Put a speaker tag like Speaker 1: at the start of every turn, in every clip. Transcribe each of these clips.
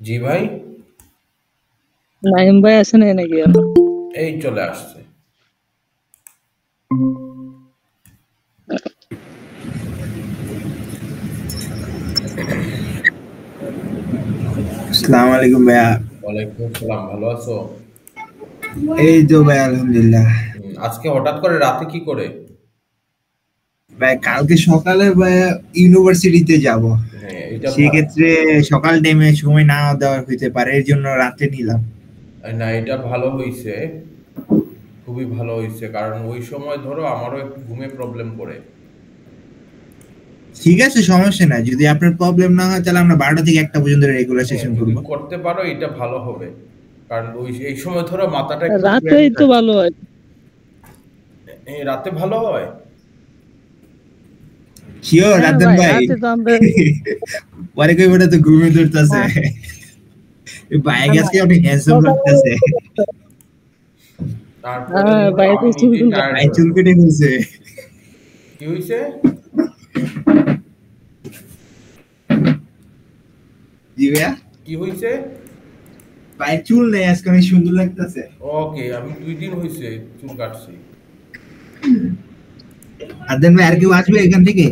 Speaker 1: জি ভাই।
Speaker 2: নাইম ভাই আসে নাই নাকি এখন?
Speaker 1: এই চলে আসছে।
Speaker 3: আসসালামু আলাইকুম ভাইয়া।
Speaker 1: ওয়ালাইকুম আসসালাম, ভালো আছো?
Speaker 3: এই তো ভাই আলহামদুলিল্লাহ।
Speaker 1: আজকে হঠাৎ করে রাতে কি করে?
Speaker 3: ভাই কালকে সকালে ভাইয়া ইউনিভার্সিটিতে যাব।
Speaker 1: হ্যাঁ, এটা
Speaker 3: সেক্ষেত্রে সকাল টাইমে সময় না দেওয়া হইতে পারে, এর জন্য রাতে নিলাম।
Speaker 1: না, এটা ভালো হইছে। খুবই ভালো হইছে, কারণ ওই সময় ধরো আমারও একটু ঘুমে প্রবলেম করে।
Speaker 3: ঠিক আছে, সমস্যা নাই। যদি আপনার প্রবলেম না হয় তাহলে আমরা 12টা থেকে 1টা পর্যন্ত রেগুলার
Speaker 1: হ্যাঁ,
Speaker 3: সেশন
Speaker 1: যদি
Speaker 3: করব।
Speaker 1: করতে পারো এটা ভালো হবে। কারণ এই সময় ধরো মাথাটা একটু ফ্রেশ
Speaker 2: রাতেই তো
Speaker 1: থাকে।
Speaker 2: ভালো হয়।
Speaker 1: এই রাতে ভালো হয়।
Speaker 3: শিওর
Speaker 2: হ্যাঁ
Speaker 3: রাতেন
Speaker 2: ভাই,
Speaker 3: ভাই?
Speaker 2: রাতে তো আমরা
Speaker 3: পরে কই বেটা তো ঘুমিয়ে ধরতেছে।
Speaker 2: হ্যাঁ,
Speaker 3: ভাই
Speaker 2: না, না,
Speaker 3: আজকে অনেক হ্যান্ডসাম
Speaker 2: সকালবেলা
Speaker 3: লাগতেছে।
Speaker 1: তারপরে
Speaker 2: হ্যাঁ
Speaker 1: ধরো
Speaker 2: ভাই, তো
Speaker 1: আমি
Speaker 2: চুল
Speaker 1: নিজেই
Speaker 2: টুল
Speaker 1: টায়ার্ড
Speaker 3: ভাই
Speaker 1: হয়ে
Speaker 3: চুল
Speaker 1: পড়ি।
Speaker 3: কেটে ফেলছে।
Speaker 1: কি হইছে?
Speaker 3: জি ভাইয়া।
Speaker 1: কি হইছে?
Speaker 3: ভাই চুল নেই, আজকে অনেক সুন্দর লাগতেছে।
Speaker 1: ওকে, আমি 2 দিন হইছে চুল কাটছি।
Speaker 3: আর দেন ভাই আর কেউ আসবে এখান থেকে?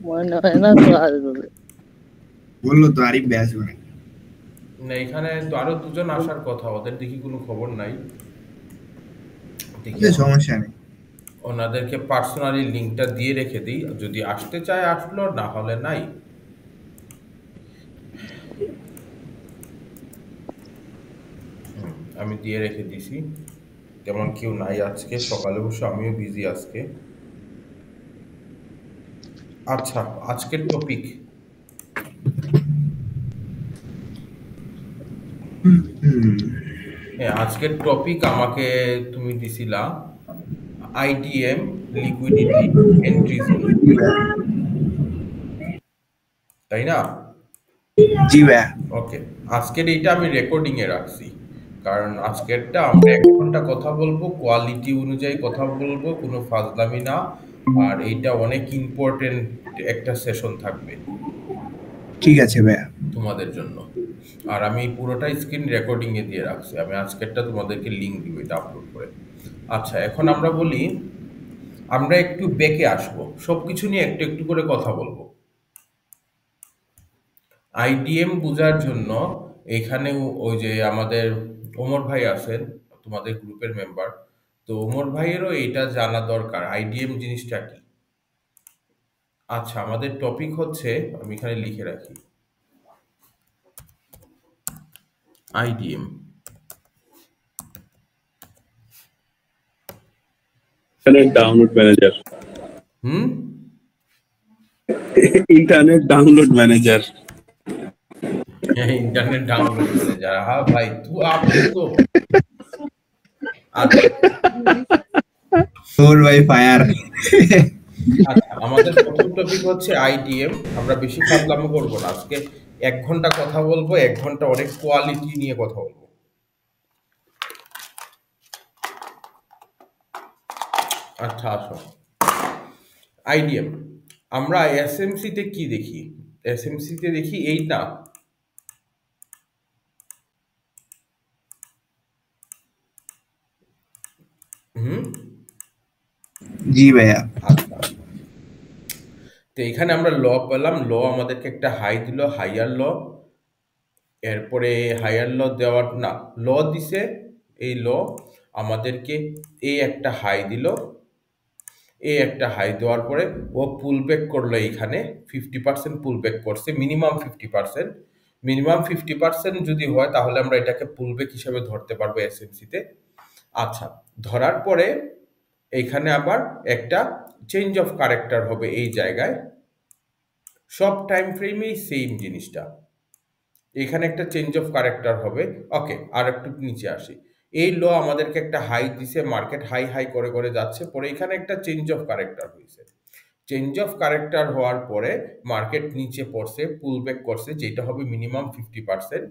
Speaker 2: মনে হয় না তো আসবে।
Speaker 3: বললো তো আরিফ ভাই আসবে।
Speaker 1: না, এখানে তো আরো দুজন আসার কথা, ওদের দেখি কোনো খবর নাই। দেখি
Speaker 3: আচ্ছা,
Speaker 1: এখন
Speaker 3: সমস্যা নেই।
Speaker 1: ওনাদেরকে পার্সোনালি লিঙ্কটা দিয়ে রেখে দিই, যদি আসতে চায় আসলো, না হলে নাই। আমি দিয়ে রেখে দিছি। তেমন কেউ নাই আজকে সকালে, অবশ্য আমিও বিজি আজকে। আচ্ছা, আজকের টপিক।
Speaker 3: হুম।
Speaker 1: হ্যাঁ, আজকের টপিক আমাকে তুমি দিছিলা আইডিএম, লিকুইডিটি, এন্ট্রি জোন, তাই না?
Speaker 3: জি ভাইয়া।
Speaker 1: ওকে, আজকের এইটা আমি রেকর্ডিং এ রাখছি। কারণ আজকেরটা আমরা 1 ঘন্টা কথা বলবো, কোয়ালিটি অনুযায়ী কথা বলবো, কোনো ফাজলামি না। আর এইটা অনেক ইম্পর্টেন্ট একটা সেশন থাকবে
Speaker 3: ঠিক আছে ভাইয়া।
Speaker 1: তোমাদের জন্য। আর আমি পুরোটাই স্ক্রিন রেকর্ডিং এ দিয়ে রাখছি, আমি আজকেরটা তোমাদেরকে লিংক দিব এটা আপলোড করে। আচ্ছা, এখন আমরা বলি, আমরা একটু বেঁকে আসবো, সবকিছু নিয়ে একটু একটু করে কথা বলবো। আইডিএম বোঝার জন্য এখানে ওই যে আমাদের ওমর ভাই আছেন, তোমাদের গ্রুপের মেম্বার। তো ওমর ভাইয়েরও এটা জানা দরকার আইডিএম জিনিসটা কি। আচ্ছা, আমাদের টপিক হচ্ছে, আমি এখানে লিখে রাখি, আইডিএম।
Speaker 4: Internet download manager.
Speaker 1: হুম।
Speaker 4: Internet download manager.
Speaker 1: Internet download manager, हाँ भाई तू आपने तो। আচ্ছা।
Speaker 3: তোর ভাই ফায়ার।
Speaker 1: আচ্ছা, আমাদের প্রথম টপিক হচ্ছে আইডিএম। আমরা বেশি ফাজলামো করবো না আজকে। 1 ঘন্টা কথা বলবো, 1 ঘন্টা অনেক কোয়ালিটি নিয়ে কথা বলবো। আচ্ছা, আসো। আইডিএম, আমরা এসএমসি তে কি দেখি? এসএমসি তে দেখি এইটা। হুম।
Speaker 3: জি ভাইয়া।
Speaker 1: আচ্ছা, তো এখানে আমরা ল পেলাম, ল আমাদেরকে একটা হাই দিল, হাইয়ার ল। এরপরে হাইয়ার ল দেওয়ার না, ল দিছে। এই ল আমাদেরকে এই একটা হাই দিল। এই একটা হাই দেওয়ার পরে ও পুল ব্যাক করলো, এইখানে 50% পুল ব্যাক করছে, মিনিমাম 50%। মিনিমাম 50% যদি হয় তাহলে আমরা এটাকে পুল ব্যাক হিসেবে ধরতে পারবো এসএমসিতে। আচ্ছা, ধরার পরে এইখানে আবার একটা চেঞ্জ অফ ক্যারেক্টার হবে এই জায়গায়। সব টাইম ফ্রেমেই সেম জিনিসটা, এখানে একটা চেঞ্জ অফ ক্যারেক্টার হবে। ওকে, আর একটু নিচে আসি। এই ল আমাদেরকে একটা হাই দিছে, মার্কেট হাই হাই করে করে যাচ্ছে, পরে এখানে একটা চেঞ্জ অফ ক্যারেক্টার হয়েছে। চেঞ্জ অফ ক্যারেক্টার হওয়ার পরে মার্কেট নিচে পড়ছে, পুল ব্যাক করছে, যেটা হবে মিনিমাম 50%।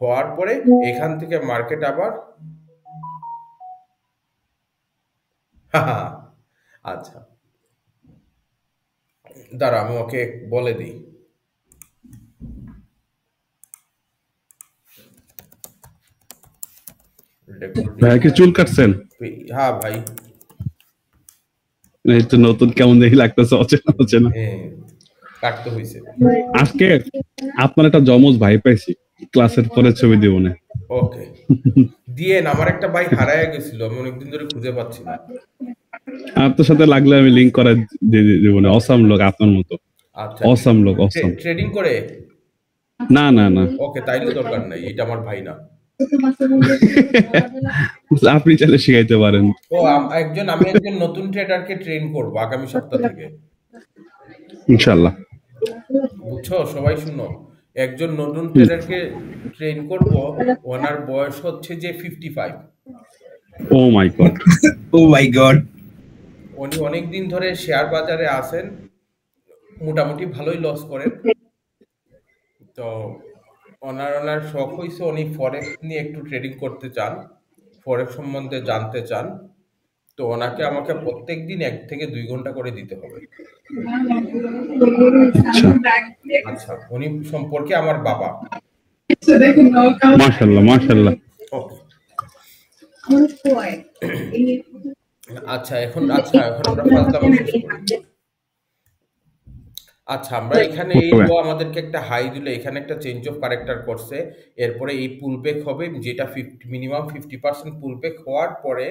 Speaker 1: হওয়ার পরে এখান থেকে মার্কেট আবার আচ্ছা, দাঁড়া আমি ওকে বলে দিই। রেকর্ডিং
Speaker 4: ভাই কি চুল কাটছেন?
Speaker 1: হ্যাঁ ভাই,
Speaker 4: এই তো নতুন কেমন দেখি লাগতেছে, অচেনা অচেনা।
Speaker 1: হ্যাঁ কাটতে হয়েছে।
Speaker 4: আজকে আপনার একটা জমজ ভাই পাইছি, ক্লাসের পরে ছবি দিব না।
Speaker 1: ওকে দিয়েন, আমার একটা ভাই হারায় গেছিল, আমি অনেকদিন ধরে খুঁজে পাচ্ছি না।
Speaker 4: আপনার সাথে লাগলে আমি লিঙ্ক করে দিয়ে দিব না। অসাম লোক আপনার মতো,
Speaker 1: আচ্ছা
Speaker 4: অসাম লোক, অসাম।
Speaker 1: ট্রেডিং করে?
Speaker 4: না না না,
Speaker 1: ওকে তাইলে দরকার নাই, এটা আমার ভাই না।
Speaker 4: আপনি চাইলে শিখাইতে পারেন।
Speaker 1: ও আমি একজন নতুন ট্রেডারকে ট্রেন করব আগামী সপ্তাহ থেকে,
Speaker 4: ইনশাআল্লাহ।
Speaker 1: বুঝছো সবাই শুনো, একজন নতুন ট্রেডারকে ট্রেন করব। ওনার বয়স হচ্ছে যে 55।
Speaker 4: ও মাই গড,
Speaker 3: ও মাই গড।
Speaker 1: উনি অনেকদিন ধরে শেয়ার বাজারে আছেন, মোটামুটি ভালোই লস করেন। তো ওনার শখ হয়েছে উনি ফরেক্স নিয়ে একটু ট্রেডিং করতে চান, ফরেক্স সম্বন্ধে জানতে চান। তো ওনাকে আমাকে প্রত্যেক দিন 1 থেকে 2 ঘন্টা করে দিতে হবে। আচ্ছা, উনি সম্পর্কে আমার বাবা।
Speaker 4: মাশাআল্লাহ মাশাআল্লাহ।
Speaker 1: ওকে এখন আমরা ফাজলামো শেষ করি। আচ্ছা, আমরা এখানে এই লো আমাদেরকে একটা হাই দিল, এখানে একটা চেঞ্জ অফ ক্যারেক্টার করছে। এরপরে এই পুলব্যাক হবে, যেটা মিনিমাম 50% পুলব্যাক হওয়ার পরে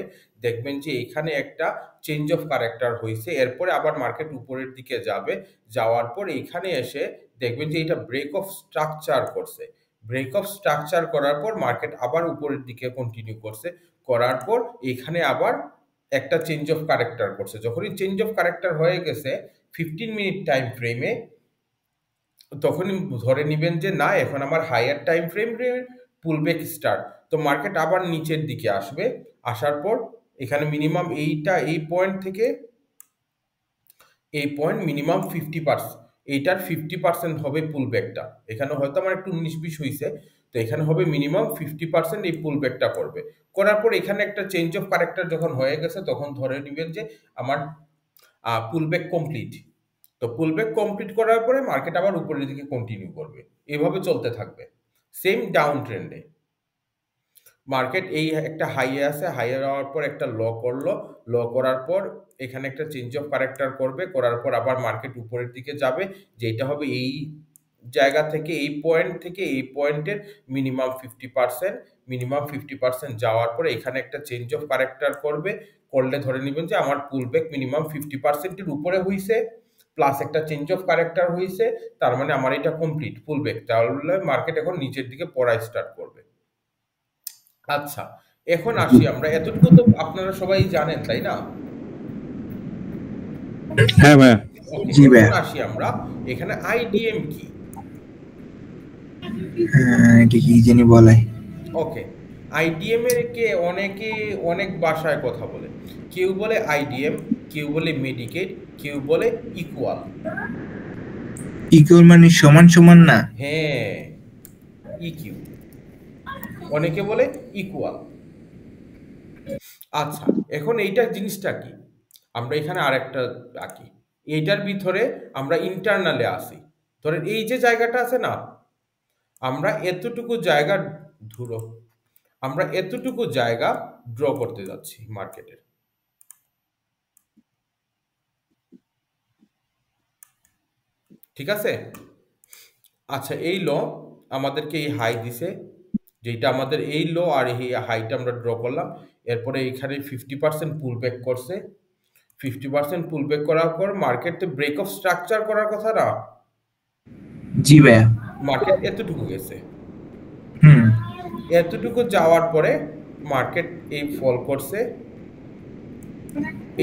Speaker 1: দেখবেন যে এখানে একটা চেঞ্জ অফ ক্যারেক্টার হয়েছে। এরপরে আবার মার্কেট উপরের দিকে যাবে, যাওয়ার পর এখানে এসে দেখবেন যে এটা ব্রেক অফ স্ট্রাকচার করছে। ব্রেক অফ স্ট্রাকচার করার পর মার্কেট আবার উপরের দিকে কন্টিনিউ করছে, করার পর এখানে আবার একটা চেঞ্জ অফ ক্যারেক্টার করছে। যখনই চেঞ্জ অফ ক্যারেক্টার হয়ে গেছে 15 মিনিট টাইম ফ্রেমে, তখনই ধরে নেবেন যে না, এখন আমার higher time frame pullback start. তো মার্কেট আবার নিচের দিকে আসবে, আসার পর এখানে মিনিমাম এই পয়েন্ট থেকে এই পয়েন্ট মিনিমাম 50%, এইটার 50% হবে পুলব্যাকটা। এখানে হয়তো আমার একটু 19-20 হয়েছে, তো এখানে হবে মিনিমাম 50% এই পুলব্যাকটা করবে। করার পর এখানে একটা চেঞ্জ অফ ক্যারেক্টার যখন হয়ে গেছে, তখন ধরে নেবেন যে আমার পুলব্যাক কমপ্লিট। তো পুলব্যাক কমপ্লিট করার পরে মার্কেট আবার উপরের দিকে কন্টিনিউ করবে, এভাবে চলতে থাকবে সেম ডাউন ট্রেন্ডে। মার্কেট এই একটা হাইয়ে আছে, হাইয়ে যাওয়ার পর একটা ল করলো, ল করার পর এখানে একটা চেঞ্জ অফ ক্যারেক্টার করবে, করার পর আবার মার্কেট উপরের দিকে যাবে, যেটা হবে এই জায়গা থেকে এই পয়েন্ট থেকে এই পয়েন্টের মিনিমাম 50% যাওয়ার পরে এখানে একটা চেঞ্জ অফ ক্যারেক্টার করবে, করলে ধরে নেবেন যে আমার পুলব্যাক মিনিমাম 50%-এর উপরে হয়েছে, প্লাস একটা চেঞ্জ অফ ক্যারেক্টার হয়েছে, তার মানে আমার এটা কমপ্লিট পুলব্যাক। তাহলে মার্কেট এখন নিচের দিকে পড়া স্টার্ট করবে। আচ্ছা, এখন আসি আমরা, এতটুকু তো আপনারা সবাই জানেন তাই না?
Speaker 4: হ্যাঁ ভাইয়া।
Speaker 3: জি ভাইয়া।
Speaker 1: এখন আসি আমরা এখানে আইডিএম কি।
Speaker 3: এটা কি জানি বলে।
Speaker 1: ওকে, আইডিএম এর কে অনেকে অনেক ভাষায় কথা বলে, কেউ বলে আইডিএম, কেউ বলে মেডিকেট, কেউ বলে ইকুয়াল।
Speaker 3: ইকুয়াল মানে সমান সমান না?
Speaker 1: হ্যাঁ, ইকিউ, অনেকে বলে ইকুয়াল। আচ্ছা, এখন এইটার জিনিসটা কি, আমরা এখানে আরেকটা আঁকি, এইটার ভিতরে আমরা ইন্টারনালে আসি। ধরেন এই যে জায়গাটা আছে না, আমরা এতটুকু জায়গা ড্র করতে যাচ্ছি মার্কেটের। ঠিক আছে? আচ্ছা, এই ল আমাদেরকে এই হাই দিছে, যেটা আমাদের এই লো আর এই হাইটা আমরা ড্র করলাম। এরপরে এখানে 50% পুল ব্যাক করছে, 50% পুল ব্যাক করার পর মার্কেটে ব্রেক অফ স্ট্রাকচার করার কথা না?
Speaker 3: জি ভাইয়া।
Speaker 1: মার্কেট এতটুকু গেছে,
Speaker 3: হুম।
Speaker 1: এতটুকু যাওয়ার পরে মার্কেট এই ফল করছে।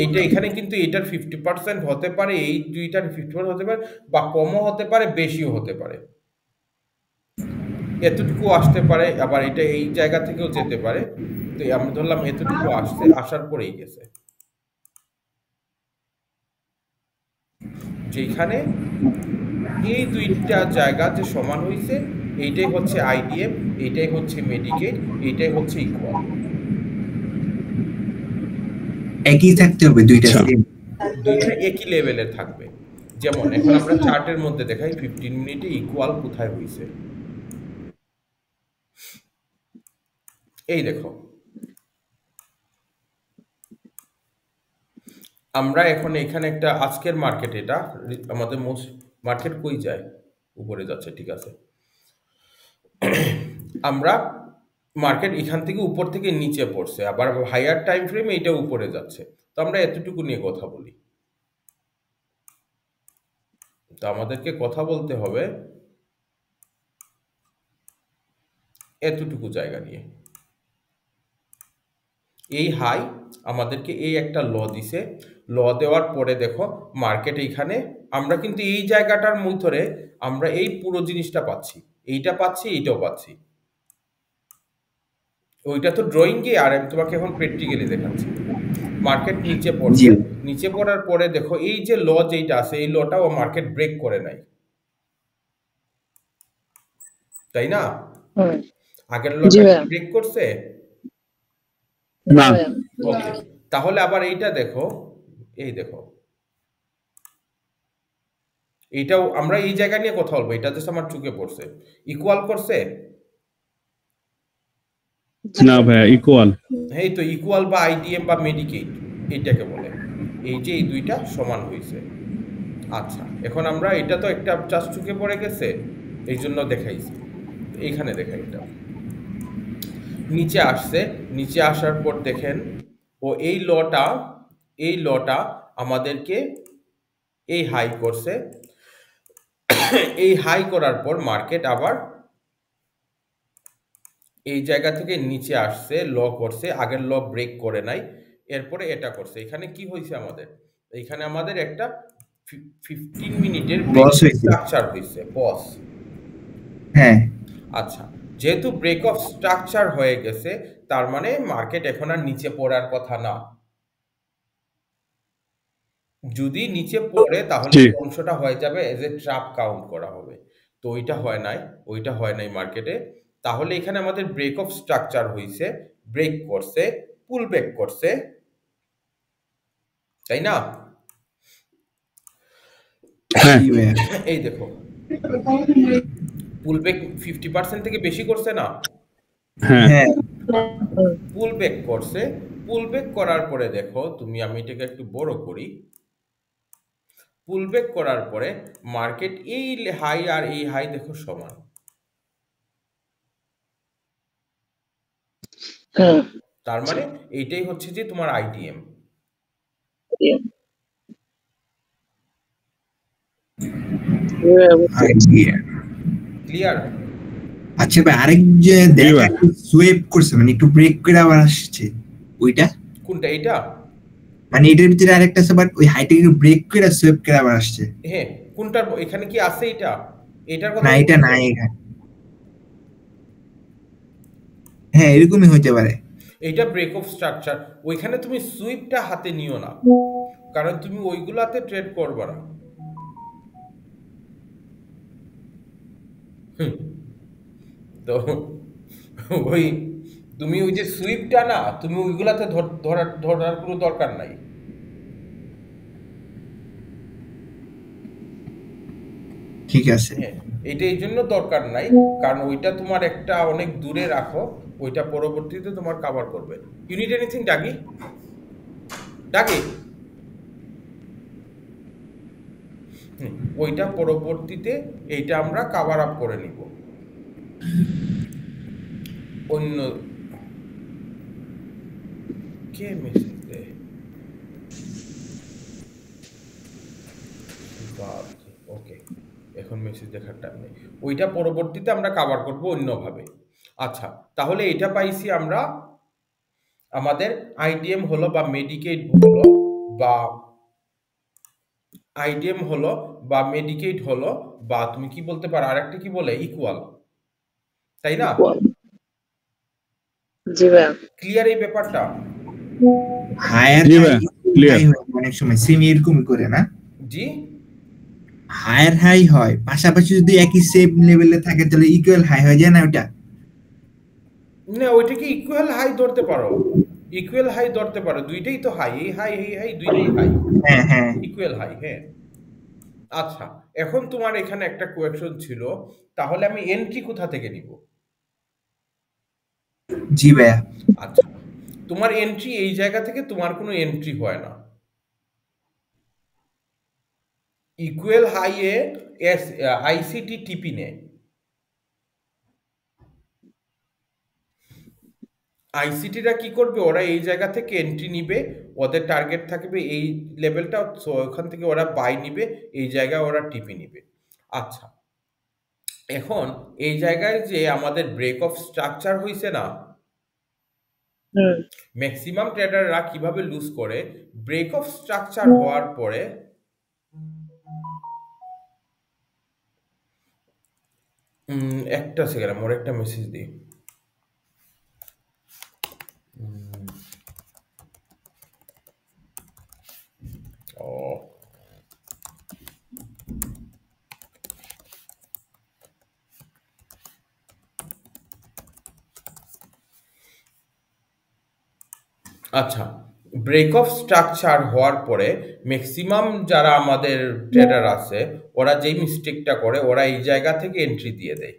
Speaker 1: এইটা এখানে কিন্তু এটার 50% হতে পারে, এই দুইটার 50% হতে পারে, বা কমও হতে পারে, বেশিও হতে পারে। এতটুকু আসতে পারে, আবার এটা এই জায়গা থেকেও যেতে পারে। তো আমরা ধরলাম এতটুকু আসছে, আসার পরেই গেছে, যেখানে এই দুইটা জায়গা যে সমান হয়েছে, এইটাই হচ্ছে আইডিএম, এইটাই হচ্ছে মেডিকেট, এইটাই হচ্ছে ইকুয়াল।
Speaker 3: একই থাকতে হবে দুইটা সেম?
Speaker 1: দুইটা একই লেভেলের থাকবে। যেমন এখন আমরা চার্টের মধ্যে দেখাই 15 মিনিটে ইকুয়াল কোথায় হয়েছে। এই দেখো, আমরা এখন এখানে একটা আজকের মার্কেট, এটা আমাদের মোস্ট মার্কেট কই যায়, উপরে যাচ্ছে, ঠিক আছে। আমরা মার্কেট এখান থেকে উপর থেকে নিচে পড়ছে, আবার হাইয়ার টাইম ফ্রেমে এটা উপরে যাচ্ছে। তো আমরা এতটুকু নিয়ে কথা বলি। তো আমাদেরকে কথা বলতে হবে এতটুকু জায়গা নিয়ে। এই হাই আমাদেরকে এই একটা ল দিছে, ল দেওয়ার পরে দেখো মার্কেট এইখানে আমরা কিন্তু এই জায়গাটার মধ্যে আমরা এই পুরো জিনিসটা পাচ্ছি, এইটা পাচ্ছি, এইটাও পাচ্ছি। ওইটা তো ড্রয়িং গিয়ে, আর আমি তোমাকে এখন প্র্যাকটিক্যালি দেখাচ্ছি। মার্কেট নিচে
Speaker 3: জি
Speaker 1: পড়ছে, নিচে পড়ার পরে দেখো এই যে ল যেটা আছে, এই লটাও মার্কেট ব্রেক করে নাই, তাই না?
Speaker 2: হুম,
Speaker 1: আগের
Speaker 2: জি
Speaker 1: লটা
Speaker 2: ভাইয়া।
Speaker 1: ব্রেক করছে।
Speaker 2: না
Speaker 4: না।
Speaker 2: ভাইয়া।
Speaker 1: ওকে, তাহলে আবার এইটা দেখো, এই দেখো, এইটাও আমরা এই জায়গা নিয়ে কথা বলবো। এটা জাস্ট আমার চোখে পড়ছে, ইকুয়াল করছে।
Speaker 4: না ভাইয়া, ইকুয়াল।
Speaker 1: এই তো ইকুয়াল বা আইডিএম বা মেডিকেট এইটাকে বলে। এই যে এই দুইটা সমান হয়েছে। আচ্ছা, এখন আমরা এটা তো একটা জাস্ট চোখে পড়ে গেছে, এই জন্য দেখাইছি। এইখানে দেখাই, এটা নিচে আসছে, নিচে আসার পর দেখেন ও এই লটা আমাদেরকে এই হাই করছে। এই হাই করার পর মার্কেট আবার এই জায়গা থেকে নিচে আসছে, ল করছে, আগের ল ব্রেক করে নাই, এরপরে এটা করছে। এখানে কি হয়েছে আমাদের, এইখানে আমাদের একটা 15 মিনিটের ব্রেক
Speaker 3: বস হয়েছে।
Speaker 1: স্ট্রাকচার হয়েছে, বস।
Speaker 3: হ্যাঁ
Speaker 1: আচ্ছা, যেহেতু ব্রেক অফ স্ট্রাকচার হয়ে গেছে, তার মানে মার্কেট এখন আর নিচে পড়ার কথা না। যদি নিচে পড়ে তাহলে
Speaker 4: জি।
Speaker 1: এই অংশটা হয়ে যাবে এজ এ ট্র্যাপ কাউন্ট করা হবে। তো ওইটা হয় নাই, ওইটা হয় নাই মার্কেটে। তাহলে এখানে আমাদের ব্রেক অফ স্ট্রাকচার হয়েছে, ব্রেক করছে, পুল ব্যাক করছে, তাই না?
Speaker 4: হ্যাঁ
Speaker 3: জি ভাইয়া।
Speaker 1: এই দেখো, পুল ব্যাক 50% থেকে বেশি করছে না?
Speaker 4: হ্যাঁ
Speaker 3: হ্যাঁ
Speaker 2: হুম,
Speaker 1: পুল ব্যাক করছে, পুল ব্যাক করার পরে দেখো তুমি, আমি এটাকে একটু বড় করি। পুল ব্যাক করার পরে মার্কেট এই হাই আর এই হাই দেখো সমান।
Speaker 2: হ্যাঁ,
Speaker 1: তার মানে এইটাই হচ্ছে যে তোমার আইডিএম।
Speaker 2: জি ভাইয়া, বুঝছি।
Speaker 3: idea।
Speaker 1: ক্লিয়ার?
Speaker 3: আচ্ছা ভাই, আরেক যে
Speaker 4: জি
Speaker 3: দেখা
Speaker 4: ভাই।
Speaker 3: একটু সুয়েপ করছে, মানে একটু ব্রেক করে আবার আসছে, ওইটা
Speaker 1: কোনটা, এটা?
Speaker 3: মানে এটার ভিতরে আরেকটা আছে, বাট ওই হাইটে একটু ব্রেক করে সুয়েপ করে আবার আসছে।
Speaker 1: হ্যাঁ, কোনটার এখানে কি আছে, এটা? এটার কথা
Speaker 3: না এটা
Speaker 1: বলতেছো?
Speaker 3: নাই এখানে। হ্যাঁ এরকমই হইতে পারে।
Speaker 1: এইটা ব্রেক অফ স্ট্রাকচার। ওইখানে তুমি সুইপটা হাতে নিও না, কারণ তুমি ওইগুলাতে ট্রেড করবে না। হুম, তো ওই তুমি ওই যে সুইপটা না, তুমি ওইগুলাতে ধরার ধরার কোনো দরকার নাই।
Speaker 3: ঠিক আছে।
Speaker 1: হ্যাঁ, এটা এই জন্য দরকার নাই, কারণ ওইটা তোমার একটা অনেক দূরে রাখো, ওইটা পরবর্তীতে তোমার কভার করবে। You need anything doggy? Doggy, ওইটা পরবর্তীতে এইটা আমরা কভার আপ করে নিব। অন্য কে মেসেজ দেয়? ওকে, এখন মেসেজ দেখার টাইম নেই। ওইটা পরবর্তীতে আমরা কভার করব অন্যভাবে। আচ্ছা, তাহলে এটা পাইছি আমরা। আমাদের আইডিএম হলো বা মেডিকেট হলো বা আইডিএম হলো বা মেডিকেট হলো, বা তুমি কি বলতে পারো আরেকটা কি বলে, ইকুয়াল, তাই না?
Speaker 2: জি ভাইয়া।
Speaker 1: ক্লিয়ার এই ব্যাপারটা?
Speaker 3: হায়ার
Speaker 4: জি
Speaker 3: হাই
Speaker 4: ভাইয়া, ক্লিয়ার।
Speaker 3: হাই হয় অনেক সময় সেম এরকম করে না,
Speaker 1: জি,
Speaker 3: হায়ার হাই হয় পাশাপাশি যদি একই সেম লেভেলে থাকে তাহলে ইকুয়াল হাই হয়ে যায় না ওটা?
Speaker 1: না ওইটাকে ইকুয়াল হাই ধরতে পারো, ইকুয়াল হাই ধরতে পারো, দুইটাই তো হাই, এই হাই এই হাই দুইটাই হাই,
Speaker 3: হ্যাঁ হ্যাঁ।
Speaker 1: ইকুয়াল হাই, হ্যাঁ। আচ্ছা, এখন তোমার এখানে একটা কোয়েশ্চন ছিল, তাহলে আমি এন্ট্রি কোথা থেকে নিব?
Speaker 3: জি ভাইয়া।
Speaker 1: আচ্ছা, তোমার এন্ট্রি এই জায়গা থেকে তোমার কোনো এন্ট্রি হয় না। ইকুয়াল হাইয়ে আইসিটি টিপি নেয়। আইসিটিরা কি করবে, ওরা এই জায়গা থেকে এন্ট্রি নিবে, ওদের টার্গেট থাকবে এই লেভেলটা, সো ওখান থেকে ওরা বাই নিবে, এই জায়গায় ওরা টিপি নিবে। আচ্ছা, এখন এই জায়গায় যে আমাদের ব্রেক অফ স্ট্রাকচার হইছে না, ম্যাক্সিমাম ট্রেডাররা কিভাবে লুজ করে, ব্রেক অফ স্ট্রাকচার হওয়ার পরে একটা সেকেন্ড, আমার একটা মেসেজ দিই। ও আচ্ছা, ব্রেক অফ স্ট্রাকচার হওয়ার পরে ম্যাক্সিমাম যারা আমাদের ট্রেডার আছে, ওরা যেই মিস্টেকটা করে, ওরা এই জায়গা থেকে এন্ট্রি দিয়ে দেয়।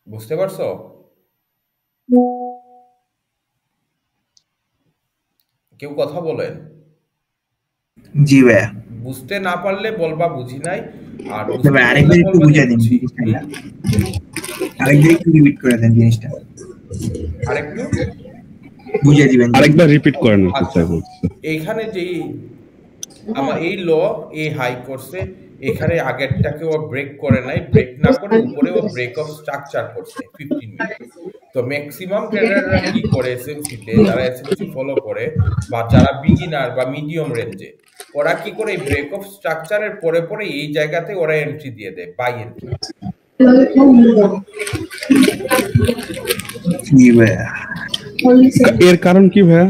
Speaker 1: বুঝতে পারছো? কেউ কথা বলেন?
Speaker 3: জি ভাইয়া।
Speaker 1: বুঝতে না পারলে বলবা বুঝি নাই, আর
Speaker 3: তবে আরেকবার একটু বুঝিয়ে দিন জিনিসটা, আরেকবার একটু রিপিট করে দেন জিনিসটা,
Speaker 1: আরেকটু
Speaker 3: বুঝিয়ে দিবেন।
Speaker 4: আরেকবার রিপিট করেন।
Speaker 1: আচ্ছা, এইখানে যেই আমার এই ল এই হাই করছে, এখানে আগেরটাকে ও ব্রেক করে নাই, ব্রেক না করে উপরে ও ব্রেক অফ স্ট্রাকচার করছে 15 মিনিট। তো ম্যাক্সিমাম ট্রেডাররা কি করে এসএমসি তে, যারা এসএমসি ফলো করে বা যারা বিগিনার বা মিডিয়াম রেঞ্জে, ওরা কি করে, ব্রেক অফ স্ট্রাকচারের পরে পরে এই জায়গাতে ওরা এন্ট্রি দিয়ে দেয়, বাই এন্ট্রি।
Speaker 3: জি ভাইয়া।
Speaker 4: এর কারণ কি ভাইয়া?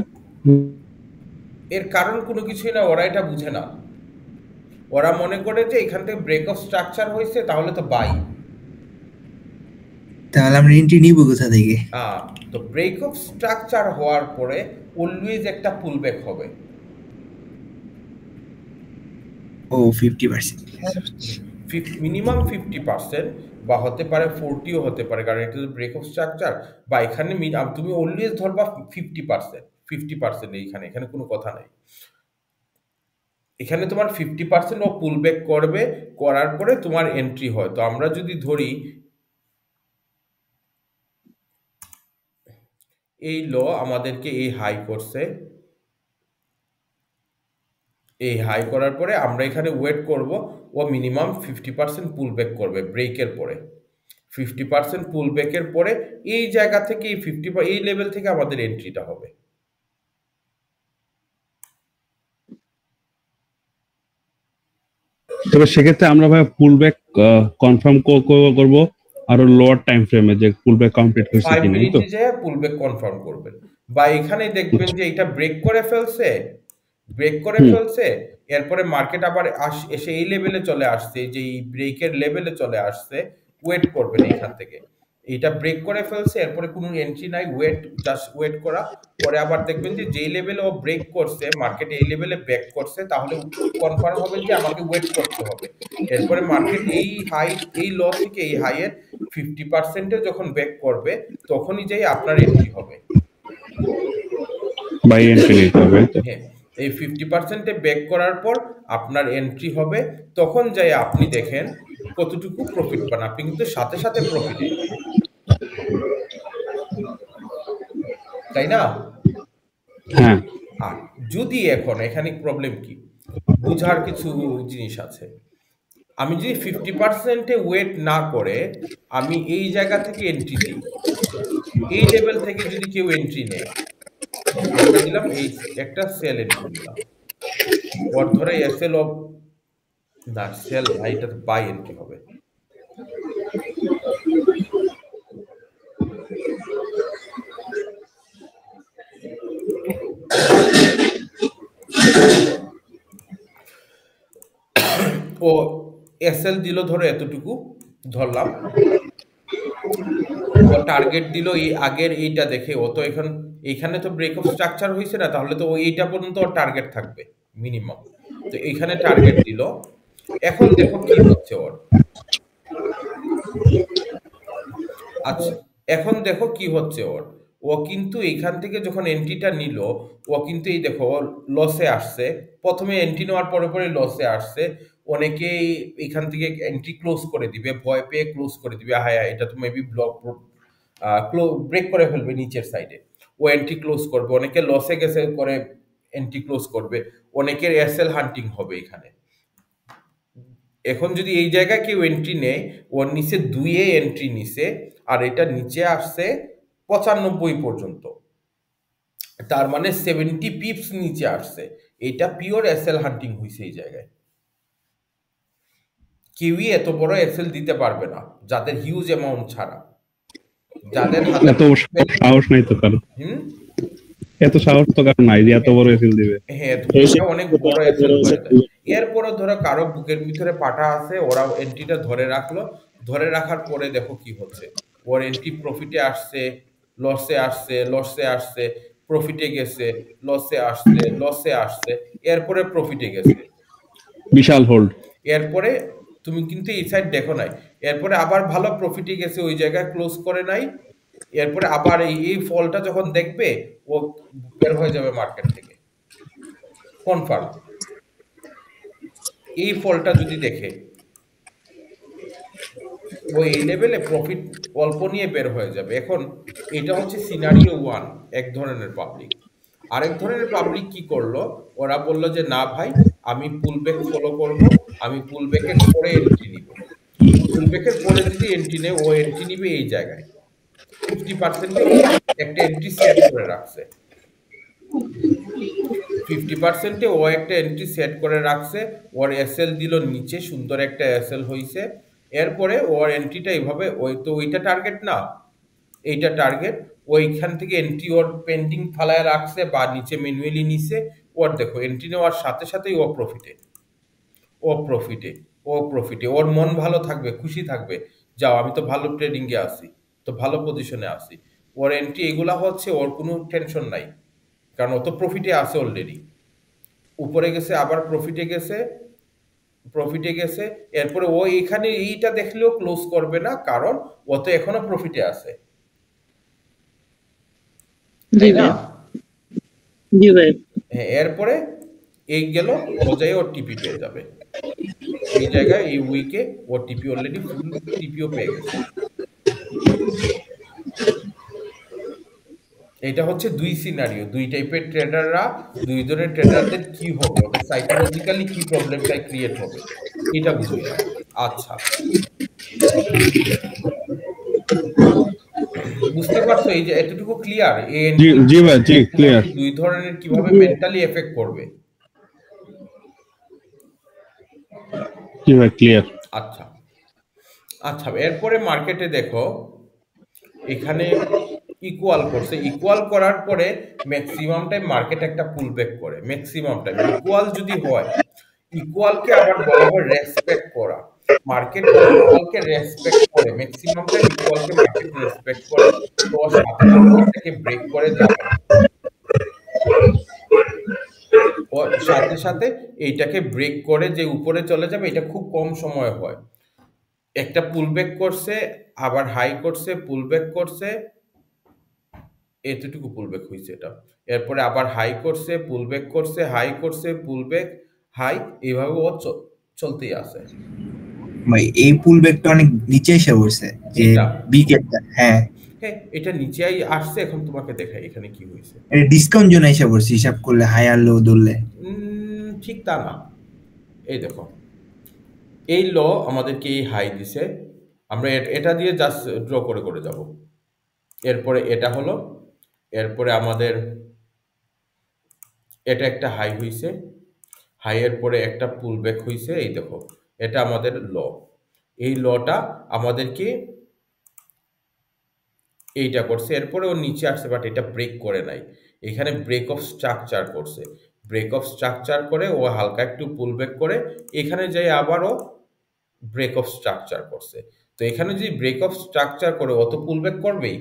Speaker 1: এর কারণ কোনো কিছুই না, ওরা এটা বুঝে না। ওরা মনে করে যে এখান থেকে ব্রেক অফ স্ট্রাকচার হয়েছে, তাহলে তো বাই।
Speaker 3: তাহলে আমরা এন্ট্রি নিব কোথা থেকে?
Speaker 1: তো ব্রেক অফ স্ট্রাকচার হওয়ার পরে অলওয়েজ একটা পুলব্যাক হবে।
Speaker 3: ও 50%,
Speaker 1: মিনিমাম 50%, বা হতে পারে 40ও হতে পারে, কারণ এটা ব্রেক অফ স্ট্রাকচার। বা এখানে তুমি অলওয়েজ ধরবা 50%, এখানে কোনো কথা নাই। এখানে তোমার 50% ও পুলব্যাক করবে, করার পরে তোমার এন্ট্রি হয়। তো আমরা যদি ধরি এই ল আমাদেরকে এই হাই করছে, এই হাই করার পরে আমরা এখানে ওয়েট করব, ও মিনিমাম 50% পুলব্যাক করবে ব্রেকের পরে। 50% পুলব্যাকের পরে এই জায়গা থেকে এই লেভেল থেকে আমাদের এন্ট্রিটা হবে।
Speaker 4: তবে সেক্ষেত্রে আমরা ভাই পুলব্যাক কনফার্ম করব আরো লোয়ার টাইম ফ্রেমে, যে পুলব্যাক কমপ্লিট হয়েছে
Speaker 1: 5
Speaker 4: কিনা, এই তো?
Speaker 1: মিনিটে যে পুলব্যাক কনফার্ম করবেন, বা এখানে দেখবেন যে এটা ব্রেক করে ফেলছে, এরপরে মার্কেট আবার এসে এই লেভেলে চলে আসছে, যে এই ব্রেকের লেভেলে চলে আসছে, ওয়েট করবেন এইখান থেকে। এটা ব্রেক করে ফেলছে, এরপরে কোনো এন্ট্রি নাই, জাস্ট ওয়েট করা। পরে আবার দেখবেন যে যেই লেভেলে ও ব্রেক করছে, মার্কেট এই লেভেলে ব্যাক করছে, তাহলে কনফার্ম হবেন যে আমাকে ওয়েট করতে হবে। এরপরে মার্কেট এই ল থেকে এই হাইয়ের 50%-এ যখন ব্যাক করবে, তখনই যাই আপনার এন্ট্রি হবে।
Speaker 4: বাই এন্ট্রি নিতে হবে।
Speaker 1: হ্যাঁ, এই 50%-এ ব্যাক করার পর আপনার এন্ট্রি হবে, তখন যাই আপনি দেখেন কতটুকু প্রফিট পান। আপনি কিন্তু সাথে সাথে প্রফিটে, তাই না?
Speaker 4: হ্যাঁ।
Speaker 1: আর যদি এখন এখানে প্রবলেম কি, বুঝার কিছু জিনিস আছে। আমি যদি 50%-এ ওয়েট না করে আমি এই জায়গা থেকে এন্ট্রি দিই, এই লেভেল থেকে যদি কেউ এন্ট্রি নেয়, আমরা দিলাম এই একটা সেল এন্ট্রি দিলাম, ওর ধরে এসএল অফ না সেল, এটা বাই এন্ট্রি হবে। ও এসএল দিল ধরো এতটুকু ধরলাম, ও টার্গেট দিল এই আগের এইটা দেখে, ও তো এইখানে তো ব্রেক অফ স্ট্রাকচার হয়েছে না, তাহলে তো এইটা পর্যন্ত ওর টার্গেট থাকবে মিনিমাম। তো এইখানে টার্গেট দিল, এখন দেখো কি হচ্ছে ওর। আচ্ছা, এখন দেখো কি হচ্ছে ওর। ও কিন্তু এইখান থেকে যখন এন্ট্রিটা নিল, ও কিন্তু এই দেখো লসে আসছে। প্রথমে এন্ট্রি নেওয়ার পরে পরে লসে আসছে। অনেকেই এখান থেকে এন্ট্রি ক্লোজ করে দিবে, ভয় পেয়ে ক্লোজ করে দিবে, হ্যাঁ এটা তো মেবি ব্লক ব্রেক করে ফেলবে নিচের সাইডে, ও এন্ট্রি ক্লোজ করবে। অনেকে লসে গেছে করে এন্ট্রি ক্লোজ করবে, অনেকের এসএল হান্টিং হবে এখানে। এখন যদি এই জায়গায় কেউ এন্ট্রি নেয়, ওর নিচে 2 এন্ট্রি নিছে, আর এটা নিচে আসছে 95 পর্যন্ত, তার মানে 70 পিপস নিচে আসছে। এটা পিওর এসএল হান্টিং হয়েছে এই জায়গায়। কেউই এত বড় এসএল দিতে পারবে না যাদের হিউজ অ্যামাউন্ট ছাড়া, যাদের হাতে
Speaker 4: এত সাহস নাই তো কারো,
Speaker 1: হুম
Speaker 4: এত সাহস তো কারো নাই যে এত বড় এসিল দিবে।
Speaker 1: হ্যাঁ, এটা অনেক বড় এসএল হয়ে যায়। এরপরও ধরো কারো বুকের ভিতরে পাটা আছে, ওরা এন্ট্রিটা ধরে রাখলো, ধরে রাখার পরে দেখো কি হচ্ছে, ওর এন্ট্রি প্রফিটে আসছে, লসে আসছে, লসে আসছে, প্রফিটে গেছে, লসে আসছে, লসে আসছে, এরপরে প্রফিটে গেছে।
Speaker 4: বিশাল হোল্ড।
Speaker 1: এরপরে তুমি কিন্তু এই সাইড দেখো নাই, এরপরে আবার ভালো প্রফিটে গেছে, ওই জায়গায় ক্লোজ করে নাই। এরপরে আবার এই ফলটা যখন দেখবে, ও বের হয়ে যাবে মার্কেট থেকে, কনফার্ম। এই ফলটা যদি দেখে, ও এই লেভেলে প্রফিট অল্প নিয়ে বের হয়ে যাবে। এখন এটা হচ্ছে সিনারিও 1, এক ধরনের পাবলিক। আরেক ধরনের পাবলিক কি করলো, ওরা বললো যে না ভাই, আমি পুলব্যাক ফলো করব, আমি পুলব্যাকের পরে এন্ট্রি নিব। পুলব্যাকের পরে যদি এন্ট্রি নেয়, ও এন্ট্রি নিবে এই জায়গায় 50%-এ একটা এন্ট্রি সেট করে রাখছে। 50%-এ ও একটা এন্ট্রি সেট করে রাখছে, ওর এসএল দিল নিচে, সুন্দর একটা এসএল হইছে। এরপরে ওর এন্ট্রিটা এইভাবে, ওই তো ওইটা টার্গেট না, এইটা টার্গেট, ওইখান থেকে এন্ট্রি ওর পেন্ডিং ফালায় রাখছে বা নিচে ম্যানুয়ালি নিছে। ওর দেখো এন্ট্রি নেওয়ার সাথে সাথেই ও প্রফিটে, ও প্রফিটে, ও প্রফিটে, ওর মন ভালো থাকবে, খুশি থাকবে, যাও আমি তো ভালো ট্রেডিংয়ে আছি, তো ভালো পজিশনে আছি। ওর এন্ট্রি এগুলা হচ্ছে, ওর কোনো টেনশন নাই, কারণ ও তো প্রফিটে আছে অলরেডি। উপরে গেছে, আবার প্রফিটে গেছে, প্রফিটে গেছে। এরপরে ও এখানে এইটা দেখলেও ক্লোজ করবে না, কারণ ও তো এখনো প্রফিটে আছে,
Speaker 2: জি
Speaker 1: তাই না?
Speaker 2: ভাই, জি ভাই।
Speaker 1: হ্যাঁ, এরপরে এই গেল, সোজাই ওর টিপি পেয়ে যাবে। এই জায়গায় এই উইকে ওর টিপি অলরেডি ফুল টিপিও পেয়ে গেছে। এটা হচ্ছে 2 সিনারিও, 2 টাইপের ট্রেডাররা, 2 ধরনের ট্রেডারদের কি হবে, ওদের সাইকোলজিক্যালি কি প্রবলেমটা ক্রিয়েট হবে, এটা বুঝলাম। আচ্ছা, বুঝতে পারছো এই যে এতটুকু ক্লিয়ার,
Speaker 4: জি জি ভাই, জি ক্লিয়ার।
Speaker 1: 2 ধরনের কিভাবে মেন্টালি এফেক্ট করবে।
Speaker 4: জি ভাই ক্লিয়ার।
Speaker 1: আচ্ছা, আচ্ছা, এরপরে মার্কেটে দেখো, এখানে ইকুয়াল করছে, ইকুয়াল করার পরে ম্যাক্সিমাম টাইম মার্কেট একটা পুল ব্যাক করে, ম্যাক্সিমাম টাইম ইকুয়াল যদি হয়, ইকুয়ালকে আবার বলা হয় রেসপেক্ট করা। মার্কেট ইকুয়ালকে রেসপেক্ট করে, ম্যাক্সিমাম টাইম ইকুয়ালকে মার্কেট রেসপেক্ট করে, তো সাথে সাথে এটাকে ব্রেক করে যাবে না, ও সাথে সাথে এইটাকে ব্রেক করে যে উপরে চলে যাবে, এটা খুব কম সময় হয়। একটা পুল ব্যাক করছে, আবার হাই করছে, পুল ব্যাক করছে, এতটুকু পুলব্যাক হয়েছে এটা। এরপরে আবার হাই করছে, পুলব্যাক করছে, হাই করছে, পুলব্যাক, হাই, এইভাবে ও চলতেই আছে।
Speaker 3: ভাই এই পুল ব্যাকটা অনেক নিচে এসে পড়ছে, যে
Speaker 1: এটা
Speaker 3: বিকেটটা। হ্যাঁ,
Speaker 1: হ্যাঁ, এটা নিচেই আসছে। এখন তোমাকে দেখাই এখানে কি হয়েছে।
Speaker 3: এটা ডিসকাউন্ট জোনে এসে পড়ছে হিসাব করলে, হাই আর লো ধরলে।
Speaker 1: ঠিক তা না, এই দেখো, এই ল আমাদেরকে এই হাই দিছে, আমরা এটা দিয়ে জাস্ট ড্র করে করে যাব। এরপরে এটা হলো, এরপরে আমাদের এটা একটা হাই হইছে, হাইয়ের পরে একটা পুল ব্যাক হইছে, এই দেখো, এটা আমাদের ল। এই লটা আমাদেরকে এইটা করছে, এরপরে ও নিচে আসছে, বাট এটা ব্রেক করে নাই, এখানে ব্রেক অফ স্ট্রাকচার করছে। ব্রেক অফ স্ট্রাকচার করে ও হালকা একটু পুল ব্যাক করে, এখানে যাই আবারও ব্রেক অফ স্ট্রাকচার করছে। তো এখানে যদি ব্রেক অফ স্ট্রাকচার করে, ও তো পুল ব্যাক করবেই,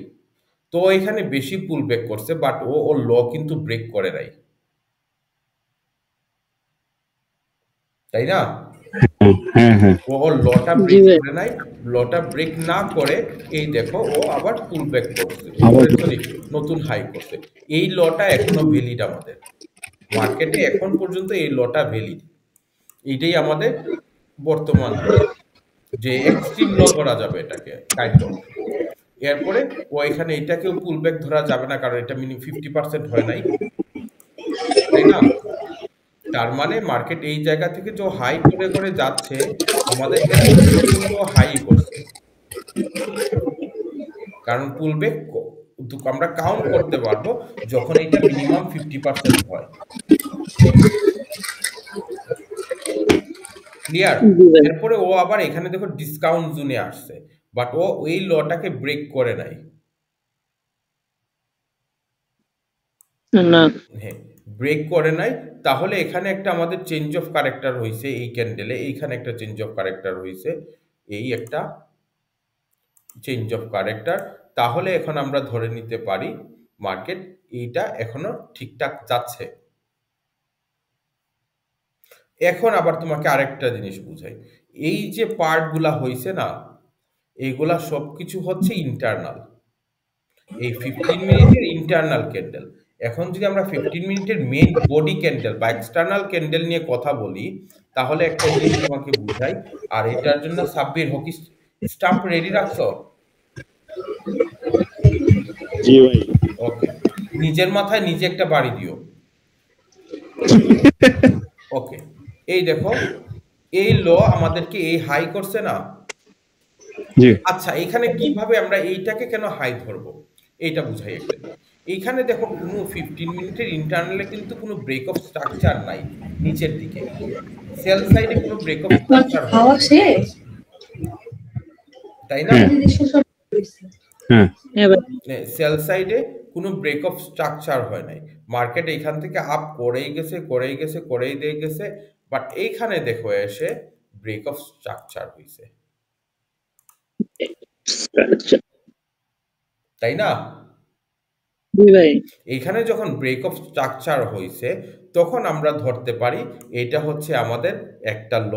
Speaker 1: তো এখানে বেশি পুল ব্যাক করছে, বাট ও ল কিন্তু ব্রেক করে নাই, তাই না?
Speaker 4: হ্যাঁ হ্যাঁ
Speaker 1: ও ওর লটা
Speaker 2: জি
Speaker 1: ব্রেক
Speaker 2: ভাই।
Speaker 1: করে নাই, লটা ব্রেক না করে এই দেখো ও আবার পুল ব্যাক করছে,
Speaker 4: আবার
Speaker 1: সরি নতুন হাই করছে। এই লটা এখনো ভ্যালিড আমাদের মার্কেটে, এখন পর্যন্ত এই লটা ভ্যালিড। এইটাই আমাদের বর্তমান ল, যে এক্সট্রিম ল ধরা যাবে এটাকে কাইন্ড অফ। এরপরে ও এখানে এটাকেও পুল ব্যাক ধরা যাবে না, কারণ এটা মিনিমাম 50% হয় নাই, তাই না? তার মানে মার্কেট এই জায়গা থেকে যে হাই করে করে যাচ্ছে, আমাদের ক্ষেত্রে কিন্তু ও হাই করছে, কারণ পুলব্যাক আমরা কাউন্ট করতে পারবো যখন এটা মিনিমাম 50% হয়। ক্লিয়ার?
Speaker 2: জি ভাই।
Speaker 1: এরপরে ও আবার এখানে দেখো ডিসকাউন্ট জোনে আসছে, বাট ও ওই লটাকে ব্রেক করে নাই।
Speaker 2: না।
Speaker 1: হ্যাঁ, ব্রেক করে নাই। তাহলে এখানে একটা আমাদের চেঞ্জ অফ ক্যারেক্টার হয়েছে, এই ক্যান্ডেলে এইখানে একটা চেঞ্জ অফ ক্যারেক্টার হয়েছে, এই একটা চেঞ্জ অফ ক্যারেক্টার। তাহলে এখন আমরা ধরে নিতে পারি মার্কেট এইটা এখনো ঠিকঠাক যাচ্ছে। এখন আবার তোমাকে আরেকটা জিনিস বুঝাই, এই যে পার্টগুলা হয়েছে না, এইগুলা সবকিছু হচ্ছে ইন্টারনাল, এই 15 মিনিটের ইন্টারনাল ক্যান্ডেল। এখন যদি আমরা 15 মিনিটের মেইন বডি ক্যান্ডেল বা এক্সটার্নাল ক্যান্ডেল নিয়ে কথা বলি, তাহলে একটা জিনিস তোমাকে বুঝাই। আর এটার জন্য সাব্বির হকি স্টাম্প রেডি রাখছো?
Speaker 4: জি ভাই
Speaker 1: ওকে, নিজের মাথায় নিজে একটা বাড়ি দিও। ওকে, এই দেখো এই ল আমাদেরকে এই হাই করছে না।
Speaker 4: জি
Speaker 1: আচ্ছা, এখানে কিভাবে আমরা এইটাকে কেন হাই ধরবো এইটা বুঝাই একটা। এইখানে দেখো কোনো 15 মিনিটের ইন্টারনালে কিন্তু কোনো ব্রেক অফ স্ট্রাকচার নাই নিচের দিকে, সেল সাইডে কোনো ব্রেক অফ স্ট্রাকচার হয়
Speaker 5: খাওয়া
Speaker 1: নাই,
Speaker 5: শেষ?
Speaker 1: তাই না?
Speaker 4: হ্যাঁ হ্যাঁ
Speaker 2: হ্যাঁ ভাই।
Speaker 1: সেল সাইডে কোনো ব্রেক অফ স্ট্রাকচার হয় নাই, মার্কেট এইখান থেকে আপ করেই গেছে করেই গেছে করেই দিয়ে গেছে, বাট এইখানে দেখো এসে ব্রেক অফ স্ট্রাকচার হয়েছে,
Speaker 2: আচ্ছা।
Speaker 1: তাই না?
Speaker 2: জি ভাই।
Speaker 1: এইখানে যখন ব্রেক অফ স্ট্রাকচার হয়েছে, তখন আমরা ধরতে পারি এটা হচ্ছে আমাদের একটা ল,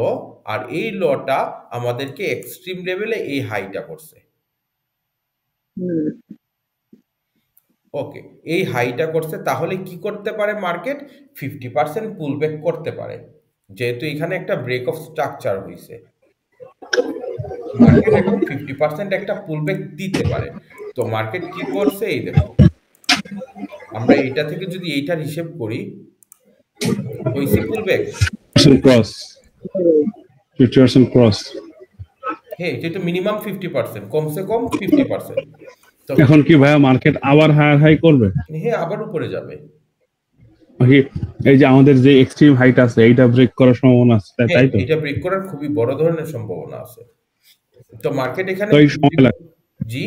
Speaker 1: আর এই লটা আমাদেরকে এক্সট্রিম লেভেলে এই হাইটা করছে।
Speaker 2: হুম।
Speaker 1: ওকে, এই হাইটা করছে, তাহলে কি করতে পারে মার্কেট? 50% পুল ব্যাক করতে পারে, যেহেতু এখানে একটা ব্রেক অফ স্ট্রাকচার হয়েছে। মার্কেট এখন 50% একটা পুল ব্যাক দিতে পারে। তো মার্কেট কি করছে এই দেখো, আমরা এইটা থেকে যদি এইটার হিসেব করি, হয়েছে পুল ব্যাক।
Speaker 4: Cross 50% cross.
Speaker 1: হ্যাঁ, যেটা মিনিমাম 50%, কমসে কম 50%। তো
Speaker 4: এখন কি ভাইয়া মার্কেট আবার হায়ার হাই করবে
Speaker 1: হ্যাঁ, আবার উপরে যাবে।
Speaker 4: নাকি এই যে আমাদের যে এক্সট্রিম হাইট আছে এইটা ব্রেক করার সম্ভাবনা আছে, তাই
Speaker 1: হ্যাঁ,
Speaker 4: তাই তো?
Speaker 1: এটা ব্রেক করার খুবই বড় ধরনের সম্ভাবনা আছে। তো মার্কেট এখানে
Speaker 4: তো এই সময় লাগবে,
Speaker 1: জি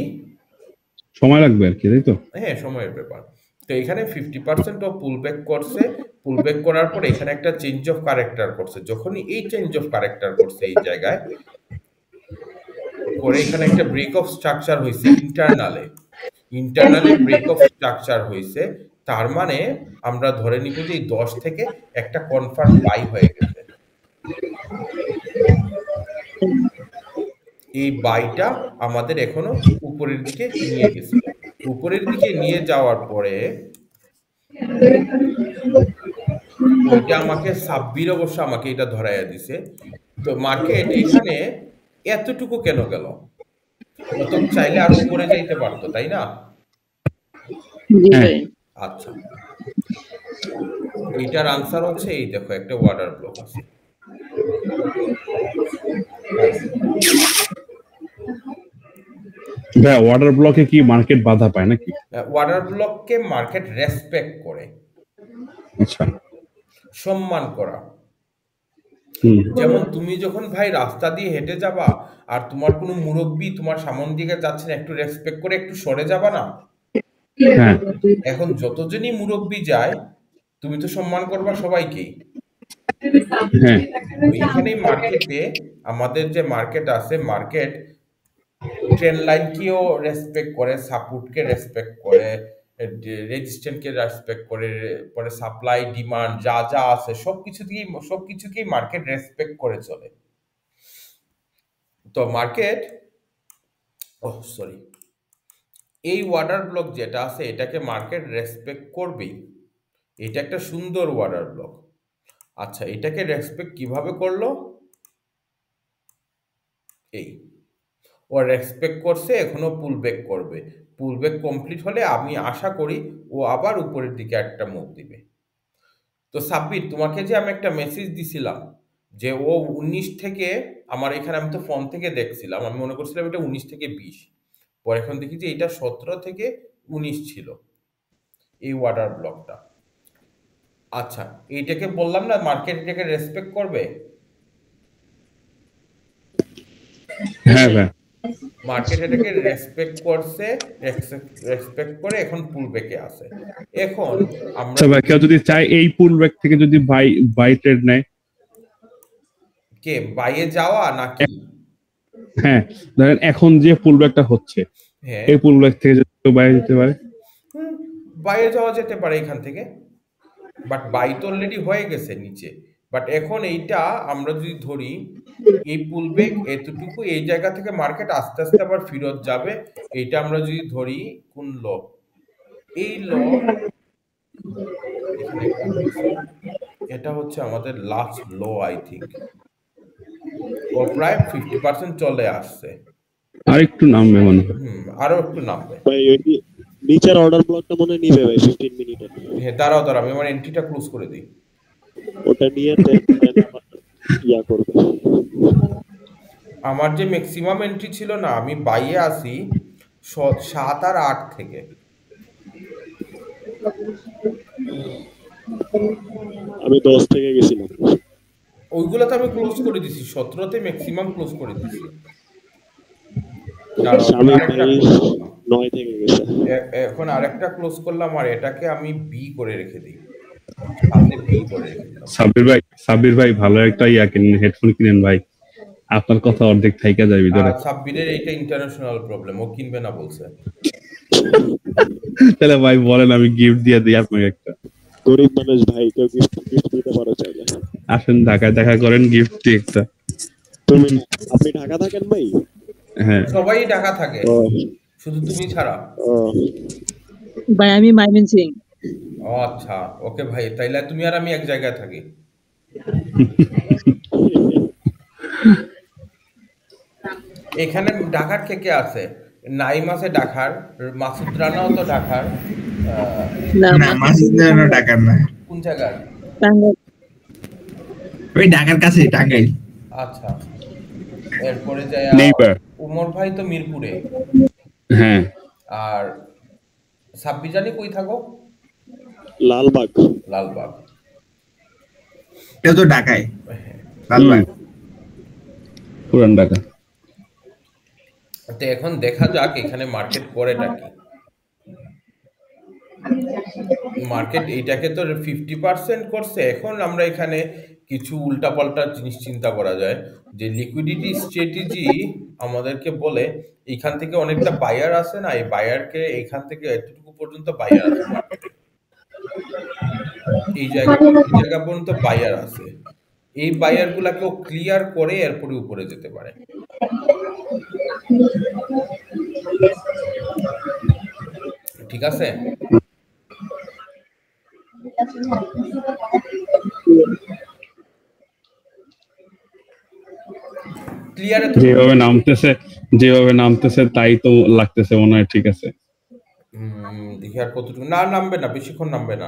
Speaker 4: সময় লাগবে আর কি, তাই তো?
Speaker 1: হ্যাঁ, সময়ের ব্যাপার। তো এখানে 50% অফ পুল ব্যাক করছে, পুল ব্যাক করার পর এখানে একটা চেঞ্জ অফ ক্যারেক্টার করছে। যখনই এই চেঞ্জ অফ ক্যারেক্টার করছে এই জায়গায় করে, এখানে একটা ব্রেক অফ স্ট্রাকচার হয়েছে ইন্টারনালে, ইন্টারনালে ব্রেক অফ স্ট্রাকচার হয়েছে। তার মানে আমরা ধরে নিব যে এই 10 থেকে একটা কনফার্ম বাই হয়ে গেছে। এই বাইটা আমাদের এখনো উপরের দিকে নিয়ে গেছে, উপরের দিকে নিয়ে যাওয়ার পরে ওইটা আমাকে সাব্বির অবশ্য আমাকে এটা ধরাইয়া দিছে। তো মার্কেট এখানে এতটুকু কেন গেল? ও তো চাইলে আরো উপরে যাইতে পারতো, তাই না?
Speaker 2: জি
Speaker 4: হ্যাঁ।
Speaker 2: ভাই।
Speaker 1: আচ্ছা, এইটার আনসার হচ্ছে এই দেখো একটা ওয়াটার ব্লক আছে।
Speaker 4: ভাই ওয়াটার ব্লকে কি মার্কেট বাধা পায় নাকি?
Speaker 1: ওয়াটার ব্লককে মার্কেট রেসপেক্ট করে,
Speaker 4: আচ্ছা।
Speaker 1: সম্মান করা।
Speaker 4: হুম।
Speaker 1: যেমন তুমি যখন ভাই রাস্তা দিয়ে হেঁটে যাবা, আর তোমার কোনো মুরব্বি তোমার সামন দিকে যাচ্ছেন, একটু রেসপেক্ট করে একটু সরে যাবা না?
Speaker 4: হ্যাঁ
Speaker 1: এখন যতজনই মুরব্বি যায়, তুমি তো সম্মান করবা সবাইকেই।
Speaker 4: হ্যাঁ
Speaker 1: এইখানেই মার্কেটে, আমাদের যে মার্কেট আছে, মার্কেট ট্রেন লাইনকেও রেসপেক্ট করে, সাপোর্টকে রেসপেক্ট করে, রেজিস্ট্যান্টকে রেসপেক্ট করে, পরে সাপ্লাই ডিমান্ড যা যা আছে সবকিছুকেই মার্কেট রেসপেক্ট করে চলে। তো মার্কেট সরি, এই ওয়াটার ব্লক যেটা আছে এটাকে মার্কেট রেসপেক্ট করবেই। এটা একটা সুন্দর ওয়াটার ব্লক। আচ্ছা, এটাকে রেসপেক্ট কিভাবে করলো? এই ও রেসপেক্ট করছে, এখনো পুল ব্যাক করবে। পুল ব্যাক কমপ্লিট হলে আমি আশা করি ও আবার উপরের দিকে একটা মুভ দিবে। তো সাব্বির, তোমাকে যে আমি একটা মেসেজ দিছিলাম যে ও 19 থেকে, আমার এখানে আমি তো ফোন থেকে দেখছিলাম, আমি মনে করছিলাম এটা 19 থেকে 20, পরে এখন দেখি যে এটা 17 থেকে 19 ছিল এই ওয়াটার ব্লকটা। আচ্ছা, এইটাকে বললাম না মার্কেট এটাকে রেসপেক্ট করবে।
Speaker 4: হ্যাঁ ভাই।
Speaker 1: মার্কেট এটাকে রেসপেক্ট করছে, রেসপেক্ট করে এখন পুল ব্যাকে আছে। এখন আমরা
Speaker 4: আচ্ছা ভাই, কেউ যদি চায় এই পুল ব্যাক থেকে যদি বাই বাই ট্রেড নেয়,
Speaker 1: কে বাইয়ে যাওয়া নাকি?
Speaker 4: হ্যাঁ ধরেন এখন যে পুল ব্যাকটা হচ্ছে
Speaker 1: হ্যাঁ,
Speaker 4: এই পুল ব্যাক থেকে যদি কেউ বাইরে যেতে পারে,
Speaker 1: বাইরে যাওয়া যেতে পারে এখান থেকে, বাট বাই তো অলরেডি হয়ে গেছে নিচে। বাট এখন এইটা আমরা যদি ধরি এই পুল ব্যাক এতটুকু, এই জায়গা থেকে মার্কেট আস্তে আস্তে আবার ফেরত যাবে। এইটা আমরা যদি ধরি কোন ল, এই ল এখানে একটা হয়েছে, এটা হচ্ছে আমাদের লাস্ট লো আই থিঙ্ক। ও প্রায় 50% চলে আসছে।
Speaker 4: আর একটু নামবে মনে হয়।
Speaker 1: আরো একটু নামবে।
Speaker 5: ভাই ওই নিচের অর্ডার ব্লকটা মনে হয় নিবে ভাই 15 মিনিটের।
Speaker 1: হ্যাঁ, দাঁড়াও দাঁড়াও, আমি আমার এন্ট্রিটা ক্লোজ করে দিই।
Speaker 5: ওটা নিয়ে ইয়া করবে।
Speaker 1: আমার যে ম্যাক্সিমাম এন্ট্রি ছিল না, আমি বাইয়ে আসি 7 আর 8 থেকে।
Speaker 5: আমি 10 থেকে গেছিলাম।
Speaker 1: ওইগুলো তো আমি ক্লোজ করে দিছি, 17তে ম্যাক্সিমাম ক্লোজ করে দিছি।
Speaker 5: আমি ভাই 9 থেকে গেছে।
Speaker 1: এখন আরেকটা ক্লোজ করলাম, আর এটাকে আমি বি করে রেখে দিই, সামনে বি করে রেখে দিলাম।
Speaker 4: সাব্বির ভাই ভালো একটা ইয়া কিনেন, হেডফোন কিনেন ভাই, আপনার কথা অর্ধেক থাইকা যায় ভিতরে।
Speaker 1: সাব্বিরের এইটা ইন্টারন্যাশনাল প্রবলেম, ও কিনবে না বলছে।
Speaker 4: তাহলে ভাই বলেন, আমি গিফট দিয়ে দিই আপনাকে একটা।
Speaker 5: গরিব মানুষ ভাই, কেউ গিফট দিতে পারো চাইলে।
Speaker 4: আসেন ঢাকায় দেখা করেন, গিফট দিয়ে একটা।
Speaker 5: আপনি ঢাকা থাকেন ভাই?
Speaker 4: হ্যাঁ,
Speaker 1: সবাই ঢাকা থাকে, শুধু তুমি ছাড়া।
Speaker 2: ভাই আমি ময়মনসিং।
Speaker 1: ও আচ্ছা, ওকে ভাই, তাইলে তুমি আর আমি এক জায়গায় থাকি। এখানে ঢাকার কে কে আছে? নাইম আছে ঢাকার, মাসুদ রানাও তো ঢাকার।
Speaker 2: না
Speaker 3: না মাসুদ রানা ঢাকার না,
Speaker 1: কোন জায়গার?
Speaker 2: টাঙ্গাইল।
Speaker 3: ওই ঢাকার কাছে টাঙ্গাইল।
Speaker 1: আচ্ছা, এরপরে যায়
Speaker 4: নেইবার।
Speaker 1: উমর ভাই তো মিরপুরে।
Speaker 4: হ্যাঁ,
Speaker 1: আর সাব্বির জানি কই থাকো?
Speaker 5: লালবাগ।
Speaker 1: লালবাগ।
Speaker 3: এটা তো ঢাকায়,
Speaker 1: হ্যাঁ।
Speaker 3: লালবাগ।
Speaker 4: পুরান ঢাকা।
Speaker 1: তো এখন দেখা যাক এখানে মার্কেট করেটা কি। মার্কেট এইটাকে তো 50% করছে। এখন আমরা এখানে কিছু উল্টাপাল্টা জিনিস চিন্তা করা যায়, যে লিকুইডিটি স্ট্র্যাটেজি আমাদেরকে বলে এইখান থেকে অনেকটা বায়ার আছে না, এই বায়ারকে এইখান থেকে এতটুকু পর্যন্ত বায়ার আছে মার্কেটে, এই জায়গা পর্যন্ত বায়ার আছে। এই বায়ার গুলাকেও ক্লিয়ার করে এরপরে উপরে যেতে পারে। ঠিক আছে, ক্লিয়ারে
Speaker 4: যেভাবে নামতেছে তাই তো লাগতেছে মনে হয় ঠিক আছে।
Speaker 1: দেখি আর কতটুকু, না নামবে না, বেশিক্ষণ নামবে না,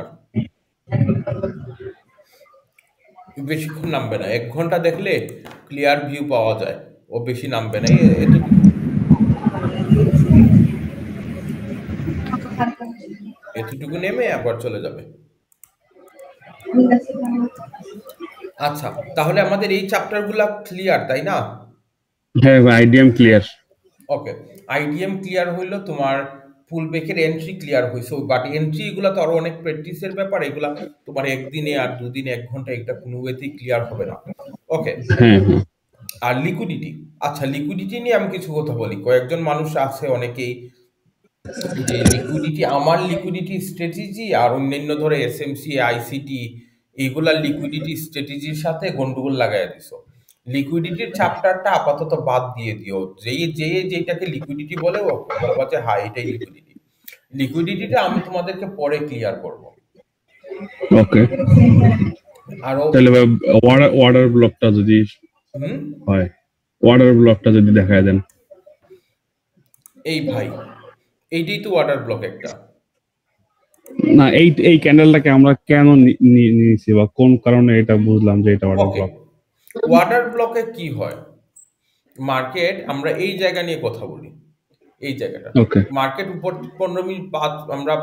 Speaker 1: বেশিক্ষণ নামবে না। 1 ঘন্টা দেখলে ক্লিয়ার ভিউ পাওয়া যায়, ও বেশি নামবে না, এতটুকু নেমে একবার চলে যাবে। আচ্ছা, তাহলে আমাদের এই চ্যাপ্টারগুলো ক্লিয়ার, তাই না?
Speaker 4: হ্যাঁ, আইডিএম ক্লিয়ার।
Speaker 1: ওকে, আইডিএম ক্লিয়ার হইলো, তোমার ফুল ব্যাকের এন্ট্রি ক্লিয়ার হয়েছে। বাট এন্ট্রি এগুলো তো আরো অনেক প্র্যাকটিসের ব্যাপার, এগুলা তোমার একদিনে আর দুদিনে 1 ঘন্টা এটা কোনো ওয়েতেই ক্লিয়ার হবে না। ওকে, আর লিকুইডিটি, আচ্ছা লিকুইডিটি নিয়ে আমি কিছু কথা বলি। কয়েকজন মানুষ আছে অনেকেই যে লিকুইডিটি, আমার লিকুইডিটি স্ট্র্যাটেজি আর অন্যান্য ধরে এসএমসি আইসিটি এইগুলার লিকুইডিটি স্ট্র্যাটেজির সাথে গন্ডগোল লাগাই দিছো। লিকুইডিটির চ্যাপ্টারটা আপাতত বাদ দিয়ে দিও, যেটাকে লিকুইডিটি বলে বলবা যে হ্যাঁ এটাই লিকুইডিটি। লিকুইডিটিটা আমি তোমাদেরকে পরে ক্লিয়ার করব।
Speaker 4: ওকে,
Speaker 1: আরো
Speaker 4: তাহলে অর্ডার ব্লকটা যদি হয়, অর্ডার ব্লকটা যদি দেখায় দেন।
Speaker 1: এই ভাই এইটাই তো ওয়াটার ব্লক একটা।
Speaker 4: না, এই ক্যান্ডেলটাকে আমরা কেন নিয়েছি বা কোন কারণে এটা বুঝলাম যে এটা অর্ডার
Speaker 1: ওকে,
Speaker 4: ব্লক।
Speaker 1: ওয়াটার ব্লকে কি হয়, মার্কেট আমরা এই জায়গা নিয়ে কথা বলি, এই জায়গাটা
Speaker 4: ওকে,
Speaker 1: মার্কেট উপর 15 মিনিট আমরা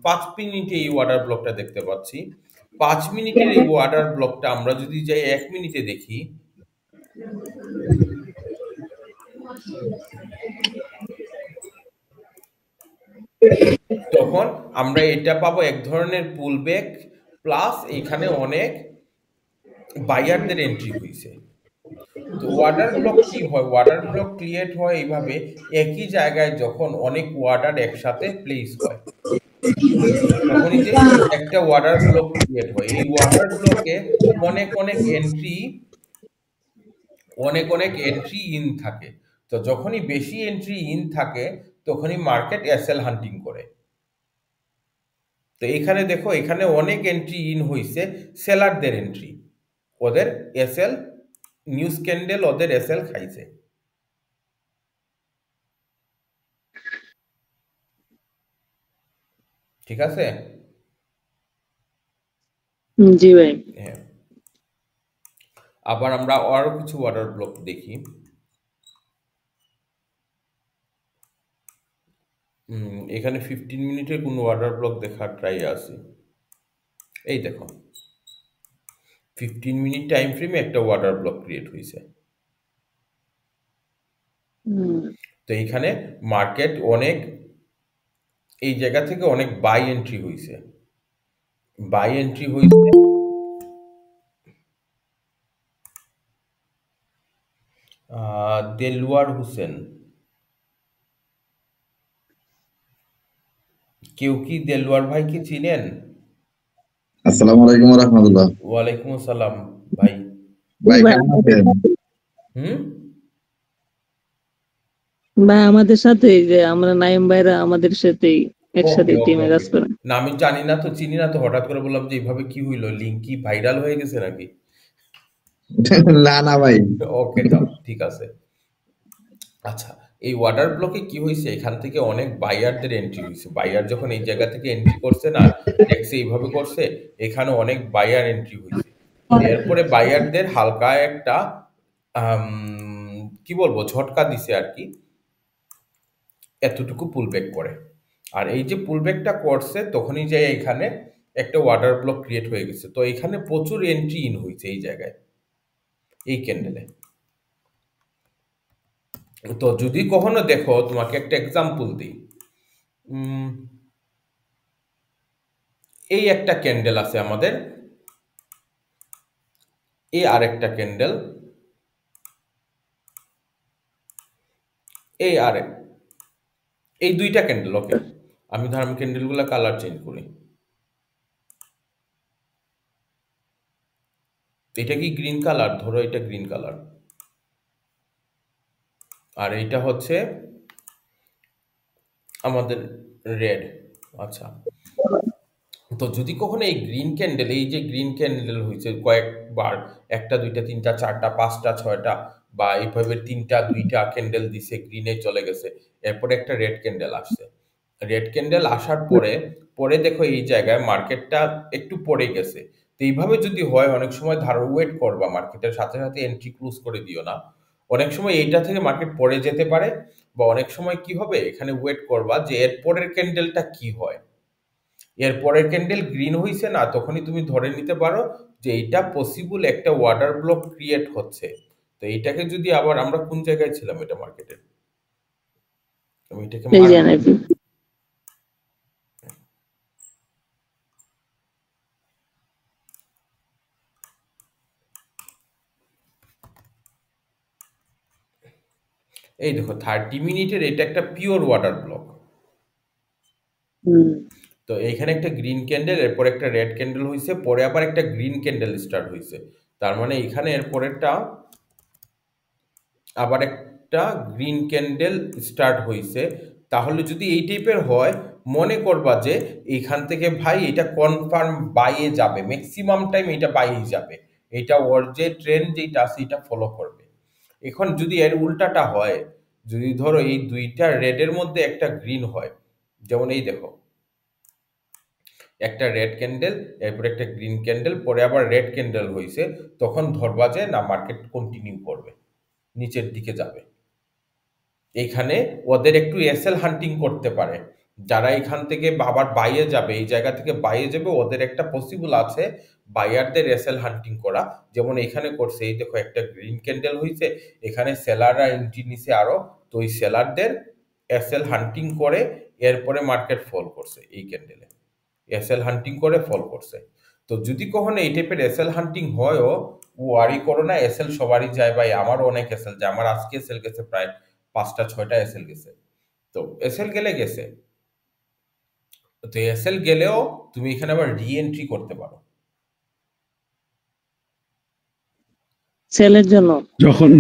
Speaker 1: 5 মিনিটে এই ওয়াটার ব্লকটা দেখতে পাচ্ছি। 5 মিনিটের এই ওয়াটার ব্লকটা আমরা যদি যাই 1 মিনিটে দেখি, তখন আমরা এটা পাবো এক ধরনের পুলব্যাক, প্লাস এখানে অনেক বায়ারদের এন্ট্রি হয়েছে। তো ওয়াটার ব্লক কি হয়, ওয়াটার ব্লক ক্রিয়েট হয় এইভাবে, একই জায়গায় যখন অনেক ওয়াটার একসাথে প্লেস হয় তখনই যে একটা ওয়াটার ব্লক ক্রিয়েট হয়। এই ওয়াটার ব্লকে অনেক অনেক এন্ট্রি ইন থাকে। তো যখনই বেশি এন্ট্রি ইন থাকে তখনই মার্কেট এসএল হান্টিং করে। তো এখানে দেখো, এখানে অনেক এন্ট্রি ইন হয়েছে, সেলারদের এন্ট্রি, ওদের এসএল নিউজ ক্যান্ডেল ওদের এসএল খাইছে। ঠিক আছে?
Speaker 2: জি ভাই।
Speaker 1: হ্যাঁ, আবার আমরা আরো কিছু ওয়াটার ব্লক দেখি। এখানে 15 মিনিটের কোন ওয়াটার ব্লক দেখার ট্রাই আছে। এই দেখো 15 মিনিট টাইম ফ্রেমে একটা ওয়াটার ব্লক ক্রিয়েট হয়েছে। তো এইখানে মার্কেট অনেক এই জায়গা থেকে অনেক বাই এন্ট্রি হয়েছে, বাই এন্ট্রি হয়েছে। দেলওয়ার হোসেন, কেউ কি দেলওয়ার ভাইকে চিনেন?
Speaker 6: আসসালামু আলাইকুম ওয়া রাহমাতুল্লাহ।
Speaker 1: ওয়ালাইকুম আসসালাম ভাই।
Speaker 6: ভাই কেমন আছেন?
Speaker 1: হুম,
Speaker 2: ভাই আমাদের সাথে যে আমরা নাইম ভাইরা আমাদের সাথেই একসাথে
Speaker 1: ওকে
Speaker 2: টিমে কাজ করে।
Speaker 1: না আমি জানি না তো, চিনি না তো, হঠাৎ করে বললাম যে এইভাবে কি হইলো, লিঙ্ক কি ভাইরাল হয়ে গেছে নাকি?
Speaker 6: না না ভাই।
Speaker 1: ওকে দাও, ঠিক আছে। আচ্ছা, এই ওয়াটার ব্লকে কি হয়েছে, এখান থেকে অনেক বায়ারদের এন্ট্রি হয়েছে। বায়ার যখন এই জায়গা থেকে এন্ট্রি করছে না, দেখছে এইভাবে করছে, এখানে অনেক বায়ার এন্ট্রি হয়েছে। এরপরে বায়ারদের হালকা একটা কি বলবো ঝটকা দিছে আর কি, এতটুকু পুলব্যাক করে। আর এই যে পুলব্যাকটা করছে তখনই যে এখানে একটা ওয়াটার ব্লক ক্রিয়েট হয়ে গেছে। তো এখানে প্রচুর এন্ট্রি ইন হয়েছে এই জায়গায়, এই ক্যান্ডেলে। তো যদি কখনো দেখো, তোমাকে একটা এক্সাম্পল দিই, এই একটা ক্যান্ডেল আছে আমাদের, এই আরেকটা ক্যান্ডেল, এই আরেক, এই দুইটা ক্যান্ডেল। ওকে, আমি ক্যান্ডেলগুলো কালার চেঞ্জ করি। এটা কি গ্রিন কালার? ধরো এটা গ্রিন কালার, আর এইটা হচ্ছে আমাদের রেড। আচ্ছা, তো যদি কখনো এই গ্রিন ক্যান্ডেল, এই যে গ্রিন ক্যান্ডেল হয়েছে কয়েকবার, একটা দুইটা তিনটা চারটা পাঁচটা ছয়টা, বা এইভাবে তিনটা দুইটা ক্যান্ডেল দিছে, গ্রিনে চলে গেছে, এরপরে একটা রেড ক্যান্ডেল আসছে। রেড ক্যান্ডেল আসার পরে পরে দেখো এই জায়গায় মার্কেটটা একটু পড়ে গেছে। তো এইভাবে যদি হয়, অনেক সময় ওয়েট করবা, মার্কেটের সাথে সাথে এন্ট্রি ক্লোজ করে দিও না। অনেক সময় এইটা থেকে মার্কেট পড়ে যেতে পারে, বা অনেক সময় কি হবে, এখানে ওয়েট করবা যে এর পরের ক্যান্ডেলটা কি হয়। এর পরের ক্যান্ডেল গ্রিন হইছে না, তখনই তুমি ধরে নিতে পারো যে এইটা পসিবল একটা ওয়াটার ব্লক ক্রিয়েট হচ্ছে। তো এইটাকে যদি আবার আমরা কোন জায়গায় ছিলাম, এটা মার্কেটে, আমি এটাকে
Speaker 2: এই যে নাকি
Speaker 1: এই দেখো 30 মিনিটের এটা একটা পিওর ওয়াটার ব্লক। তো এইখানে একটা গ্রিন ক্যান্ডেল, এরপর একটা রেড ক্যান্ডেল হয়েছে, পরে আবার একটা গ্রিন ক্যান্ডেল স্টার্ট হয়েছে। তার মানে এখানে এর পরেরটা আবার একটা গ্রিন ক্যান্ডেল স্টার্ট হইছে। তাহলে যদি এই টাইপের হয়, মনে করবা যে এইখান থেকে ভাই এটা কনফার্ম বাইয়ে যাবে, ম্যাক্সিমাম টাইম এটা বাইয়ে যাবে, এটা ওর যে ট্রেন্ড যেটা আছে এটা ফলো করবে। এখন যদি এর উল্টাটা হয়, যদি ধরো এই দুইটা রেডের মধ্যে একটা গ্রিন হয়, যেমন এই দেখো একটা রেড ক্যান্ডেল, এরপর একটা গ্রিন ক্যান্ডেল, পরে আবার রেড ক্যান্ডেল হয়েছে, তখন ধরবা যে না মার্কেট কন্টিনিউ করবে, নিচের দিকে যাবে। এখানে ওদের একটু এসএল হান্টিং করতে পারে, যারা এখান থেকে আবার বাইরে যাবে, এই জায়গা থেকে বাইরে যাবে, ওদের একটা পসিবল আছে বায়ারদের এসএল হান্টিং করা, যেমন এখানে করছে। এই দেখো একটা গ্রিন ক্যান্ডেল হয়েছে, এখানে সেলাররা এন্ট্রি নিছে আরো, তো ওই সেলারদের এসএল হান্টিং করে এরপরে মার্কেট ফল করছে, এই ক্যান্ডেলে এসএল হান্টিং করে ফল করছে। তো যদি কখনো এই টাইপের এসএল হান্টিং হয়ও, ওয়ারি করো না, এসএল সবারই যায় ভাই, আমারও অনেক এসএল যায়, আমার আজকে এসএল গেছে প্রায় 5টা 6টা এসএল গেছে। তো এসএল গেছে, তো এসএল গেলেও তুমি এখানে আবার রি এন্ট্রি করতে পারো
Speaker 2: সেলের জন্য।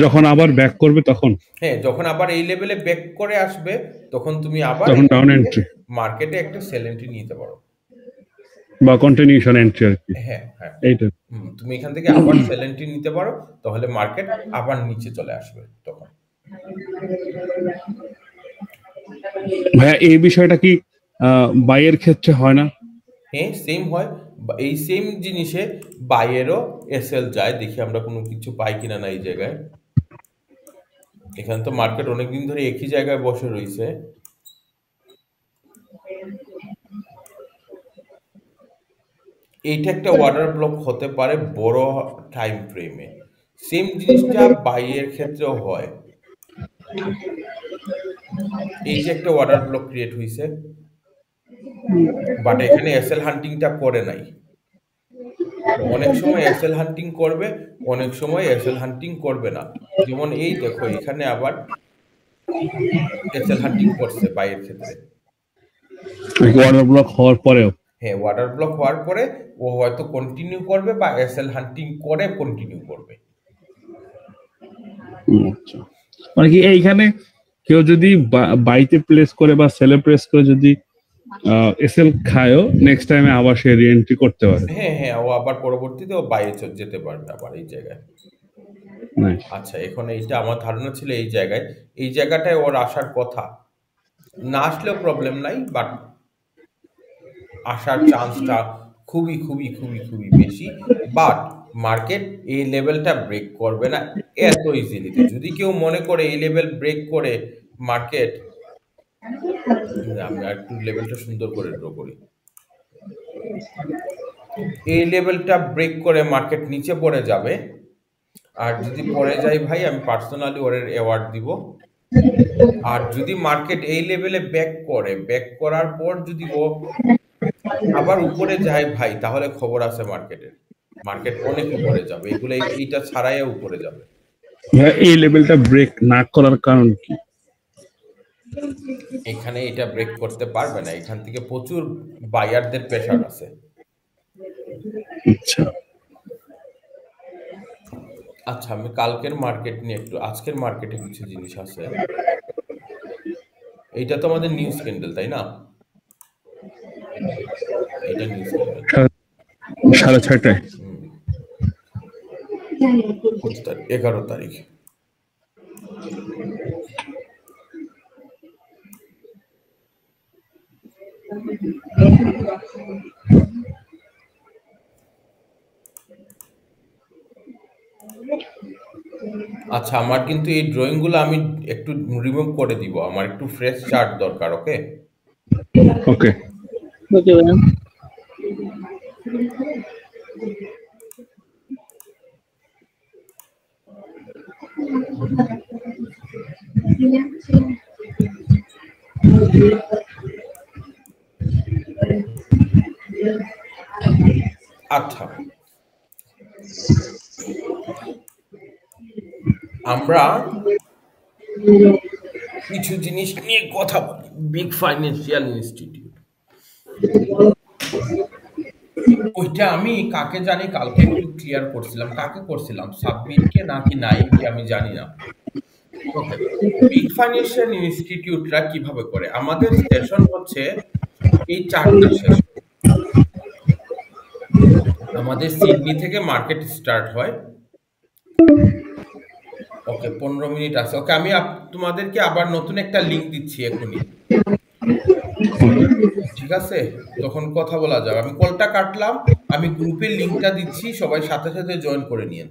Speaker 4: যখন আবার ব্যাক করবে তখন,
Speaker 1: হ্যাঁ, যখন আবার এই লেভেলে ব্যাক করে আসবে, তখন তুমি আবার
Speaker 4: তখন ডাউন এন্ট্রি
Speaker 1: মার্কেটে একটা সেল এন্ট্রি নিতে পারো,
Speaker 4: বা কন্টিনিউশন এন্ট্রি আর কি,
Speaker 1: হ্যাঁ হ্যাঁ।
Speaker 4: এইটা।
Speaker 1: তুমি এখান থেকে আবার সেল এন্ট্রি নিতে পারো, তাহলে মার্কেট আবার নিচে চলে আসবে তখন।
Speaker 4: ভাইয়া এই বিষয়টা কি বাইয়ের ক্ষেত্রে হয় না?
Speaker 1: হ্যাঁ, সেম হয়। এই সেম জিনিসে বাইয়েরও এসএল যায়, দেখি আমরা কোনো কিছু পাই কিনা না এই জায়গায়। এখানে তো মার্কেট অনেকদিন ধরে একই জায়গায় বসে রয়েছে। এইটা একটা ওয়াটার ব্লক হতে পারে বড় টাইম ফ্রেমে, সেম জিনিসটা বাইয়ের ক্ষেত্রেও হয়। এই যে একটা ওয়াটার ব্লক ক্রিয়েট হয়েছে, বাট এখানে এসএল হান্টিংটা করে নাই। অনেক সময় এসএল হান্টিং করবে, অনেক সময় এসএল হান্টিং করবে না। যেমন এই দেখো এখানে আবার এসএল হান্টিং করছে বাইয়ের ক্ষেত্রে।
Speaker 4: ওয়াটার ব্লক হওয়ার পরেও,
Speaker 1: হ্যাঁ, ওয়াটার ব্লক হওয়ার পরে ও হয়তো কন্টিনিউ করবে বা এসএল হান্টিং করে কন্টিনিউ করবে।
Speaker 4: আচ্ছা, মানে কি এইখানে কেউ যদি বাইতে প্লেস করে বা সেলে প্রেস করে যদি এসএল খায়ও, নেক্সট টাইমে আবার সে রি এন্ট্রি করতে পারে।
Speaker 1: হ্যাঁ হ্যাঁ, ও আবার পরবর্তীতে ও বাইরে যেতে পারবে আবার এই জায়গায়।
Speaker 4: নাইস।
Speaker 1: আচ্ছা, এখন এইটা আমার ধারণা ছিল এই জায়গাটায় ওর আসার কথা, না আসলেও প্রবলেম নাই, বাট আসার চান্সটা খুবই খুবই খুবই খুবই বেশি। বাট মার্কেট এই লেভেলটা ব্রেক করবে না এত ইজিলিতে। যদি কেউ মনে করে এই লেভেল ব্রেক করে মার্কেট, আমি একটু লেভেলটা সুন্দর করে ড্র করি, এই লেভেলটা ব্রেক করে মার্কেট নিচে পড়ে যাবে, আর যদি পড়ে যায় ভাই আমি পার্সোনালি ওর অ্যাওয়ার্ড দিব। আর যদি মার্কেট এই লেভেলে ব্যাক করার পর যদি ও আবার উপরে যায় ভাই, তাহলে খবর আছে মার্কেট অনেক উপরে যাবে, এগুলো এইটা ছাড়াইও উপরে যাবে।
Speaker 4: এই লেভেলটা ব্রেক না করার কারণ কি?
Speaker 1: এখানে এটা ব্রেক করতে পারবে না, এখান থেকে প্রচুর বায়ারদের প্রেসার আছে।
Speaker 4: আচ্ছা
Speaker 1: আচ্ছা, আমি কালকের মার্কেট নিয়ে একটু, আজকের মার্কেটে কিছু জিনিস আছে। এইটা তো আমাদের নিউজ ক্যান্ডেল, তাই না? এটা নিউজ ক্যান্ডেল
Speaker 4: 6:30।
Speaker 1: 11 তারিখ। আচ্ছা, আমার কিন্তু এই ড্রয়িং গুলো আমি একটু রিমুভ করে দিব, আমার একটু ফ্রেশ চার্ট দরকার। ওকে
Speaker 4: ওকে
Speaker 2: ওকে ভাইয়া।
Speaker 1: আচ্ছা, আমরা কিছু জিনিস নিয়ে কথা বলি। বিগ ফাইন্যান্সিয়াল ইনস্টিটিউট, ওইটা আমি কাকে জানি কালকে একটু ক্লিয়ার করছিলাম, কাকে করছিলাম, সাব্বিরকে নাকি নাইমকে আমি জানি না। ওকে, বিগ ফাইন্যান্সিয়াল ইনস্টিটিউটরা কিভাবে করে, আমাদের সেশন হচ্ছে এই 4টা সেশন। আমাদের সিডনি থেকে মার্কেট স্টার্ট হয়। ওকে, 15 মিনিট আছে। ওকে, আমি তোমাদেরকে আবার নতুন একটা লিংক দিচ্ছি এখনই, ঠিক আছে? তখন কথা বলা যাবে। আমি কলটা কাটলাম, আমি গ্রুপের লিংকটা দিচ্ছি, সবাই সাথে সাথে জয়েন করে নিয়েন।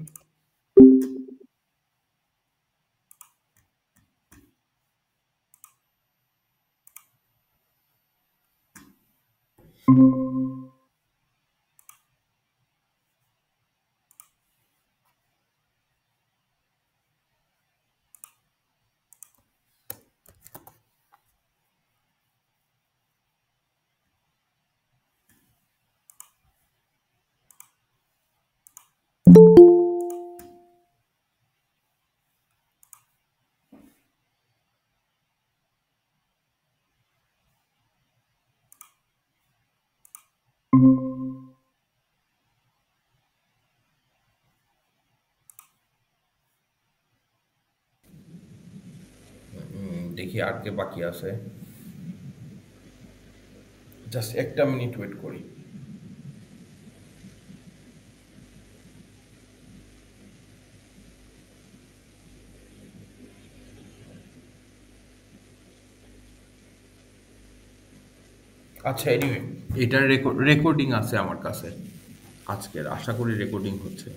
Speaker 1: দেখি আর কে বাকি আছে, জাস্ট একটা মিনিট ওয়েট করি। আচ্ছা, এনিওয়ে এটার রেকর্ডিং আছে আমার কাছে আজকের, আশা করি রেকর্ডিং হচ্ছে।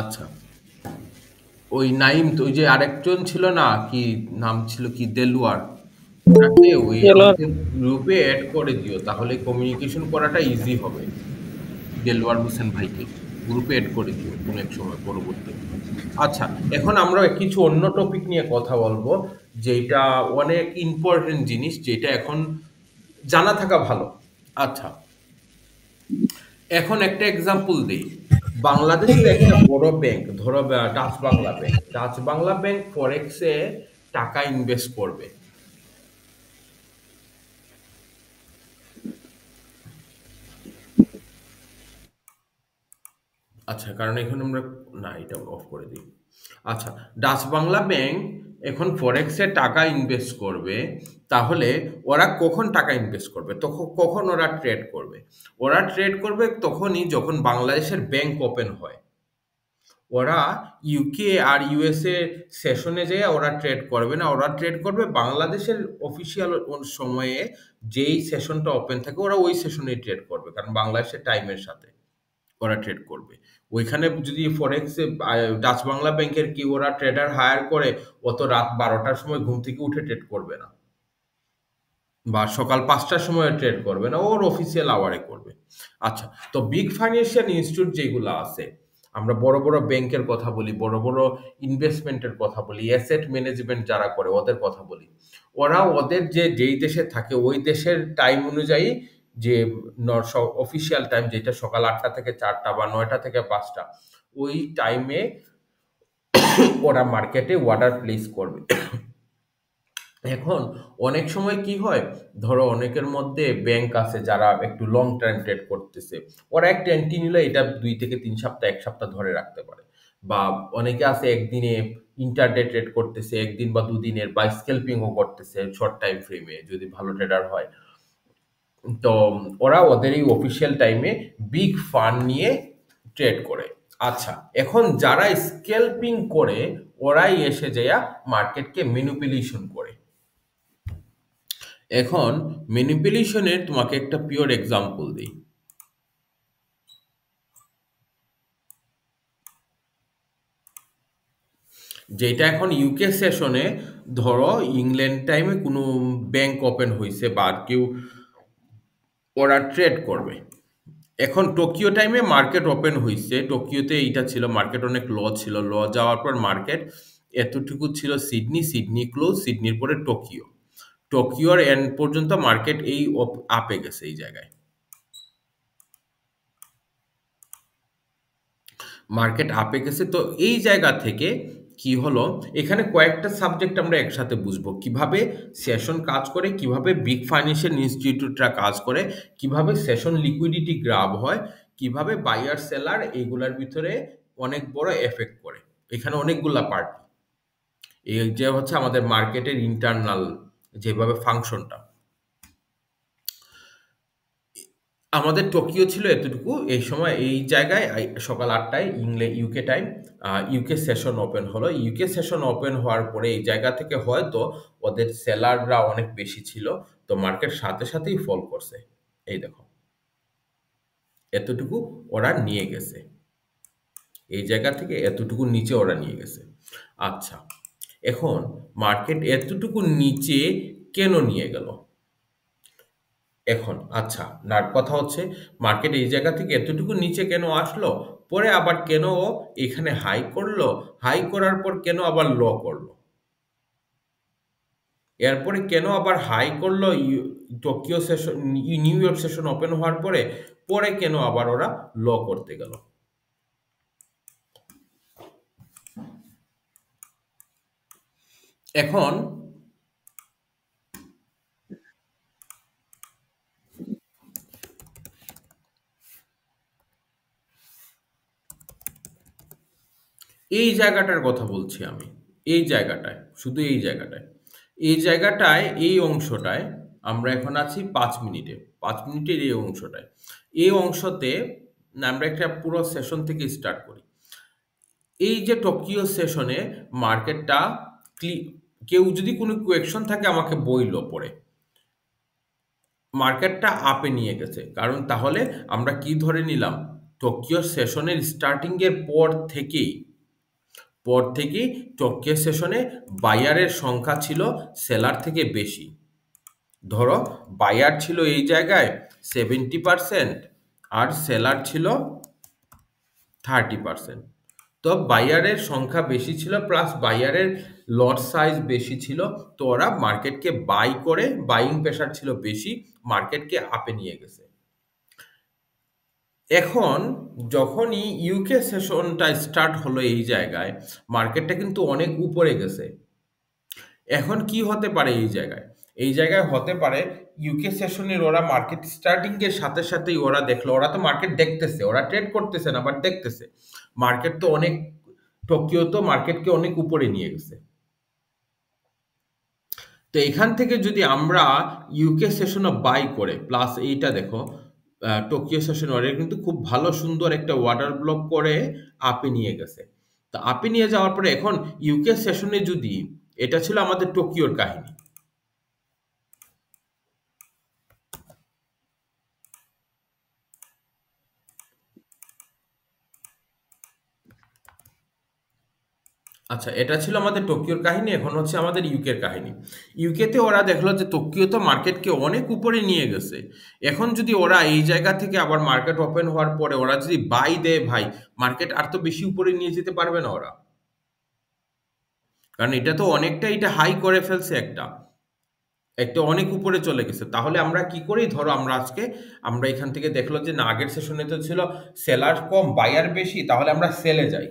Speaker 1: আচ্ছা, ওই নাইম তো, ওই যে আরেকজন ছিল না, কি নাম ছিল, কি দেলুয়ার, ওনাকে ওই আমাদের গ্রুপে অ্যাড করে দিও, তাহলে কমিউনিকেশন করাটা ইজি হবে। দেলওয়ার হোসেন ভাইকে গ্রুপে অ্যাড করে দিও কোনো এক সময় পরবর্তী। আচ্ছা, এখন আমরা কিছু অন্য টপিক নিয়ে কথা বলবো, যেটা অনেক ইম্পর্টেন্ট জিনিস, যেটা এখন জানা থাকা ভালো। আচ্ছা, এখন একটা এক্সাম্পল দিই। বাংলাদেশের একটা বড় ব্যাংক, ধরো Dutch Bangla bank, Dutch Bangla bank ফরেক্সে টাকা ইনভেস্ট করবে। আচ্ছা, কারণ এখন আমরা, না এটা অফ করে দিই। আচ্ছা, ডাচ বাংলা ব্যাংক এখন ফরেক্সে টাকা ইনভেস্ট করবে, তাহলে ওরা কখন টাকা ইনভেস্ট করবে, তখন কখন ওরা ট্রেড করবে? ওরা ট্রেড করবে তখনই যখন বাংলাদেশের ব্যাংক ওপেন হয়। ওরা ইউকে আর ইউএসএ সেশনে যেয়ে ওরা ট্রেড করবে না, ওরা ট্রেড করবে বাংলাদেশের অফিসিয়াল সময়ে যেই সেশনটা ওপেন থাকে, ওরা ওই সেশনেই ট্রেড করবে, কারণ বাংলাদেশের টাইমের সাথে ওরা ট্রেড করবে। ওইখানে যদি ফরেক্সে ডাচ বাংলা ব্যাংকের কি ওরা ট্রেডার হায়ার করে, অত রাত 12টার সময় ঘুম থেকে উঠে ট্রেড করবে না, বা সকাল 5টার সময় ট্রেড করবে না, ওর অফিসিয়াল আওয়ারে করবে। আচ্ছা, তো বিগ ফাইন্যান্সিয়াল ইনস্টিটিউট যেগুলো আছে, আমরা বড় বড় ব্যাংকের কথা বলি, বড় বড় ইনভেস্টমেন্টের কথা বলি, অ্যাসেট ম্যানেজমেন্ট যারা করে ওদের কথা বলি, ওরা ওদের যেই দেশে থাকে ওই দেশের টাইম অনুযায়ী, যে অফিসিয়াল টাইম যেটা সকাল 8টা থেকে 4টা বা 9টা থেকে 5টা, ওই টাইমে ওরা মার্কেটে অর্ডার প্লেস করবে। এখন অনেক সময় কি হয়, ধরো অনেকের মধ্যে ব্যাংক আছে যারা একটু লং টাইম ট্রেড করতেছে, ওরা একটা এন্ট্রি নিলে এটা 2 থেকে 3 সপ্তাহ 1 সপ্তাহ ধরে রাখতে পারে। বা অনেকে আছে একদিনে ইন্টারডে ট্রেড করতেছে, একদিন বা দুদিনের, বা স্ক্যালপিংও করতেছে শর্ট টাইম ফ্রেমে যদি ভালো ট্রেডার হয়। তো ওরা ওদের এই অফিসিয়াল টাইমে বিগ ফান্ড নিয়ে ট্রেড করে। আচ্ছা, এখন যারা স্ক্যালপিং করে ওরাই এসে যায় মার্কেটকে ম্যানিপুলেশন করে। এখন ম্যানিপুলেশনের তোমাকে একটা পিওর এক্সাম্পল দিই। যেটা এখন ইউকে সেশনে, ধরো ইংল্যান্ড টাইমে কোনো ব্যাংক ওপেন হয়েছে বা কেউ, ওরা ট্রেড করবে। এখন টোকিও টাইমে মার্কেট ওপেন হয়েছে, টোকিওতে এইটা ছিল, মার্কেট অনেক ল ছিল, ল যাওয়ার পর মার্কেট এতটুকু ছিল সিডনি, সিডনি ক্লোজ, সিডনির পরে টোকিও, টোকিওর এন্ড পর্যন্ত মার্কেট এই আপে গেছে এই জায়গায়। মার্কেট আপে গেছে। তো এই জায়গা থেকে কি হলো, এখানে কয়েকটা সাবজেক্ট আমরা একসাথে বুঝবো, কিভাবে সেশন কাজ করে, কিভাবে বিগ ফাইন্যান্সিয়াল ইনস্টিটিউটরা কাজ করে, কিভাবে সেশন লিকুইডিটি গ্রাব হয়, কিভাবে বায়ার সেলার এইগুলার ভিতরে অনেক বড় এফেক্ট করে। এখানে অনেকগুলা পার্ট, এই যে হচ্ছে আমাদের মার্কেটের ইন্টারনাল যেভাবে ফাংশনটা। আমাদের টোকিও ছিল এতটুকু, এই সময় এই জায়গায় সকাল 8টায় UK time UK session open হলো। ইউকে সেশন ওপেন হওয়ার পরে এই জায়গা থেকে হয়তো ওদের সেলাররা অনেক বেশি ছিল, তো মার্কেট সাথে সাথেই ফল করছে। এই দেখো এতটুকু ওরা নিয়ে গেছে, এই জায়গা থেকে এতটুকু নিচে ওরা নিয়ে গেছে। আচ্ছা, এখন মার্কেট এতটুকু নিচে কেন নিয়ে গেল এখন? আচ্ছা, কথা হচ্ছে মার্কেট এই জায়গা থেকে এতটুকু নিচে কেন আসলো, পরে আবার কেন ও এখানে হাই করলো, হাই করার পর কেন আবার লো করলো, এরপরে কেন আবার হাই করলো Tokyo session new York session open হওয়ার পরে, পরে কেন আবার ওরা লো করতে গেল। এখন এই জায়গাটার কথা বলছি আমি, এই জায়গাটায়, শুধু এই জায়গাটায়, এই জায়গাটায়, এই অংশটায় আমরা এখন আছি 5 মিনিটে, 5 মিনিটের এই অংশটায়, এই অংশতে আমরা একটা পুরো সেশন থেকে স্টার্ট করি। এই যে টোকিও সেশনে মার্কেটটা কেউ যদি কোনো কোয়েকশন থাকে আমাকে বইলো পরে, মার্কেটটা আপে নিয়ে গেছে, কারণ তাহলে আমরা কি ধরে নিলাম, টোকিও সেশনের স্টার্টিং এর পর থেকেই টোকিও সেশনে বায়ারের সংখ্যা ছিল সেলার থেকে বেশি। ধরো বায়ার ছিল এই জায়গায় 70% আর সেলার ছিল 30%। তো বায়ারের সংখ্যা বেশি ছিল প্লাস বায়ারের লট সাইজ বেশি ছিল, তো ওরা মার্কেটকে বাই করে, বাইং প্রেশার ছিল বেশি, মার্কেটকে আপে নিয়ে গেছে। এখন যখনই ইউকে সেশনটা স্টার্ট হলো এই জায়গায়, মার্কেটটা কিন্তু অনেক উপরে গেছে। এখন কি হতে পারে এই জায়গায় হতে পারে ইউকে সেশনের ওরা মার্কেট স্টার্টিং এর সাথে সাথেই ওরা দেখলো, ওরা তো মার্কেট দেখতেছে, ওরা ট্রেড করতেছে না, বাট দেখতেছে মার্কেট তো অনেক, টোকিও তো মার্কেটকে অনেক উপরে নিয়ে গেছে। তো এখান থেকে যদি আমরা ইউকে সেশনে বাই করে, প্লাস এইটা দেখো টোকিও সেশন ওরা কিন্তু খুব ভালো সুন্দর একটা ওয়াটার ব্লক করে আপে নিয়ে গেছে। তো আপে নিয়ে যাওয়ার পরে এখন ইউকে সেশনে যদি, এটা ছিল আমাদের টোকিওর কাহিনী। আচ্ছা, এটা ছিল আমাদের টোকিওর কাহিনী, এখন হচ্ছে আমাদের ইউকের কাহিনী। ইউকেতে ওরা দেখলো যে টোকিও তো মার্কেটকে অনেক উপরে নিয়ে গেছে, এখন যদি ওরা এই জায়গা থেকে আবার মার্কেট ওপেন হওয়ার পরে ওরা যদি বাই দেয়, ভাই মার্কেট আর তো বেশি উপরে নিয়ে যেতে পারবে না ওরা, কারণ এটা তো অনেকটা, এটা হাই করে ফেলছে, একটা অনেক উপরে চলে গেছে। তাহলে আমরা কি করি, ধরো আমরা এখান থেকে দেখলো যে না, আগের সেশনে তো ছিল সেলার কম বায়ার বেশি, তাহলে আমরা সেলে যাই।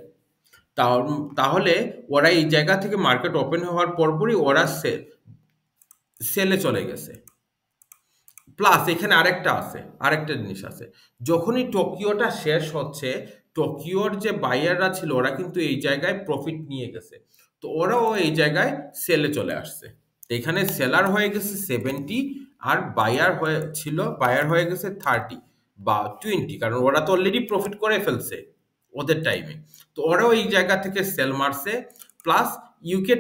Speaker 1: তাহলে ওরা এই জায়গা থেকে মার্কেট ওপেন হওয়ার পরপরই ওরা সেলে চলে গেছে। প্লাস এখানে আরেকটা জিনিস আছে, যখনই টোকিওটা শেষ হচ্ছে, টোকিওর যে বায়াররা ছিল ওরা কিন্তু এই জায়গায় প্রফিট নিয়ে গেছে, তো ওরাও এই জায়গায় সেলে চলে আসছে। তো এখানে সেলার হয়ে গেছে 70 আর বায়ার হয়ে গেছে 30 বা 20, কারণ ওরা তো অলরেডি প্রফিট করে ফেলছে ওদের টাইমে, তো ওরাও এই জায়গা থেকে সেল মারছে। প্লাস ইউকে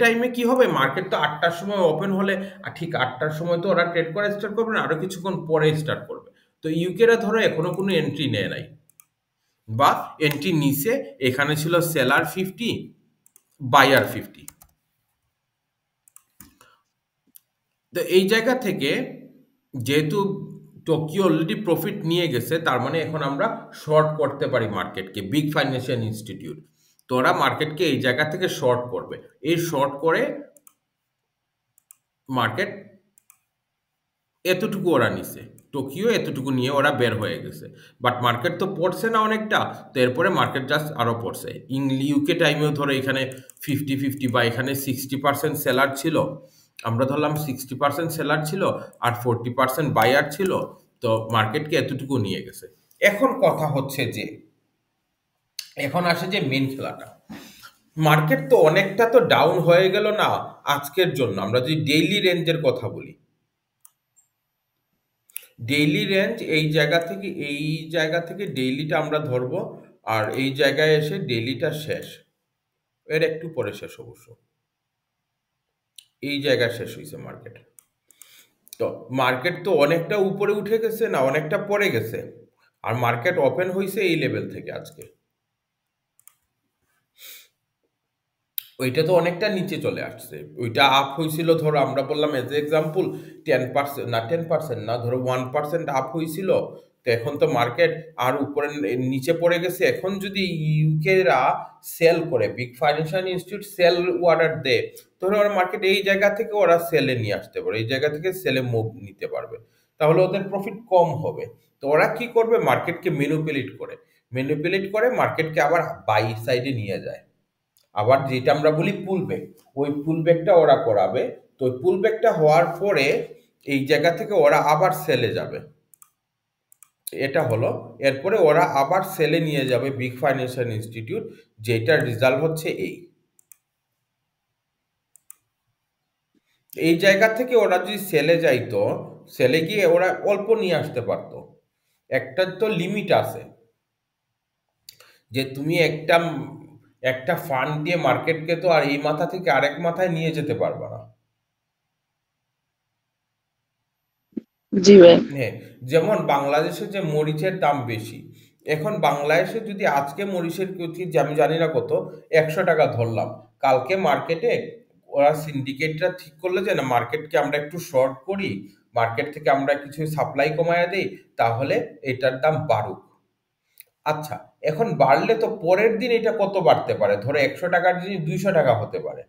Speaker 1: টাইমে কি হবে, মার্কেট তো 8টার সময় ওপেন হলে, আর ঠিক 8টার সময় তো ওরা ট্রেড করা স্টার্ট করবে না, আরো কিছুক্ষণ পরে স্টার্ট করবে। তো ইউকেরা ধরো এখনো কোনো এন্ট্রি নেয় নাই, বা এন্ট্রি নিচে, এখানে ছিল সেলার 50 বায়ার 50। তো এই জায়গা থেকে যেহেতু টোকিও অলরেডি প্রফিট নিয়ে গেছে, তার মানে এখন আমরা শর্ট করতে পারি মার্কেটকে, বিগ ফাইন্যান্সিয়াল ইনস্টিটিউট, তো ওরা মার্কেটকে এই জায়গা থেকে শর্ট করবে। এই শর্ট করে মার্কেট এতটুকু ওরা নিছে, টোকিও এতটুকু নিয়ে ওরা বের হয়ে গেছে, বাট মার্কেট তো পড়ছে না অনেকটা, তো এরপরে মার্কেট জাস্ট আরো পড়ছে। ইউকে টাইমেও ধরো এখানে 50-50 বা এখানে 60% সেলার ছিল, আমরা ধরলাম 60% সেলার ছিল আর 40% বায়ার ছিল, তো মার্কেটকে এতটুকু নিয়ে গেছে। এখন কথা হচ্ছে যে এখন আসে যে মেন খেলাটা, মার্কেট তো অনেকটা তো ডাউন হয়ে গেল না আজকের জন্য। আমরা যদি ডেইলি রেঞ্জের কথা বলি, ডেইলি রেঞ্জ এই জায়গা থেকে ডেইলিটা আমরা ধরবো, আর এই জায়গায় এসে ডেইলিটা শেষ, এর একটু পরে শেষ অবশ্য, এই জায়গায় শেষ হয়েছে মার্কেট। তো মার্কেট তো অনেকটা উপরে উঠে গেছে না অনেকটা পড়ে গেছে, আর মার্কেট ওপেন হয়েছে এই লেভেল থেকে আজকে, ওইটা তো অনেকটা নিচে চলে আসছে। ওইটা আপ হয়েছিল ধরো আমরা বললাম এজ এক্সাম্পল 10% না ধরো 1% আপ হয়েছিল, তো এখন তো মার্কেট আর উপরে নিচে পড়ে গেছে। এখন যদি ইউকেরা সেল করে, big financial institute sell order দেয়, ধরো ওরা মার্কেট এই জায়গা থেকে ওরা সেলে নিয়ে আসতে পারে, এই জায়গা থেকে সেলে মুভ নিতে পারবে, তাহলে ওদের প্রফিট কম হবে। তো ওরা কি করবে, মার্কেটকে ম্যানিপুলেট করে মার্কেটকে আবার বাই সাইডে নিয়ে যায়। আবার যেটা আমরা বলি পুল ব্যাক, ওই পুল ব্যাকটা ওরা করাবে। তো ওই পুল ব্যাকটা হওয়ার পরে এই জায়গা থেকে ওরা আবার সেলে যাবে, এটা হলো। এরপরে ওরা আবার সেলে নিয়ে যাবে বিগ ফাইন্যান্সিয়াল ইনস্টিটিউট, যেটার রেজাল্ট হচ্ছে এই জায়গা থেকে ওরা যদি সেলে যাইতো, সেলে গিয়ে ওরা অল্প নিয়ে আসতে পারতো। একটা তো লিমিট আছে যে তুমি একটা ফান্ড দিয়ে মার্কেটকে তো আর এই মাথা থেকে আরেক মাথায় নিয়ে যেতে পারবে না।
Speaker 2: জি ভাই।
Speaker 1: হ্যাঁ, যেমন বাংলাদেশে যে মরিচের দাম বেশি, এখন বাংলাদেশে যদি আজকে মরিচের কেজি আমি জানি না কত, 100 টাকা ধরলাম, কালকে মার্কেটে ওরা সিন্ডিকেটরা ঠিক করলো যে না মার্কেটকে আমরা একটু শর্ট করি, মার্কেট থেকে আমরা কিছু সাপ্লাই কমায়া দিই, তাহলে এটার দাম বাড়ুক। আচ্ছা, এখন বাড়লে তো পরের দিন এটা কত বাড়তে পারে, ধরো 100 টাকার জিনিস 200 টাকা হতে পারে,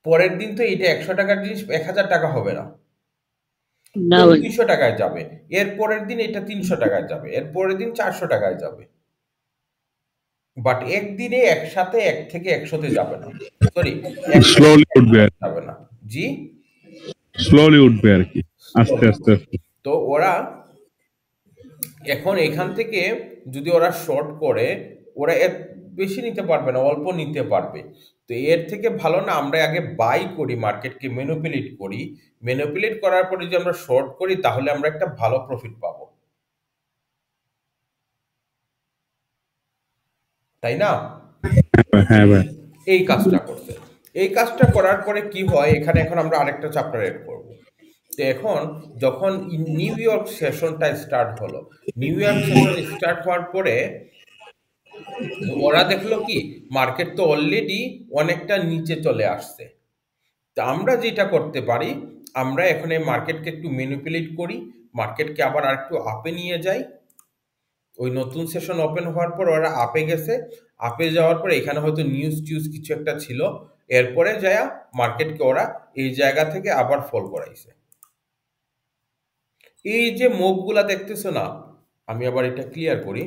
Speaker 1: পরের দিন তো এটা 100 টাকার জিনিস 1000 টাকা হবে না,
Speaker 2: না ভাই।
Speaker 1: 200 টাকায় যাবে, এর পরের দিন এটা 300 টাকায় যাবে, এর পরের দিন 400 টাকায় যাবে, বাট একদিনে একসাথে 1 থেকে 100-তে যাবে না, সরি
Speaker 4: স্লোলি উঠবে,
Speaker 1: যাবে না। জি,
Speaker 4: স্লোলি উঠবে আর কি, আস্তে আস্তে।
Speaker 1: তো ওরা এখন এখান থেকে যদি ওরা শর্ট করে, ওরা এর বেশি নিতে পারবে না, অল্প নিতে পারবে। তো এর থেকে ভালো না আমরা আগে বাই করি, মার্কেটকে ম্যানিপুলেট করার পরে যদি আমরা শর্ট করি, তাহলে আমরা একটা ভালো প্রফিট পাবো, তাই না?
Speaker 4: হ্যাঁ ভাই,
Speaker 1: এই কাজটা করছে। এই কাজটা করার পরে কি হয়, এখানে এখন আমরা আরেকটা চ্যাপ্টার এড করব। তো এখন যখন নিউ ইয়র্ক সেশনটা স্টার্ট হলো, নিউ ইয়র্ক সেশন স্টার্ট হওয়ার পরে ওরা দেখলো কি মার্কেট তো অলরেডি অনেকটা নিচে চলে আসছে। তো আমরা যেটা করতে পারি, আমরা এখন এই মার্কেটকে একটু ম্যানিপুলেট করি, মার্কেটকে আবার আরেকটু আপে নিয়ে যাই। ওই নতুন সেশন ওপেন হওয়ার পর ওরা আপে গেছে, আপে যাওয়ার পরে এখানে হয়তো নিউজ কিছু একটা ছিল, এরপরে যায়া মার্কেটকে ওরা এই জায়গা থেকে আবার ফল করাইছে। এই যে মুভগুলা দেখতেছো না, আমি আবার এটা ক্লিয়ার করি,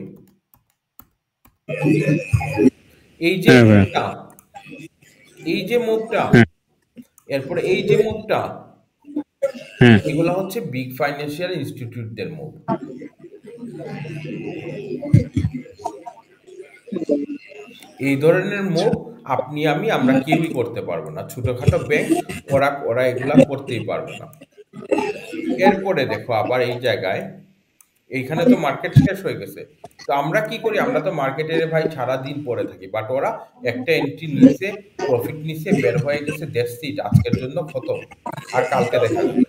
Speaker 1: এই যে মুভটা, এরপরে এই যে মুভটা, এগুলা হচ্ছে বিগ ফাইন্যান্সিয়াল ইনস্টিটিউটদের মুভ। এই ধরনের মুভ আপনি আমরা কেউই করতে পারবো না, ছোটখাটো ব্যাংক ওরা এগুলা করতেই পারবে না। এরপরে দেখো আবার এই জায়গায়, এইখানে তো মার্কেট শেষ হয়ে গেছে, তো আমরা কি করি, আমরা তো মার্কেটের ভাই সারাদিন পরে থাকি, বাট ওরা একটা এন্ট্রি নিচ্ছে, প্রফিট নিচ্ছে, বের হয়ে গেছে, দ্যাটস ইট, আজকের জন্য খতম, আর কালকে দেখা যাবে।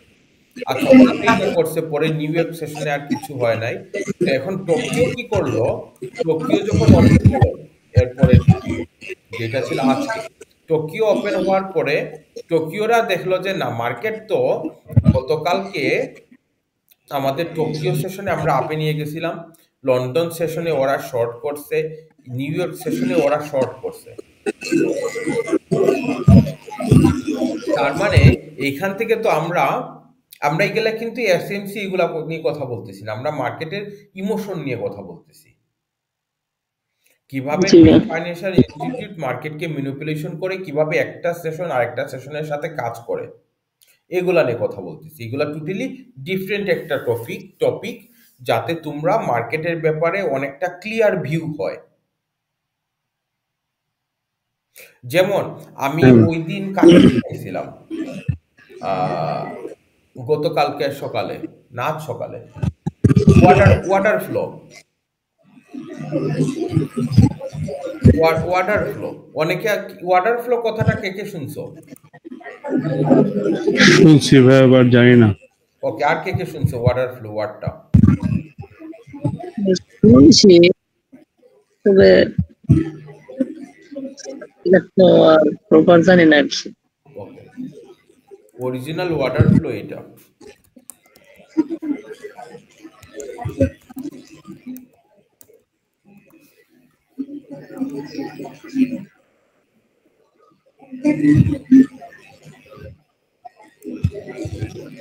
Speaker 1: আচ্ছা, ওরা এইটা করছে, পরে নিউ ইয়র্ক সেশনে আর কিছু হয় নাই। তো এখন টোকিও কি করলো, টোকিও যখন ওপেন হলো, এরপরে যেটা ছিল আজকে, টোকিও ওপেন হওয়ার পরে টোকিওরা দেখলো যে না মার্কেট তো গতকালকে আমাদের টোকিও সেশনে আমরা আপে নিয়ে গেছিলাম, লন্ডন সেশনে ওরা শর্ট করছে, নিউ ইয়র্ক সেশনে ওরা শর্ট করছে, তার মানে এইখান থেকে তো আমরা আমরা এগুলা কিন্তু এসএমসি এগুলা নিয়ে কথা বলতেছি না, আমরা মার্কেটের ইমোশন নিয়ে কথা বলতেছি। কিভাবে
Speaker 2: জি
Speaker 1: ফাইন্যান্সিয়াল ইনস্টিটিউট মার্কেটকে ম্যানিপুলেশন করে, কিভাবে একটা সেশন আরেকটা সেশনের সাথে কাজ করে, এগুলা নিয়ে কথা বলতেছি। এগুলা টোটালি ডিফারেন্ট একটা টপিক যাতে তোমরা মার্কেটের ব্যাপারে অনেকটা ক্লিয়ার ভিউ হয়। যেমন আমি ওই দিন কালকে দেখছিলাম, গতকালকে সকালে না আজ সকালে, ওয়াটার ফ্লো অনেকে ওয়াটার ফ্লো কথাটা কে কে শুনছো?
Speaker 4: শুনছি ভাই, আবার জানি না।
Speaker 1: ওকে, আর কে কে শুনছো ওয়াটার ফ্লো ওয়ার্ডটা?
Speaker 2: শুনছি, তবে এটা তো প্রপার জানি না আর কি।
Speaker 1: ওকে, অরিজিনাল ওয়াটার ফ্লো এটা।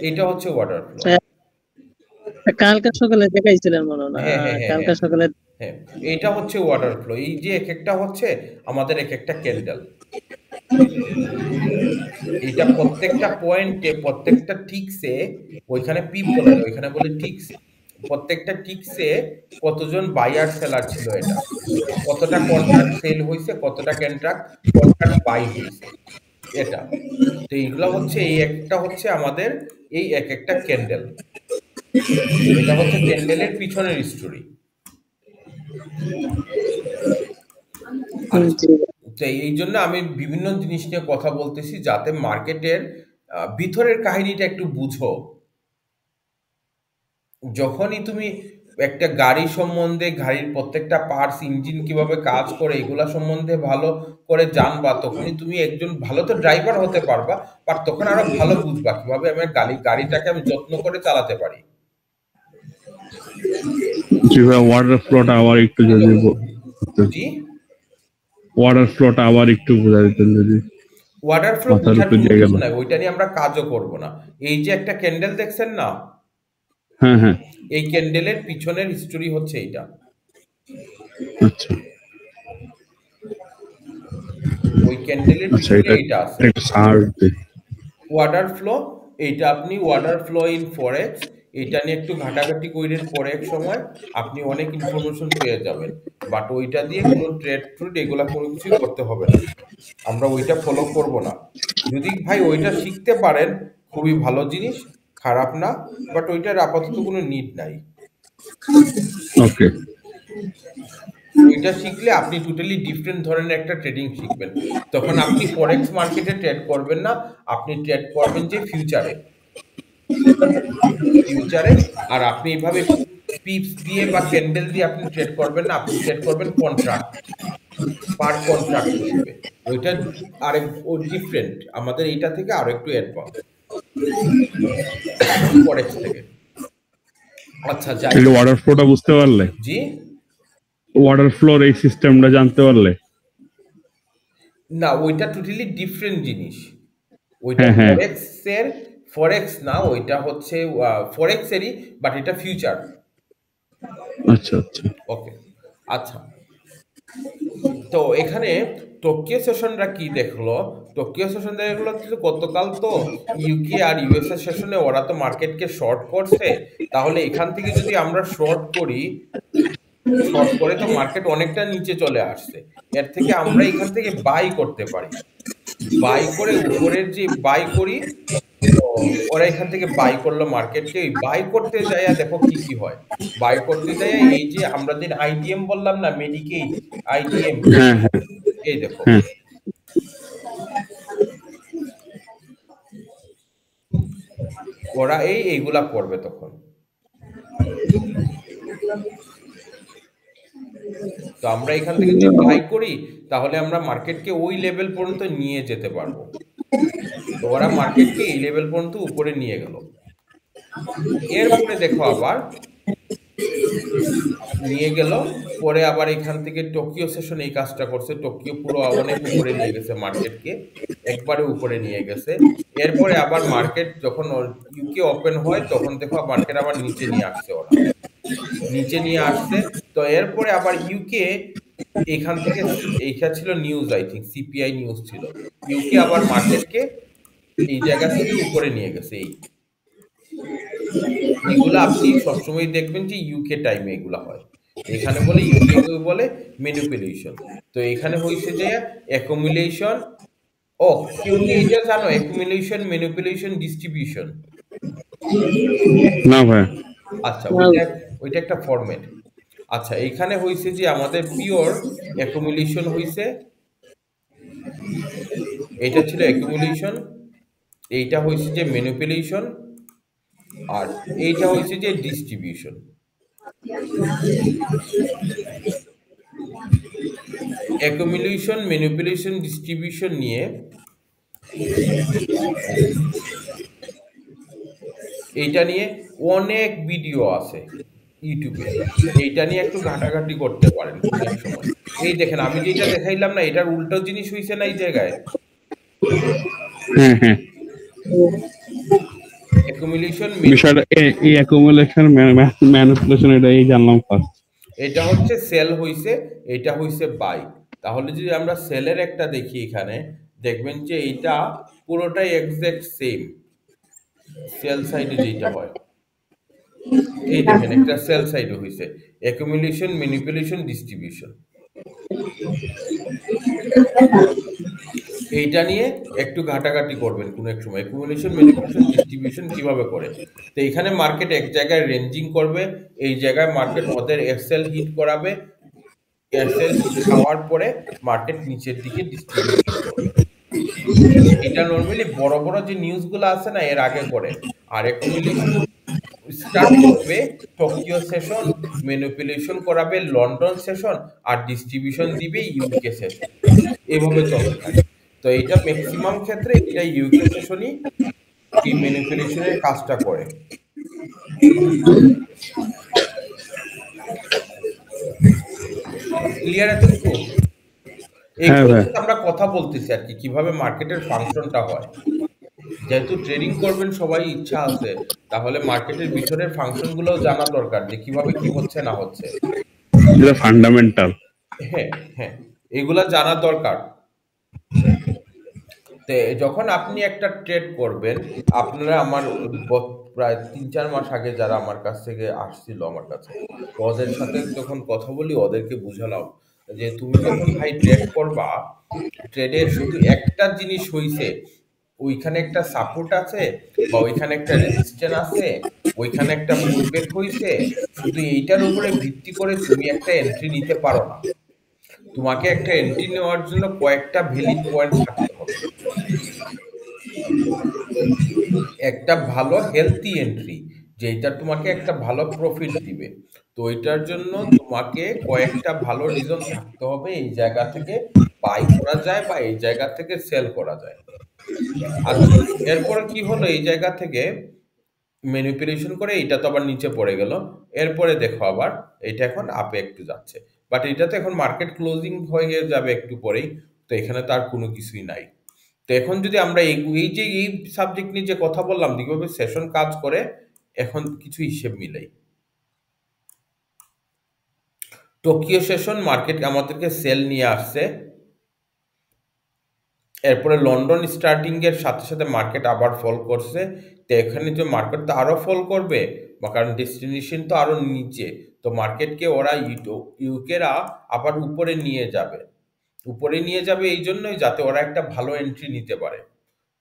Speaker 1: এটা হচ্ছে ওয়াটার ফ্লো।
Speaker 2: কালকে সকালে দেখাইছিলেন মনে হয় না?
Speaker 1: হ্যাঁ হ্যাঁ হ্যাঁ
Speaker 2: কালকে
Speaker 1: হ্যাঁ
Speaker 2: সকালে
Speaker 1: হ্যাঁ, এটা হচ্ছে ওয়াটার ফ্লো। এই যে এক একটা হচ্ছে আমাদের এক একটা ক্যান্ডেল, এটা প্রত্যেকটা পয়েন্টে প্রত্যেকটা টিক্সে, ওইখানে পিপ বলে না, ওইখানে বলে টিক্স, প্রত্যেকটা টিক্সে কতজন বায়ার সেলার ছিল, এটা কতটা কন্ট্রাক্ট সেল হয়েছে, কতটা কন্ট্রাক্ট বাই হয়েছে, এটা। তো এইগুলো হচ্ছে, এই একটা হচ্ছে আমাদের এই এক একটা ক্যান্ডেল, এটা হচ্ছে ক্যান্ডেলের পিছনের স্টোরি। আচ্ছা,
Speaker 2: জি
Speaker 1: তো এই জন্য আমি বিভিন্ন জিনিস নিয়ে কথা বলতেছি যাতে মার্কেটের ভিতরের কাহিনীটা একটু বুঝো। যখনই তুমি একটা গাড়ি সম্বন্ধে, গাড়ির প্রত্যেকটা পার্টস, ইঞ্জিন কিভাবে কাজ করে, এগুলা সম্বন্ধে ভালো করে জানবা, তখনই তুমি একজন ভালো তো ড্রাইভার হতে পারবা, বাট তখন আরো ভালো বুঝবা কিভাবে আমি গাড়িটাকে আমি যত্ন করে চালাতে পারি।
Speaker 4: জি ভাই, ওয়াটার ফ্লোটা আবার একটু যদি
Speaker 1: জি,
Speaker 4: ওয়াটার ফ্লোটা আবার একটু বোঝা দিতেন যদি।
Speaker 1: ওয়াটার ফ্লো
Speaker 4: মাথার
Speaker 1: বোঝার
Speaker 4: উপরে
Speaker 1: কোনো
Speaker 4: দিয়ে গেল।
Speaker 1: কিছু নাই, ওইটা নিয়ে আমরা কাজও করব না। এই যে একটা ক্যান্ডেল দেখছেন না,
Speaker 4: হ্যাঁ হ্যাঁ,
Speaker 1: এই ক্যান্ডেলের পিছনের হিস্টোরি হচ্ছে এইটা।
Speaker 4: আচ্ছা
Speaker 1: ওই ক্যান্ডেলের
Speaker 4: আচ্ছা,
Speaker 1: পিছনে
Speaker 4: এটা
Speaker 1: এইটা আছে
Speaker 4: একটা সার
Speaker 1: ওয়াটার ফ্লো। এইটা আপনি ওয়াটার ফ্লো ইন ফরেক্স, এটা নিয়ে একটু ঘাটাঘাটি কইরেন পরে এক সময়, আপনি অনেক ইনফরমেশন পেয়ে যাবেন। বাট ওইটা দিয়ে কোনো ট্রেড এগুলা কোনো কিছুই করতে হবে না, আমরা ওইটা ফলো করব না। যদি ভাই ওইটা শিখতে পারেন খুবই ভালো জিনিস, খারাপ না, বাট ওইটার আপাতত কোনো নিড নাই।
Speaker 4: ওকে।
Speaker 1: ওইটা শিখলে আপনি টোটালি ডিফারেন্ট ধরনের একটা ট্রেডিং শিখবেন। তখন আপনি ফরেক্স মার্কেটে ট্রেড করবেন না, আপনি ট্রেড করবেন যে ফিউচারে। আর আপনি এইভাবে পিপস দিয়ে বা ক্যান্ডেল দিয়ে আপনি ট্রেড করবেন না, আপনি ট্রেড করবেন কন্ট্রাক্ট, পার কন্ট্রাক্ট হিসেবে। ওইটা আরেক ডিফারেন্ট, আমাদের এইটা থেকে আরো একটু অ্যাডভান্স ফরেক্স থেকে। আচ্ছা যাই,
Speaker 4: ওয়াটার ফ্লোটা বুঝতে পারলে,
Speaker 1: জি
Speaker 4: ওয়াটার ফ্লোর এই সিস্টেমটা জানতে পারলে,
Speaker 1: না ওইটা টোটালি ডিফারেন্ট জিনিস। ওইটা
Speaker 4: হ্যাঁ হ্যাঁ,
Speaker 1: ফরেক্স না, ওইটা হচ্ছে ফরেক্সেরই, বাট এটা ফিউচার।
Speaker 4: আচ্ছা আচ্ছা,
Speaker 1: ওকে, আচ্ছা। তো এখানে টোকিও সেশনরা কি দেখলো? টোকিও সেশন দেখলো গতকাল তো ইউকে আর ইউএস এর সেশনে ওরা তো মার্কেটকে শর্ট করছে, তাহলে এখান থেকে যদি আমরা শর্ট করে তো মার্কেট অনেকটা নিচে চলে আসছে, এর থেকে আমরা এখান থেকে বাই করতে পারি। বাই করে উপরের যে বাই করি, তো ওরা এখান থেকে বাই করলো মার্কেটকে। বাই করতে যাইয়া দেখো কি কি হয়। বাই করতে যাইয়া এই যে আমরা যে আইডিএম বললাম না, মেডিকেইড আইডিএম,
Speaker 4: হ্যাঁ হ্যাঁ
Speaker 1: এই দেখো
Speaker 4: হ্যাঁ,
Speaker 1: ওরা এইগুলা করবে তখন। তো আমরা এখান থেকে যদি বাই করি তাহলে আমরা মার্কেটকে ওই লেভেল পর্যন্ত নিয়ে যেতে পারবো। তো ওরা মার্কেটকে এই লেভেল পর্যন্ত উপরে নিয়ে গেল। এরপরে দেখো আবার নিয়ে গেল, পরে আবার এখান থেকে টোকিও সেশন এই কাজটা করছে, টোকিও পুরো অনেক উপরে নিয়ে গেছে মার্কেটকে, একবারে উপরে নিয়ে গেছে। এরপরে আবার মার্কেট যখন ইউকে ওপেন হয় তখন দেখো মার্কেট আবার নিচে নিয়ে আসছে, ওরা নিচে নিয়ে আসছে। তো এরপরে আবার ইউকে এখান থেকে, এইটা ছিল news, I think CPI news ছিল, ইউকে আবার মার্কেটকে এই জায়গা থেকে উপরে নিয়ে গেছে। এগুলা আপনি সবসময় দেখবেন যে ইউকে টাইমে এগুলা হয়। এখানে বলে ইউকে বলে ম্যানিপুলেশন। তো এখানে হয়েছে যে অ্যাকুমুলেশন। ও কেউ কি এটা জানো, অ্যাকুমুলেশন, ম্যানিপুলেশন, ডিস্ট্রিবিউশন?
Speaker 4: না ভাই।
Speaker 1: আচ্ছা, ওইটা একটা ফরম্যাট। আচ্ছা, এখানে হয়েছে যে আমাদের পিওর অ্যাকুমুলেশন হয়েছে, এটা ছিল অ্যাকুমুলেশন, এইটা হয়েছে যে ম্যানিপুলেশন, আর এইটা হয়েছে যে ডিস্ট্রিবিউশন। অ্যাকুমুলেশন, ম্যানিপুলেশন, ডিস্ট্রিবিউশন নিয়ে এইটা নিয়ে অনেক ভিডিও আছে ইউটিউবে, এইটা নিয়ে একটু ঘাটাঘাটি করতে পারেন অনেক সময়। এই দেখেন আমি যেটা দেখাইলাম না, এটার উল্টো জিনিস হয়েছে না এই জায়গায়।
Speaker 4: হ্যাঁ হ্যাঁ,
Speaker 1: অ্যাকুমুলেশন,
Speaker 4: বিষয়টা এই অ্যাকুমুলেশন ম্যানিপুলেশন এটা এই জানলাম ফার্স্ট।
Speaker 1: এটা হচ্ছে সেল হইছে, এটা হইছে বাই। তাহলে যদি আমরা সেলের একটা দেখি, এখানে দেখবেন যে এইটা পুরোটাই এক্সাক্ট সেম, সেল সাইডে যেটা হয়। এই দেখেন একটা সেল সাইডে হইছে অ্যাকুমুলেশন, ম্যানিপুলেশন, ডিস্ট্রিবিউশন। এইটা নিয়ে একটু ঘাটাঘাটি করবেন কোন এক সময়, অ্যাকুমুলেশন, ম্যানিপুলেশন, ডিস্ট্রিবিউশন কিভাবে করে। তো এখানে মার্কেট এক জায়গায় রেঞ্জিং করবে, এই জায়গায় মার্কেট ওদের এসএল হিট করাবে, এসএল হিট খাওয়ার পরে মার্কেট নিচের দিকে ডিস্ট্রিবিউশন করবে। এটা নরমালি বড় বড় যে নিউজগুলো আছে না এর আগে করে। আর অ্যাকুমুলেশন স্টার্ট করবে টোকিও সেশন, ম্যানিপুলেশন করাবে লন্ডন সেশন, আর ডিস্ট্রিবিউশন দিবে ইউকে সেশন। এভাবে চলতে থাকে। তো এটা ম্যাক্সিমাম ক্ষেত্রে এটা ইউকে সেশনই এই ম্যানিপুলেশনের কাজটা করে। ক্লিয়ার এতটুকু? এইগুলো আমরা কথা বলতেছি আর কি, কিভাবে মার্কেটের ফাংশনটা হয়। যেহেতু ট্রেডিং করবেন সবাই ইচ্ছা আছে, তাহলে মার্কেটের ভিতরের ফাংশন গুলোও জানা দরকার, যে কিভাবে কি হচ্ছে না হচ্ছে।
Speaker 4: এটা ফান্ডামেন্টাল।
Speaker 1: হ্যাঁ হ্যাঁ, এগুলা জানা দরকার। যখন আপনি একটা ট্রেড করবেন, আপনারা আমার প্রায় 3-4 মাস আগে যারা আমার কাছ থেকে আসছিল আমার কাছে, ওদের সাথে যখন কথা বলি ওদেরকে বুঝালাম যে তুমি যখন ভাই ট্রেড করবা, ট্রেডের শুধু একটা জিনিস হইছে, ওইখানে একটা সাপোর্ট আছে বা ওইখানে একটা রেজিস্ট্যান্স আছে, ওইখানে একটা পুলব্যাক হইছে, শুধু এইটার উপরে ভিত্তি করে তুমি একটা এন্ট্রি নিতে পারো না। তোমাকে একটা এন্ট্রি নেওয়ার জন্য কয়েকটা ভ্যালিড পয়েন্ট থাকতে হবে, একটা ভালো হেলথি এন্ট্রি যেটা তোমাকে একটা ভালো প্রফিট দিবে। তো এটার জন্য তোমাকে কয়েকটা ভালো রিজন থাকতে হবে, এই জায়গা থেকে বাই করা যায় বা এই জায়গা থেকে সেল করা যায়। আচ্ছা, এরপরে কি হলো, এই জায়গা থেকে ম্যানিপুলেশন করে এটা তো আবার নিচে পড়ে গেল, এরপরে দেখো আবার এটা এখন আপে একটু যাচ্ছে, বাট এটা তো এখন মার্কেট ক্লোজিং হয়ে যাবে একটু পরেই, তো এখানে তার কোনো কিছুই নাই। তো এখন যদি আমরা এই যে এই সাবজেক্ট নিয়ে যে কথা বললাম কিভাবে সেশন কাজ করে, এখন কিছু হিসেব মিলাই। টোকিও সেশন মার্কেট আমাদেরকে সেল নিয়ে আসছে, এরপরে লন্ডন স্টার্টিং এর সাথে সাথে মার্কেট আবার ফল করছে। তো এখানে যে মার্কেট তো আরো ফল করবে, কারণ ডেস্টিনেশন তো আরো নিচে, তো মার্কেটকে ওরা ইউকেরা আবার উপরে নিয়ে যাবে। উপরে নিয়ে যাবে এই জন্যই যাতে ওরা একটা ভালো এন্ট্রি নিতে পারে।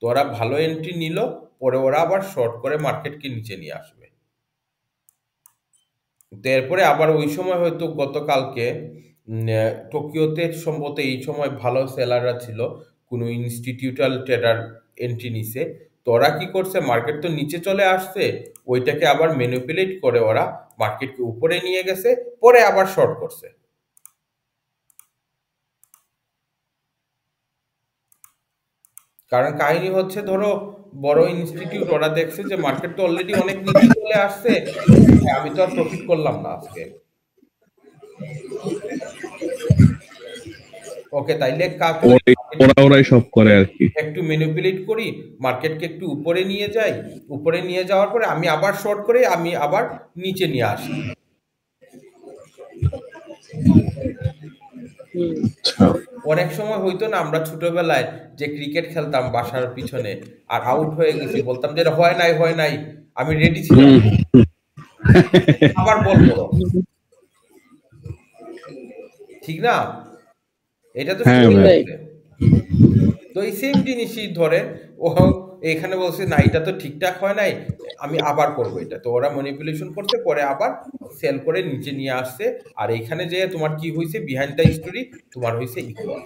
Speaker 1: তো ওরা ভালো এন্ট্রি নিল, পরে ওরা আবার শর্ট করে মার্কেটকে নিচে নিয়ে আসবে। তো এরপরে আবার ওই সময় হয়তো গতকালকে টোকিওতে সম্ভবত এই সময় ভালো সেলাররা ছিল, কোনো ইনস্টিটিউটাল ট্রেডার এন্ট্রি নিছে। তো ওরা কি করছে, মার্কেট তো নিচে চলে আসছে, ওইটাকে আবার ম্যানিপুলেট করে ওরা মার্কেটকে উপরে নিয়ে গেছে, পরে আবার শর্ট করছে। কারণ কাহিনী হচ্ছে, ধরো বড় ইনস্টিটিউট ওরা দেখছে যে মার্কেট তো অলরেডি অনেক নিচে চলে আসছে, আমি তো আর প্রফিট করলাম না আজকে, ওকে, তাইলে কাজ
Speaker 4: ওরাই সব করে আর কি।
Speaker 1: একটু ম্যানিপুলেট করি, মার্কেটকে একটু উপরে নিয়ে যাই, উপরে নিয়ে যাওয়ার পরে আমি আবার শর্ট করে আমি আবার নিচে নিয়ে আসি। অনেক সময় হইতো না, আমরা ছোটবেলায় যে ক্রিকেট খেলতাম বাসার পিছনে, আর আউট হয়ে গেছি, বলতাম যে হয় নাই, আমি রেডি ছিলাম, আবার বল করো, ঠিক না? এটা তো
Speaker 4: হ্যাঁ
Speaker 1: story
Speaker 4: ভাই।
Speaker 1: আছে। তো এই সেম জিনিসই ধরে ও এখানে বলছে না এটা তো ঠিকঠাক হয় নাই, আমি আবার করবো এটা। তো ওরা ম্যানিপুলেশন করছে, পরে আবার সেল করে নিচে নিয়ে আসছে। আর এখানে যে তোমার কি হয়েছে বিহাইন্ড দ্য স্টোরি, তোমার হয়েছে ইকুয়াল।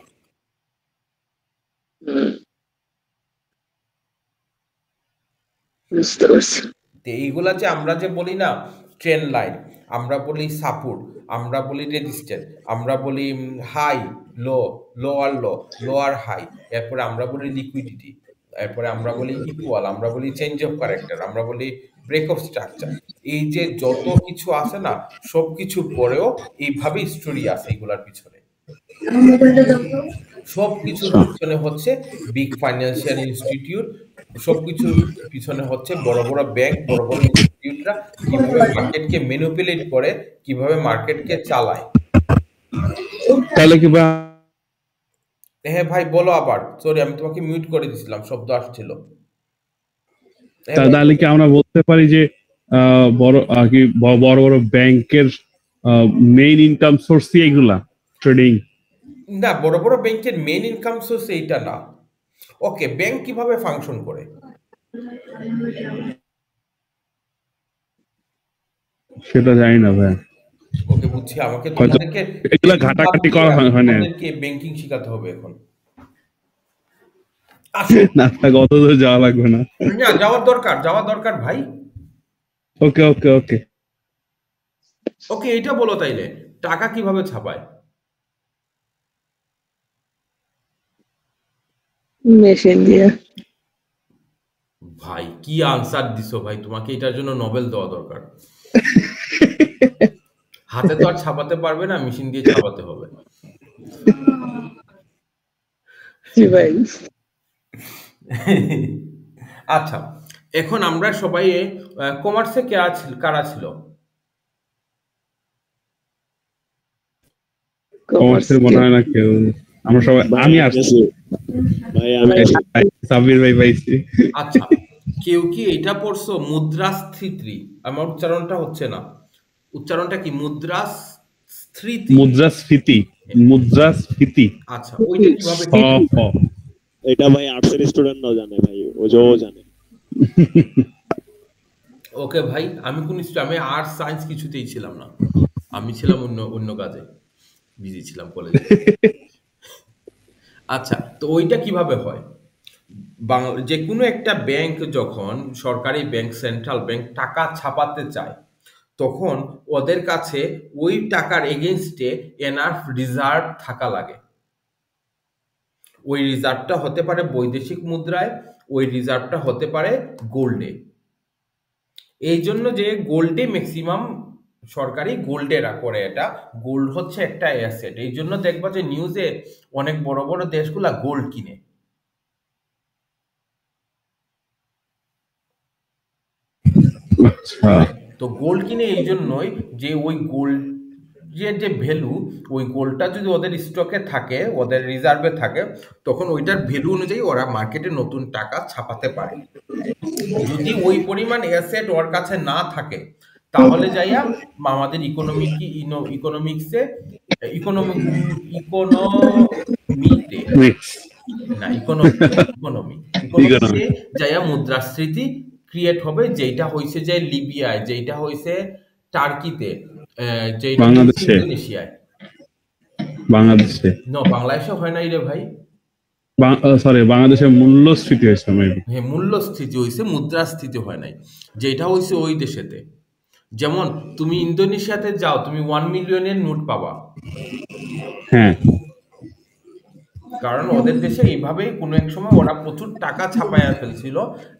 Speaker 2: বুঝতে পারছি।
Speaker 1: তো এইগুলা যে আমরা যে বলি না ট্রেন লাইন, আমরা বলি সাপোর্ট, আমরা বলি রেজিস্ট্যান্স, আমরা বলি high low, lower low, lower high, এরপরে আমরা বলি লিকুইডিটি, এরপরে আমরা বলি ইকুয়াল, আমরা বলি চেঞ্জ অফ ক্যারেক্টার, আমরা বলি ব্রেক অফ স্ট্রাকচার। এই যে যত কিছু আছে না, সব কিছুর পরেও এইভাবেই স্টোরি আছে এগুলার পিছনে। সব কিছুর পিছনে হচ্ছে বিগ ফাইন্যান্সিয়াল ইনস্টিটিউট, সবকিছুর পিছনে হচ্ছে বড় বড় ব্যাংক, বড় বড় ইনস্টিটিউটরা কিভাবে মার্কেটকে ম্যানিপুলেট করে, কিভাবে মার্কেটকে চালায়।
Speaker 4: তাহলে কি ভাই?
Speaker 1: হ্যাঁ ভাই বলো আবার, সরি আমি তোমাকে মিউট করে দিছিলাম, শব্দ আসছিল।
Speaker 4: তাহলে কি আমরা বলতে পারি যে বড় কি বড় বড় ব্যাংকের মেইন ইনকাম সোর্স এগুলা ট্রেডিং?
Speaker 1: না, বড় বড় ব্যাংকের মেইন ইনকাম সোর্স এইটা না। ওকে, ব্যাংক কিভাবে ফাংশন করে
Speaker 4: সেটা জানি না ভাই।
Speaker 1: ওকে বুঝছি, আমাকে তোমাদেরকে
Speaker 4: এগুলা ঘাটাঘাটি করা হয় না,
Speaker 1: তোমাদেরকে ব্যাংকিং শেখাতে হবে এখন।
Speaker 4: না অত দূর যাওয়া লাগবে না।
Speaker 1: না, যাওয়ার দরকার ভাই।
Speaker 4: ওকে ওকে ওকে
Speaker 1: ওকে, এটা বলো তাইলে টাকা কিভাবে ছাপায়?
Speaker 2: মেশিন দিয়ে।
Speaker 1: ভাই কি আনসার দিছো ভাই, তোমাকে এটার জন্য নোবেল দেওয়া দরকার। হাতে তো আর ছাপাতে পারবে না, মেশিন দিয়ে ছাপাতে হবে।
Speaker 2: জি ভাই।
Speaker 1: আচ্ছা, এখন আমরা সবাই কমার্সে কারা ছিল?
Speaker 4: কমার্সের মনে হয় না কেউ। আমরা সবাই, আমি আসছি
Speaker 5: ভাই, আমি
Speaker 4: সাব্বির ভাই পাইছি।
Speaker 1: আচ্ছা, কেউ কি এটা পড়ছো মুদ্রাস্ফীতি? আমার উচ্চারণটা হচ্ছে না, উচ্চারণটা কি? মুদ্রাস্ফীতি।
Speaker 4: মুদ্রাস্ফীতি।
Speaker 1: আচ্ছা, ওইটা কিভাবে?
Speaker 5: এটা ভাই আর্টসের স্টুডেন্টরাও জানে ভাই, ও জানে।
Speaker 1: ওকে ভাই, আমি আমি আর্টস সায়েন্স কিছুতেই ছিলাম না, আমি ছিলাম অন্য কাজে বিজি ছিলাম কলেজে। আচ্ছা, তো ওইটা কিভাবে হয়? যে কোনো একটা ব্যাংক যখন, সরকারি ব্যাংক, সেন্ট্রাল ব্যাংক টাকা ছাপাতে চায়, তখন ওদের কাছে ওই টাকার এগেনস্টে এনাফ রিজার্ভ থাকা লাগে। ওই রিজার্ভটা হতে পারে বৈদেশিক মুদ্রায়, ওই রিজার্ভটা হতে পারে গোল্ডে। এই জন্য যে গোল্ডে ম্যাক্সিমাম সরকারি গোল্ডেরা করে, এটা গোল্ড হচ্ছে একটা অ্যাসেট। এই জন্য দেখবা যে নিউজে অনেক বড় বড় দেশগুলা গোল্ড কিনে।
Speaker 4: আচ্ছা,
Speaker 1: তো গোল্ড কিনে এই জন্যই যে ওই গোল্ড যে ভ্যালু, ওই গোল্ডটা যদি ওদের স্টকে থাকে, ওদের রিজার্ভে থাকে, তখন ওইটার ভ্যালু অনুযায়ী ওরা মার্কেটে নতুন টাকা ছাপাতে পারে। যদি ওই পরিমাণ অ্যাসেট ওর কাছে না থাকে, তাহলে যাইয়া আমাদের ইকোনমিতে যাইয়া মুদ্রাস্ফীতি ক্রিয়েট হবে, যেটা হয়েছে যে লিবিয়ায়, যেটা হয়েছে টার্কিতে, যেটা ইন্দোনেশিয়ায়।
Speaker 4: বাংলাদেশে
Speaker 1: বাংলাদেশে হয় নাই রে ভাই।
Speaker 4: সরি, বাংলাদেশের মূল্যস্ফীতি হয়েছে মেবি।
Speaker 1: হ্যাঁ, মূল্যস্ফীতি হয়েছে, মুদ্রাস্ফীতি হয় নাই, যেটা হয়েছে ওই দেশেতে। যেমন তুমি ইন্দোনেশিয়াতে যাও, তুমি 1 মিলিয়নের নোট পাবা।
Speaker 4: হ্যাঁ,
Speaker 1: কারণ ওদের দেশে এইভাবেই কোনো এক সময় ওরা প্রচুর টাকা ছাপাইয়া ফেলছিল,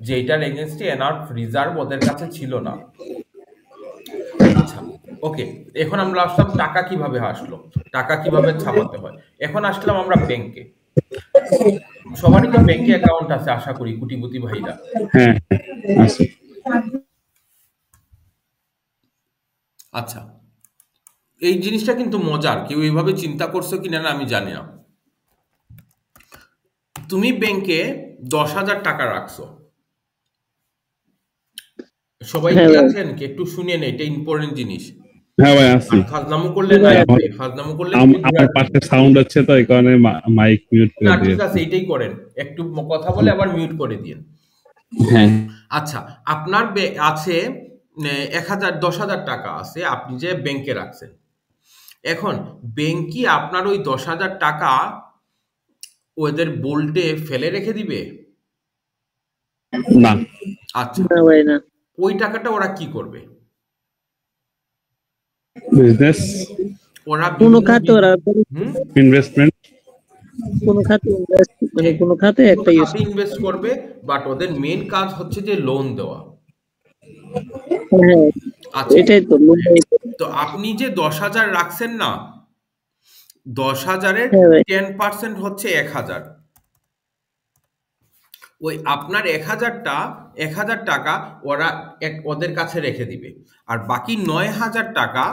Speaker 1: যেটার এগেনস্টে এনাফ রিজার্ভ ওদের কাছে ছিল না। আচ্ছা, ওকে, এখন আমরা আসলাম টাকা কিভাবে আসলো, টাকা কিভাবে ছাপাতে হয়। এখন আসলাম আমরা ব্যাংকে। সবারই তো ব্যাংকে অ্যাকাউন্ট আছে আশা করি, কোটিপতি ভাইরা।
Speaker 4: হ্যাঁ আছে।
Speaker 1: আচ্ছা, এই জিনিসটা কিন্তু মজার, কেউ এইভাবে চিন্তা করছো কিনা না আমি জানি না। তুমি ব্যাংকে 10,000 টাকা রাখছো, সবাই
Speaker 2: হ্যাঁ
Speaker 1: কি
Speaker 2: ভাই।
Speaker 1: আছেন কি একটু শুনেন, এটা ইম্পর্টেন্ট জিনিস।
Speaker 4: হ্যাঁ ভাই আছি।
Speaker 1: আর ফাজলামো করলে না, ফাজলামো করলে
Speaker 4: আমার পাশে সাউন্ড হচ্ছে তো এই কারণে মাইক মিউট করে
Speaker 1: না
Speaker 4: দিয়ে।
Speaker 1: ঠিক আছে, এইটাই করেন, একটু কথা বলে আবার মিউট করে দিন।
Speaker 4: হ্যাঁ
Speaker 1: আচ্ছা, আপনার আছে 10,000 টাকা আছে, আপনি যে ব্যাংকে রাখছেন। এখন ব্যাংকই আপনার ওই 10,000 টাকা ওদের বোল্টে ফেলে রেখে দিবে?
Speaker 4: না
Speaker 1: আচ্ছা,
Speaker 2: না ভাই না,
Speaker 1: ওই টাকাটা ওরা কি করবে?
Speaker 4: বিজনেস
Speaker 1: ওরা
Speaker 2: কোনো
Speaker 1: বিভিন্ন
Speaker 2: খাতে ওরা
Speaker 1: হুম
Speaker 4: ইনভেস্টমেন্ট।
Speaker 2: কোনো খাতে invest মানে কোনো খাতে একটা ইউজ।
Speaker 1: ইনভেস্ট করবে, বাট ওদের মেন কাজ হচ্ছে যে লোন দেওয়া।
Speaker 2: হ্যাঁ
Speaker 1: আচ্ছা,
Speaker 2: এটাই তো
Speaker 1: তো আপনি যে 10,000 রাখছেন না, 10,000-এর
Speaker 2: হ্যাঁ ভাই
Speaker 1: 10% হচ্ছে 1,000। ওই আপনার 1,000 টাকা ওরা ওদের কাছে রেখে দিবে, আর বাকি 9,000 টাকা,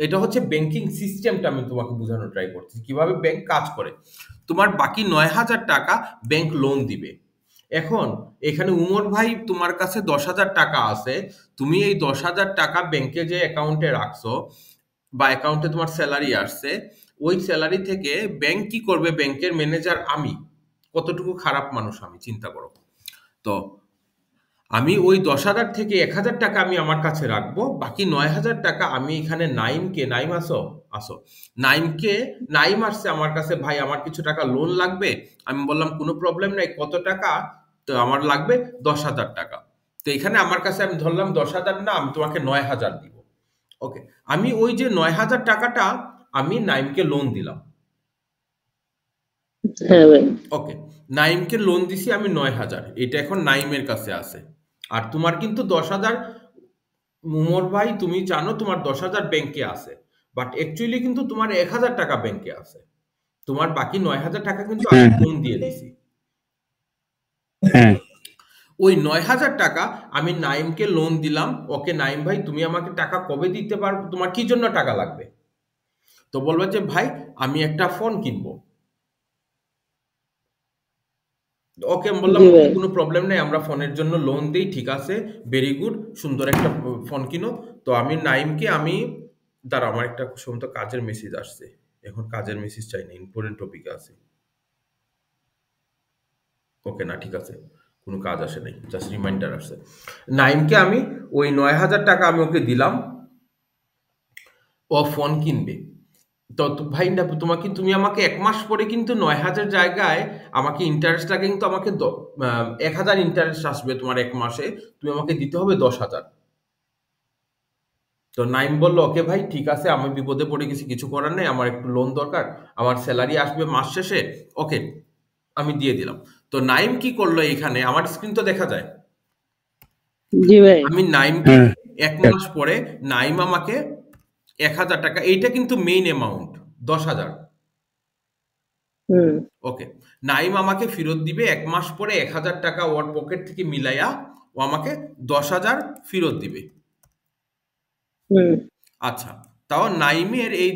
Speaker 1: এটা হচ্ছে ব্যাংকিং সিস্টেমটা আমি তোমাকে বোঝানোর ট্রাই করছি কিভাবে ব্যাংক কাজ করে। তোমার বাকি 9,000 টাকা ব্যাংক লোন দিবে। এখন এখানে উমর ভাই তোমার কাছে 10,000 টাকা আছে, তুমি এই 10,000 টাকা ব্যাংকে যে অ্যাকাউন্টে রাখছো বা অ্যাকাউন্টে তোমার স্যালারি আসছে, ওই স্যালারি থেকে ব্যাংক কি করবে? ব্যাংকের ম্যানেজার আমি, কতটুকু খারাপ মানুষ আমি চিন্তা করো তো। আমি ওই 10,000 থেকে 1,000 টাকা আমি আমার কাছে রাখবো, বাকি 9,000 টাকা আমি এখানে নাইমকে, নাইম আসো নাইমকে, নাইম আসছে আমার কাছে, ভাই আমার কিছু টাকা লোন লাগবে। আমি বললাম কোনো প্রবলেম নাই, কত টাকা? তো আমার লাগবে 10,000 টাকা। তো এখানে আমার কাছে আমি ধরলাম 10,000 না, আমি তোমাকে 9,000 দিব। ওকে, আমি ওই যে 9,000 টাকাটা আমি নাইমকে লোন দিলাম।
Speaker 2: হ্যাঁ ভাই
Speaker 1: ওকে, নাইমকে লোন দিছি আমি 9,000, এটা এখন নাইমের কাছে আছে। আর তোমার কিন্তু 10,000, উমর ভাই তুমি জানো তোমার 10,000 ব্যাংকে আছে, বাট অ্যাকচুয়ালি কিন্তু তোমার 1,000 টাকা ব্যাংকে আছে। তোমার বাকি 9,000 টাকা কিন্তু আমি
Speaker 4: হ্যাঁ
Speaker 1: লোন দিয়ে দিছি।
Speaker 4: হ্যাঁ
Speaker 1: ওই 9,000 টাকা আমি নাইমকে লোন দিলাম। ওকে নাইম ভাই তুমি আমাকে টাকা কবে দিতে পারবে, তোমার কি জন্য টাকা লাগবে? তো বলবে যে ভাই আমি একটা ফোন কিনবো। ওকে আমি বললাম
Speaker 2: জি
Speaker 1: ওকে
Speaker 2: ভাই
Speaker 1: কোনো প্রবলেম নেই, আমরা ফোনের জন্য লোন দিই, ঠিক আছে, ভেরি গুড, সুন্দর একটা ফোন কিনো। তো আমি নাইমকে আমি, দাঁড়া আমার একটা সময় কাজের মেসেজ আসছে, এখন কাজের মেসেজ চাই না, ইম্পর্টেন্ট টপিকে আছে। ওকে না ঠিক আছে, কোনো কাজ আসে নাই, জাস্ট রিমাইন্ডার আসছে। নাইমকে আমি ওই 9,000 টাকা আমি ওকে দিলাম, ও ফোন কিনবে। তো ভাই না তোমাকে, তুমি আমাকে 1 মাস পরে কিন্তু 9,000 জায়গায় আমাকে ইন্টারেস্টটা কিন্তু আমাকে 1,000 ইন্টারেস্ট আসবে তোমার 1 মাসে, তুমি আমাকে দিতে হবে 10,000। তো নাইম বলল ওকে ভাই ঠিক আছে, আমি বিপদে পড়ে গেছি, কিছু করার নেই, আমার একটু লোন দরকার, আমার স্যালারি আসবে মাস শেষে, ওকে আমি দিয়ে দিলাম। তো নাইম কি করলো, এখানে আমার স্ক্রিন তো দেখা যায়,
Speaker 2: জি ভাই
Speaker 1: আমি নাইমকে
Speaker 4: হ্যাঁ
Speaker 1: 1 মাস পরে নাইম আমাকে 1,000 টাকা, এইটা কিন্তু মেইন অ্যামাউন্ট 10,000।
Speaker 2: হুম
Speaker 1: ওকে, নাইম আমাকে ফেরত দিবে 1 মাস পরে 1,000 টাকা ওর পকেট থেকে মিলাইয়া, ও আমাকে 10,000 ফেরত দিবে।
Speaker 2: হুম
Speaker 1: আচ্ছা, তাও নাইমের এই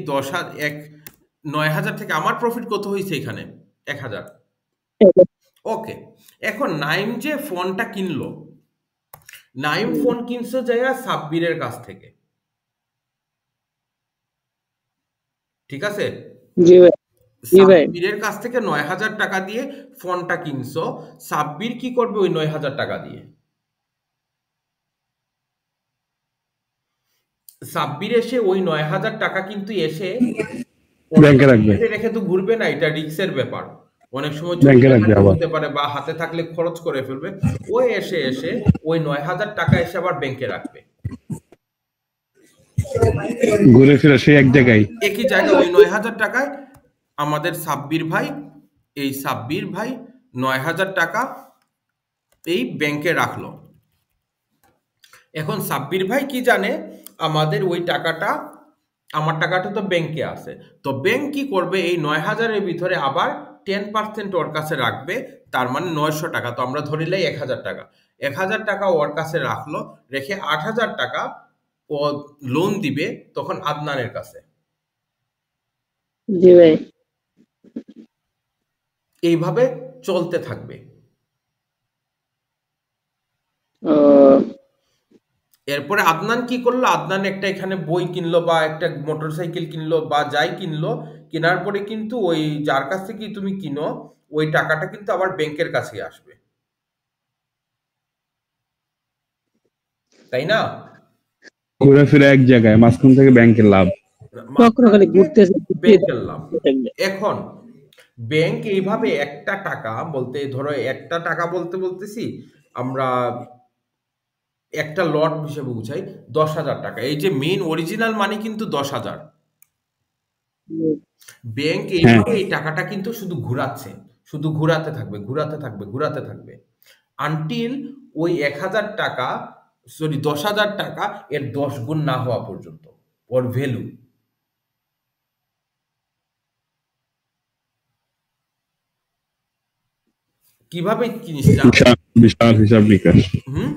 Speaker 1: 9,000 থেকে আমার প্রফিট কত হয়েছে এখানে? 1,000। ওকে, এখন নাইম যে ফোনটা কিনলো, নাইম ফোন কিনছে যাইয়া সাব্বিরের কাছ থেকে, ঠিক আছে?
Speaker 2: জি ভাই জি ভাই
Speaker 1: সাব্বিরের কাছ থেকে 9,000 টাকা দিয়ে ফোনটা কিনছো। সাব্বির কি করবে ওই 9,000 টাকা দিয়ে? সাব্বির এসে ওই 9,000 টাকা কিন্তু এসে
Speaker 4: ব্যাংকে রাখবে,
Speaker 1: রেখে তো ঘুরবে না, এটা রিস্কের ব্যাপার। অনেক সময়
Speaker 4: ব্যাংকে রাখবে আবার।
Speaker 1: হতে পারে বা হাতে থাকলে খরচ করে ফেলবে। ওই এসে ওই 9,000 টাকা এসে আবার ব্যাংকে রাখবে,
Speaker 4: ঘুরে ফিরে সেই এক জায়গায়।
Speaker 1: একই জায়গায় ওই 9,000 টাকায় আমাদের সাব্বির ভাই, এই সাব্বির ভাই 9,000 টাকা এই ব্যাংকে রাখলো। এখন সাব্বির ভাই কি জানে, আমাদের ওই টাকাটা আমার টাকাটা তো ব্যাংকে আছে। তো ব্যাংক কি করবে, এই ৯,০০০-এর ভিতরে আবার 10% ওর কাছে রাখবে, তার মানে ৯০০ টাকা। তো আমরা ধরিলাই ১,০০০ টাকা। ১,০০০ টাকা ওর কাছে রাখলো, রেখে ৮,০০০ টাকা ও লোন দিবে তখন আদনানের কাছে।
Speaker 2: জি ভাই।
Speaker 1: এইভাবে চলতে থাকবে।
Speaker 2: ও
Speaker 1: এরপরে আদনান কি করলো, আদনান একটা এখানে বই কিনলো বা একটা মোটরসাইকেল কিনলো বা যাই কিনলো, কেনার পরে কিন্তু ওই যার কাছ থেকে তুমি কিনো ওই টাকাটা কিন্তু আবার ব্যাংকের কাছেই আসবে, তাই না?
Speaker 4: ঘুরে ফিরে এক জায়গায়, মাঝখান থেকে ব্যাংকের লাভ।
Speaker 2: চক্র খালি ঘুরতেছে
Speaker 1: ব্যাংকের লাভ। এখন ব্যাংক এইভাবে একটা টাকা বলতে, ধরো একটা টাকা বলতে বলতেছি আমরা একটা লট হিসেবে বুঝাই, ১০,০০০ টাকা। এই যে মেইন অরিজিনাল মানি কিন্তু ১০,০০০। ব্যাংক
Speaker 4: হ্যাঁ,
Speaker 1: এইভাবে এই টাকাটা কিন্তু শুধু ঘুরাচ্ছে, শুধু ঘুরাতে থাকবে, ঘুরাতে থাকবে, ঘুরাতে থাকবে, আনটিল ওই ১,০০০ টাকা, সরি ১০,০০০ টাকা এর ১০ গুণ না হওয়া পর্যন্ত ওর ভ্যালু। কিভাবে জিনিসটা,
Speaker 4: বিশাল বিশাল হিসাব নিকাশ,
Speaker 1: হুম,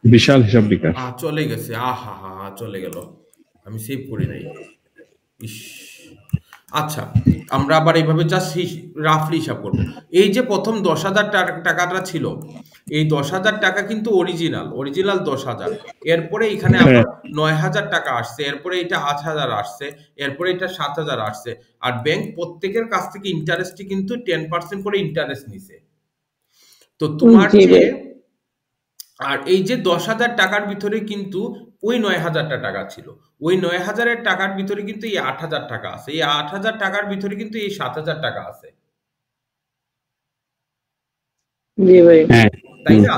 Speaker 4: বিশাল হিসাব নিকাশ।
Speaker 1: চলে গেছে, আহা হা হা, চলে গেল, আমি সেভ করি নাই। ইস, আচ্ছা, আমরা আবার এইভাবে জাস্ট রাফলি হিসাব করব। এই যে প্রথম ১০,০০০ টাকাটা ছিল, এই ১০,০০০ টাকা কিন্তু অরিজিনাল, অরিজিনাল ১০,০০০। এরপরে এখানে
Speaker 4: হ্যাঁ,
Speaker 1: আবার ৯,০০০ টাকা আসছে, এরপরে এটা ৮,০০০ আসছে, এরপরে এটা ৭,০০০ আসছে। আর ব্যাংক প্রত্যেকের কাছ থেকে ইন্টারেস্টে কিন্তু 10% করে ইন্টারেস্ট নিছে। তো তোমার
Speaker 2: জি
Speaker 1: যে,
Speaker 2: ভাই।
Speaker 1: আর এই যে ১০,০০০ টাকার ভিতরে কিন্তু ওই ৯,০০০ টাকা ছিল, ওই ৯,০০০-এর টাকার ভিতরে কিন্তু এই ৮,০০০ টাকা আছে, এই ৮,০০০ টাকার ভিতরে কিন্তু এই ৭,০০০ টাকা আছে,
Speaker 2: জি ভাই।
Speaker 4: হ্যাঁ,
Speaker 1: তাই না?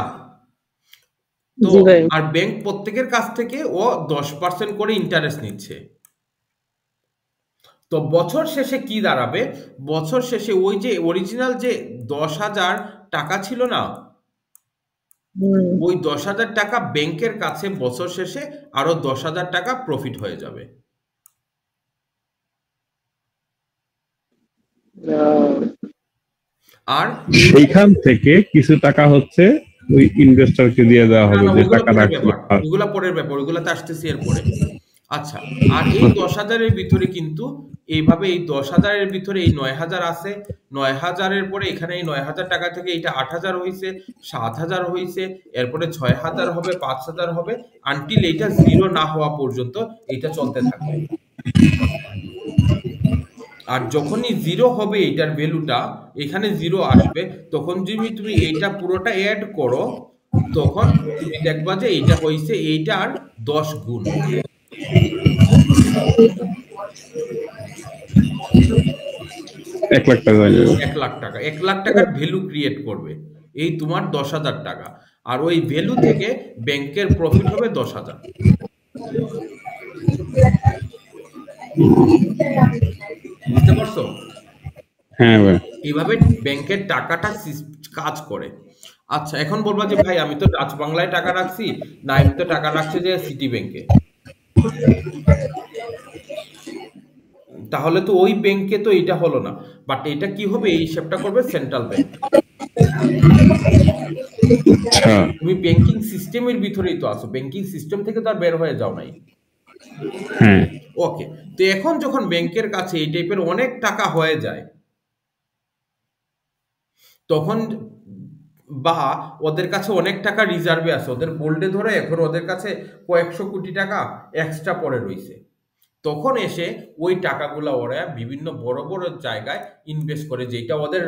Speaker 1: তো
Speaker 2: জি ভাই।
Speaker 1: আর ব্যাংক প্রত্যেকের কাছ থেকে ও ১০% করে ইন্টারেস্ট নিচ্ছে। তো বছর শেষে কি দাঁড়াবে, বছর শেষে ওই যে অরিজিনাল যে ১০,০০০ টাকা ছিল না,
Speaker 2: হুম।
Speaker 1: ওই ১০,০০০ টাকা ব্যাংকের কাছে বছর শেষে আরো ১০,০০০ টাকা প্রফিট হয়ে যাবে।
Speaker 2: আহ,
Speaker 1: আর
Speaker 4: সেইখান থেকে কিছু টাকা হচ্ছে ওই ইনভেস্টরকে দিয়ে দেওয়া
Speaker 1: না
Speaker 4: হবে,
Speaker 1: না,
Speaker 4: যে
Speaker 1: ওইগুলো
Speaker 4: টাকা
Speaker 1: পরের
Speaker 4: রাখছিল।
Speaker 1: ব্যাপার, ওইগুলা পরের ব্যাপার, ওইগুলাতে আসতেছি এরপরে। আচ্ছা, আর এই ১০,০০০-এর ভিতরে কিন্তু এইভাবে এই ১০,০০০-এর ভিতরে এই ৯,০০০ আছে, ৯,০০০-এর পরে এখানে এই ৯,০০০ টাকা থেকে এইটা ৮,০০০ হইছে, ৭,০০০ হইছে, এরপরে ৬,০০০ হবে, ৫,০০০ হবে, আনটিল এইটা জিরো না হওয়া পর্যন্ত এইটা চলতে থাকবে। আর যখনই জিরো হবে এইটার ভ্যালুটা, এখানে জিরো আসবে, তখন যদি তুমি এইটা পুরোটা অ্যাড করো, তখন তুমি দেখবা যে এইটা হইছে এইটার ১০ গুণ।
Speaker 4: ১,০০,০০০ টাকা হয়ে যাবে।
Speaker 1: ১,০০,০০০ টাকা, ১,০০,০০০ টাকার ভ্যালু ক্রিয়েট করবে এই তোমার ১০,০০০ টাকা। আর ওই ভ্যালু থেকে ব্যাংকের প্রফিট হবে ১০,০০০। বুঝতে পারছো?
Speaker 4: হ্যাঁ ভাই।
Speaker 1: এইভাবে ব্যাংকের টাকাটা কাজ করে। আচ্ছা, এখন বলবা যে ভাই আমি তো ডাচ বাংলায় টাকা রাখছি, না আমি তো টাকা রাখছি যে সিটি ব্যাংকে, তাহলে তো ওই ব্যাংকে তো এটা হলো না। বাট এটা কি হবে, এই হিসাবটা করবে সেন্ট্রাল ব্যাংক।
Speaker 4: আচ্ছা,
Speaker 1: তুমি ব্যাংকিং সিস্টেমের ভিতরেই তো আছো, ব্যাংকিং সিস্টেম থেকে তো আর বের হয়ে যাও নাই।
Speaker 4: হ্যাঁ,
Speaker 1: ওকে, তো এখন যখন ব্যাংকের কাছে এই টাইপের অনেক টাকা হয়ে যায়, তখন বা ওদের কাছে অনেক টাকা রিজার্ভে আছে, ওদের বোল্ডে ধরে এখন ওদের কাছে কয়েকশো কোটি টাকা এক্সট্রা পড়ে রইছে, তখন এসে ওই টাকাগুলো ওরা বিভিন্ন বড় বড় জায়গায় ইনভেস্ট করে, যেটা ওদের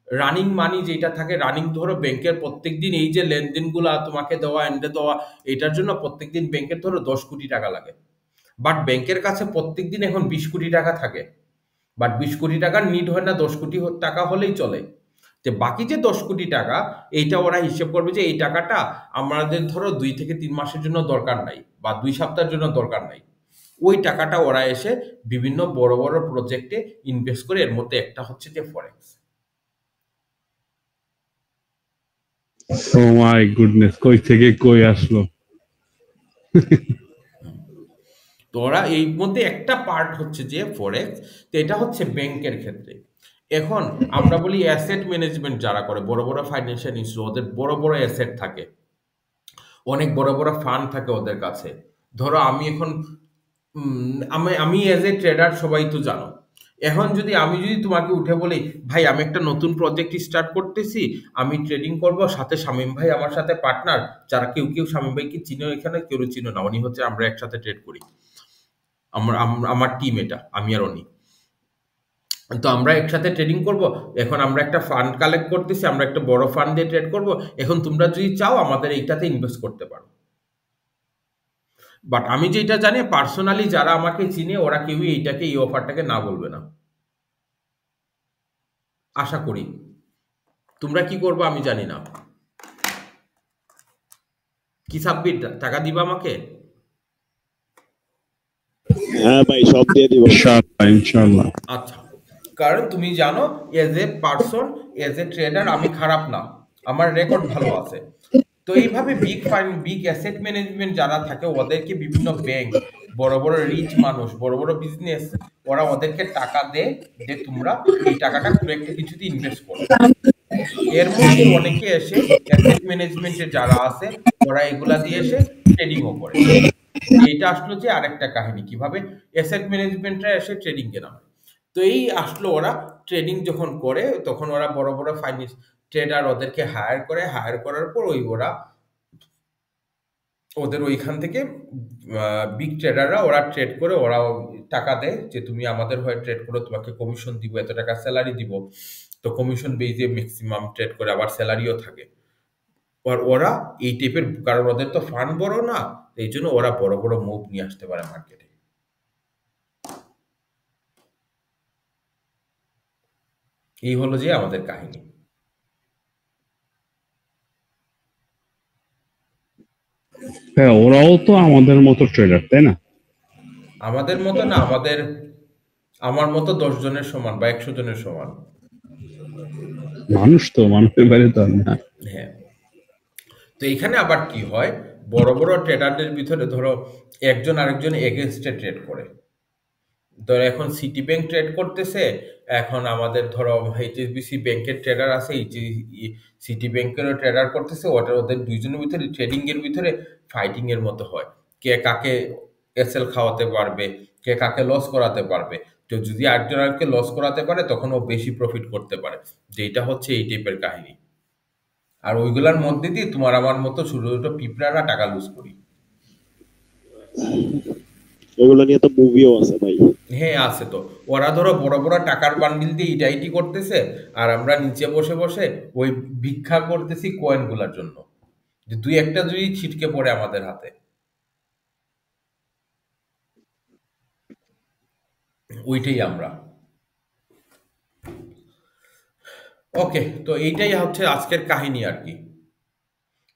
Speaker 1: রানিং মানি যেটা থাকে, রানিং ধরো ব্যাংকের প্রত্যেকদিন এই যে লেনদেনগুলা তোমাকে দেওয়া এন্ডে দেওয়া, এটার জন্য প্রত্যেকদিন ব্যাংকের ধরো ১০ কোটি টাকা লাগে। বাট ব্যাংকের কাছে প্রত্যেকদিন এখন ২০ কোটি টাকা থাকে, বাট ২০ কোটি টাকার নিড হয় না, ১০ কোটি টাকা হলেই চলে। যে বাকি যে ১০ কোটি টাকা, এইটা ওরা হিসেব করবে যে এই টাকাটা আমাদের ধরো ২ থেকে ৩ মাসের জন্য দরকার নাই বা ২ সপ্তাহের জন্য দরকার নাই, ওই টাকাটা ওরা এসে বিভিন্ন বড় বড় প্রজেক্টে ইনভেস্ট করে, এর মধ্যে একটা হচ্ছে যে ফরেক্স।
Speaker 4: ও মাই গুডনেস, কই থেকে কই আসলো।
Speaker 1: তো ওরা এই মধ্যে একটা পার্ট হচ্ছে যে ফরেক্স, তো এটা হচ্ছে ব্যাংকের ক্ষেত্রে। এখন আমরা বলি অ্যাসেট ম্যানেজমেন্ট যারা করে, বড় বড় ফাইন্যান্সিয়াল ইনস্টিটিউট, ওদের বড় বড় অ্যাসেট থাকে, অনেক বড় বড় ফান্ড থাকে ওদের কাছে। ধরো আমি এখন আমি আমি এজ এ ট্রেডার, সবাই তো জানো। এখন আমি যদি তোমাকে উঠে বলি, ভাই আমি একটা নতুন প্রজেক্ট স্টার্ট করতেছি, আমি ট্রেডিং করব, সাথে শামীম ভাই আমার সাথে পার্টনার, যারা কেউ কেউ শামীম ভাইকে চিনো এখানে, কেউ চিনো না, উনি হচ্ছে আমরা একসাথে ট্রেড করি, আমার টিম এটা, আমি আর উনি। তো আমরা একসাথে ট্রেডিং করব, এখন আমরা একটা ফান্ড কালেক্ট করতেছি, আমরা একটা বড় ফান্ড দিয়ে ট্রেড করব, এখন তোমরা যদি চাও আমাদের এইটাতে ইনভেস্ট করতে পারো। বাট আমি যেটা জানি, পার্সোনালি যারা আমাকে চিনে ওরা কেউই এইটাকে, এই অফারটাকে না বলবে না, আশা করি। তোমরা কি করবো আমি জানি না। কি সাব্বির, টাকা দিবা আমাকে?
Speaker 5: হ্যাঁ ভাই, সব দিয়ে দিব।
Speaker 4: ইনশাআল্লাহ।
Speaker 1: আচ্ছা, কারণ তুমি জানো as a person, as a tedder আমি খারাপ না, আমার রেকর্ড ভালো আছে। তো এইভাবে বিগ অ্যাসেট ম্যানেজমেন্ট যারা থাকে, ওদেরকে বিভিন্ন ব্যাংক, বড় বড় রিচ মানুষ, বড় বড় বিজনেস, ওরা ওদেরকে টাকা দেয় যে তোমরা এই টাকাটা কোনো একটা কিছুতে ইনভেস্ট করো। এর মধ্যে অনেকে এসে অ্যাসেট ম্যানেজমেন্টে যারা আছে, ওরা এগুলা দিয়ে এসে ট্রেডিংও করে। এইটা আসলো যে আরেকটা কাহিনী, কিভাবে অ্যাসেট ম্যানেজমেন্টরা এসে ট্রেডিং এ নামে। তো এই আসলো, ওরা ট্রেডিং যখন করে তখন ওরা বড় বড় ফাইন্যান্স ট্রেডার ওদেরকে হায়ার করে, হায়ার করার পর ওদের ওইখান থেকে বিগ ট্রেডাররা ওরা ট্রেড করে, ওরা টাকা দেয় যে তুমি আমাদের হয়ে ট্রেড করো, তোমাকে কমিশন দিব, এত টাকা স্যালারি দিব। তো কমিশন বেজে ম্যাক্সিমাম ট্রেড করে, আবার স্যালারিও থাকে। আর ওরা এই টাইপের, কারণ ওদের তো ফান্ড বড় না, এই জন্য ওরা বড় বড় মুভ নিয়ে আসতে পারে মার্কেটে। এই হলো যে আমাদের কাহিনী।
Speaker 4: হ্যাঁ, ওরাও তো আমাদের মতো ট্রেডার, তাই না?
Speaker 1: আমাদের মতো না, আমার মতো 10 জনের সমান বা 100 জনের সমান।
Speaker 4: মানুষ তো, মানুষের বাইরে তো আর না।
Speaker 1: হ্যাঁ, তো এখানে আবার কি হয়, বড় বড় ট্রেডারদের ভিতরে ধরো একজন আরেকজন এগেনস্টে ট্রেড করে। ধরো এখন সিটি ব্যাংক ট্রেড করতেছে, এখন আমাদের ধরো এইচএসবিসি ব্যাংকের ট্রেডার আছে, সিটি ব্যাংকেরও ট্রেডার করতেছে, ওদের দুইজনের ভিতরে ট্রেডিং এর ভিতরে ফাইটিং এর মতো হয়, কে কাকে এসএল খাওয়াতে পারবে, কে কাকে লস করাতে পারবে। তো যদি একজন আরেককে লস করাতে পারে তখন ও বেশি প্রফিট করতে পারে, যেটা হচ্ছে এই টাইপের কাহিনী। আর ওইগুলার মধ্যে দিয়ে তোমার আমার মতো ছোট ছোট পিঁপড়ারা টাকা লুজ করি।
Speaker 5: এগুলো নিয়ে তো মুভিও আছে ভাই।
Speaker 1: হ্যাঁ আছে তো। ওরা ধরো বড় বড় টাকার বান্ডিল দিয়ে ইটাইটি করতেছে, আর আমরা নিচে বসে বসে ওই ভিক্ষা করতেছি কয়েন গুলার জন্য, যে দুই একটা যদি ছিটকে পড়ে আমাদের হাতে। ওইটাই আমরা। ওকে, তো এইটাই হচ্ছে আজকের কাহিনী আর কি।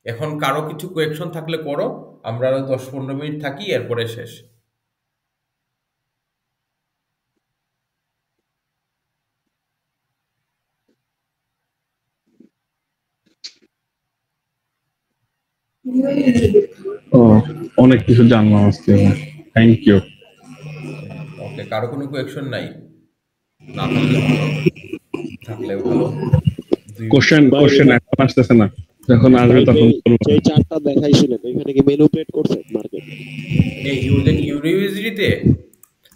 Speaker 1: এখন কারো কিছু কোয়েকশন থাকলে করো, আমরা 10-15 মিনিট থাকি, এরপরে শেষ।
Speaker 4: ও, অনেক কিছু জানলাম আজকে, থ্যাংক ইউ।
Speaker 1: ওকে, কারো কোনো কোয়েকশন নাই? না থাকলে ভালো, থাকলে ভালো।
Speaker 4: কোশ্চেন এখন আসতেছে না, যখন আসবে তখন বলবো।
Speaker 5: যে চারটা দেখাইছিলেন এখানে কি ম্যানিপুলেট করছে মার্কেট?
Speaker 1: এই ইউরোইউএসডিতে,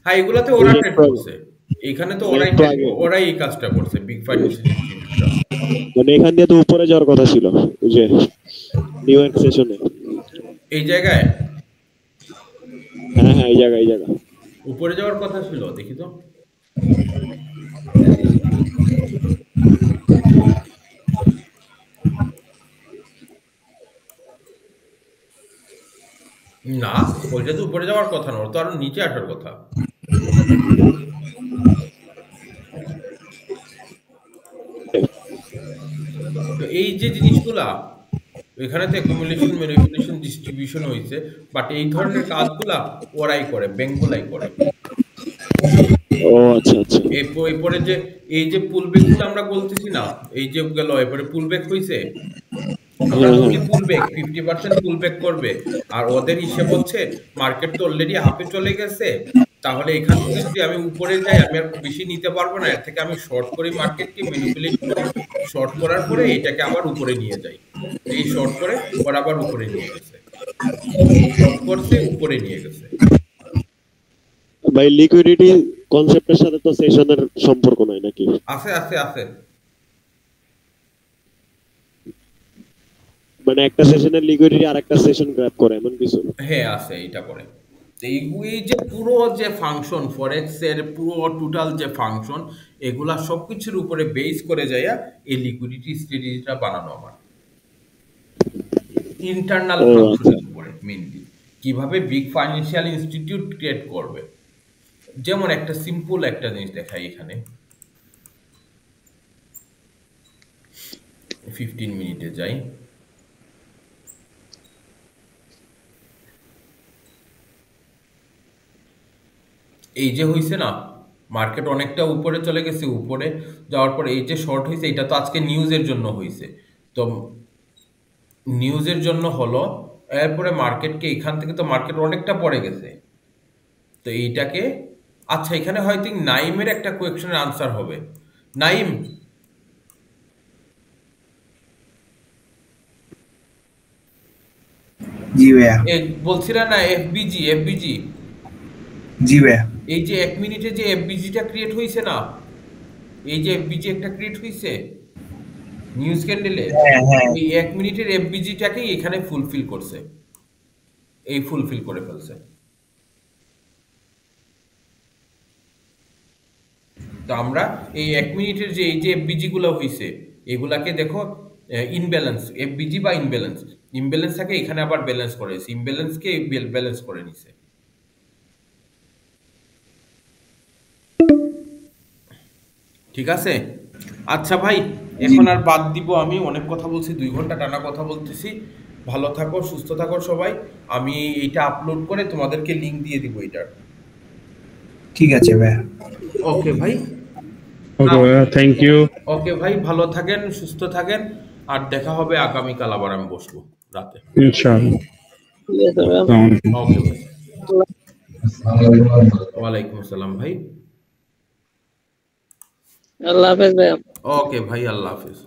Speaker 1: হ্যাঁ এগুলাতে ওরা ট্রেড করছে, এখানে তো ওরাই এই কাজটা করছে, বিগ ফাইন্যান্সিয়াল ইনস্টিটিউটরা।
Speaker 5: মানে এখান দিয়ে তো উপরে যাওয়ার কথা ছিল, ওই যে নিউ ইয়র্ক সেশনে।
Speaker 1: এই জায়গায়,
Speaker 5: হ্যাঁ হ্যাঁ, এই জায়গা
Speaker 1: উপরে যাওয়ার কথা ছিল, দেখি তো। না, ওইটা তো উপরে যাওয়ার কথা না, ওর তো আরো নিচে আসার কথা। তো এই যে জিনিসগুলা, এখানে তো অ্যাকুমুলেশন, ম্যানিপুলেশন, ডিস্ট্রিবিউশন হয়েছে, বাট এই ধরনের কাজগুলা ওরাই করে, ব্যাংকগুলাই করে।
Speaker 5: ও আচ্ছা আচ্ছা।
Speaker 1: এরপরে যে এই যে পুলব্যাক গুলো আমরা বলতেছি না, এই যে গেল এরপরে পুলব্যাক হয়েছে, আমরা ধরি পুলব্যাক 50% পুলব্যাক করবে, আর ওদের হিসেব হচ্ছে মার্কেট তো অলরেডি হাফে চলে গেছে, তাহলে এখান থেকে যদি আমি উপরে যাই আমি আর বেশি নিতে পারবো না, এর থেকে আমি শর্ট করি, মার্কেটকে ম্যানিপুলেট করি, শর্ট করার পরে এটাকে আবার উপরে নিয়ে যাই। এই শর্ট করে ওরা আবার উপরে নিয়ে গেছে, শর্ট করছে উপরে নিয়ে গেছে।
Speaker 5: ভাই লিকুইডিটি কনসেপ্টের সাথে তো সেশনের সম্পর্ক নাই নাকি?
Speaker 1: আছে আছে আছে,
Speaker 5: মানে একটা সেশনের লিকুইডিটি আরেকটা সেশন গ্র্যাব করে এমন কিছু?
Speaker 1: হ্যাঁ আছে, এটা করে। এই যে পুরো যে ফাংশন ফরেক্স এর পুরো টোটাল যে ফাংশন, এগুলা সবকিছুর উপরে বেস করে যাইয়া এই লিকুইডিটি স্ট্র্যাটেজিটা বানানো আমার ইন্টারনাল ফাংশনের উপরে মেইনলি। কিভাবে বিগ ফাইন্যান্সিয়াল ইনস্টিটিউট ক্রিয়েট করবে, যেমন একটা সিম্পল একটা জিনিস দেখাই এখানে। 15 মিনিটে যাই। এই যে হইছে না, মার্কেট অনেকটা উপরে চলে গেছে, উপরে যাওয়ার পর এই যে শর্ট হয়েছে, এটা তো আজকে নিউজের জন্য হয়েছে, তো নিউজের জন্য হলো, এরপরে মার্কেটকে এখান থেকে তো মার্কেট অনেকটা পড়ে গেছে, তো এইটাকে আচ্ছা এখানে হয়তো নাইমের একটা কোয়েকশনের আনসার হবে। নাইম,
Speaker 3: জি ভাইয়া।
Speaker 1: বলছিলা না এফবিজি, এফবিজি
Speaker 3: জি ভাইয়া।
Speaker 1: এই যে 1 মিনিটে যে এফবিজিটা ক্রিয়েট হয়েছে না, এই যে এফবিজি একটা ক্রিয়েট হয়েছে নিউজ ক্যান্ডেলে, এই 1 মিনিটের এফবিজিটাকেই এখানে ফুলফিল করছে, এই ফুলফিল করে ফেলছে। তো আমরা এই 1 মিনিটের যে এই যে এফবিজি গুলো হয়েছে, এগুলাকে দেখো ইনব্যালেন্স এফবিজি বা ইনব্যালেন্স, ইমব্যালেন্স থাকে এখানে আবার ব্যালেন্স করেছে, ইমব্যালেন্সকে ব্যালেন্স করে নিছে। ঠিক আছে, আচ্ছা ভাই এখন আর বাদ দিব, আমি অনেক কথা বলছি, 2 ঘন্টা টানা কথা বলতেছি। ভালো থাকো, সুস্থ থাকো সবাই। আমি এইটা আপলোড করে তোমাদেরকে লিংক দিয়ে দিব এটার।
Speaker 3: ঠিক আছে ভাইয়া।
Speaker 1: ওকে ভাই,
Speaker 4: ওকে ভাইয়া, থ্যাংক ইউ।
Speaker 1: ওকে ভাই, ভালো থাকেন, সুস্থ থাকেন, আর দেখা হবে আগামীকাল, আবার আমি বসবো রাতে
Speaker 4: ইনশাআল্লাহ।
Speaker 2: ঠিক আছে ভাই।
Speaker 4: আসসালামু আলাইকুম।
Speaker 1: ওকে ভাই, ওয়ালাইকুম আসসালাম ভাই।
Speaker 2: আল্লাহ হাফেজ ভাই।
Speaker 1: ওকে ভাই, আল্লাহ হাফেজ।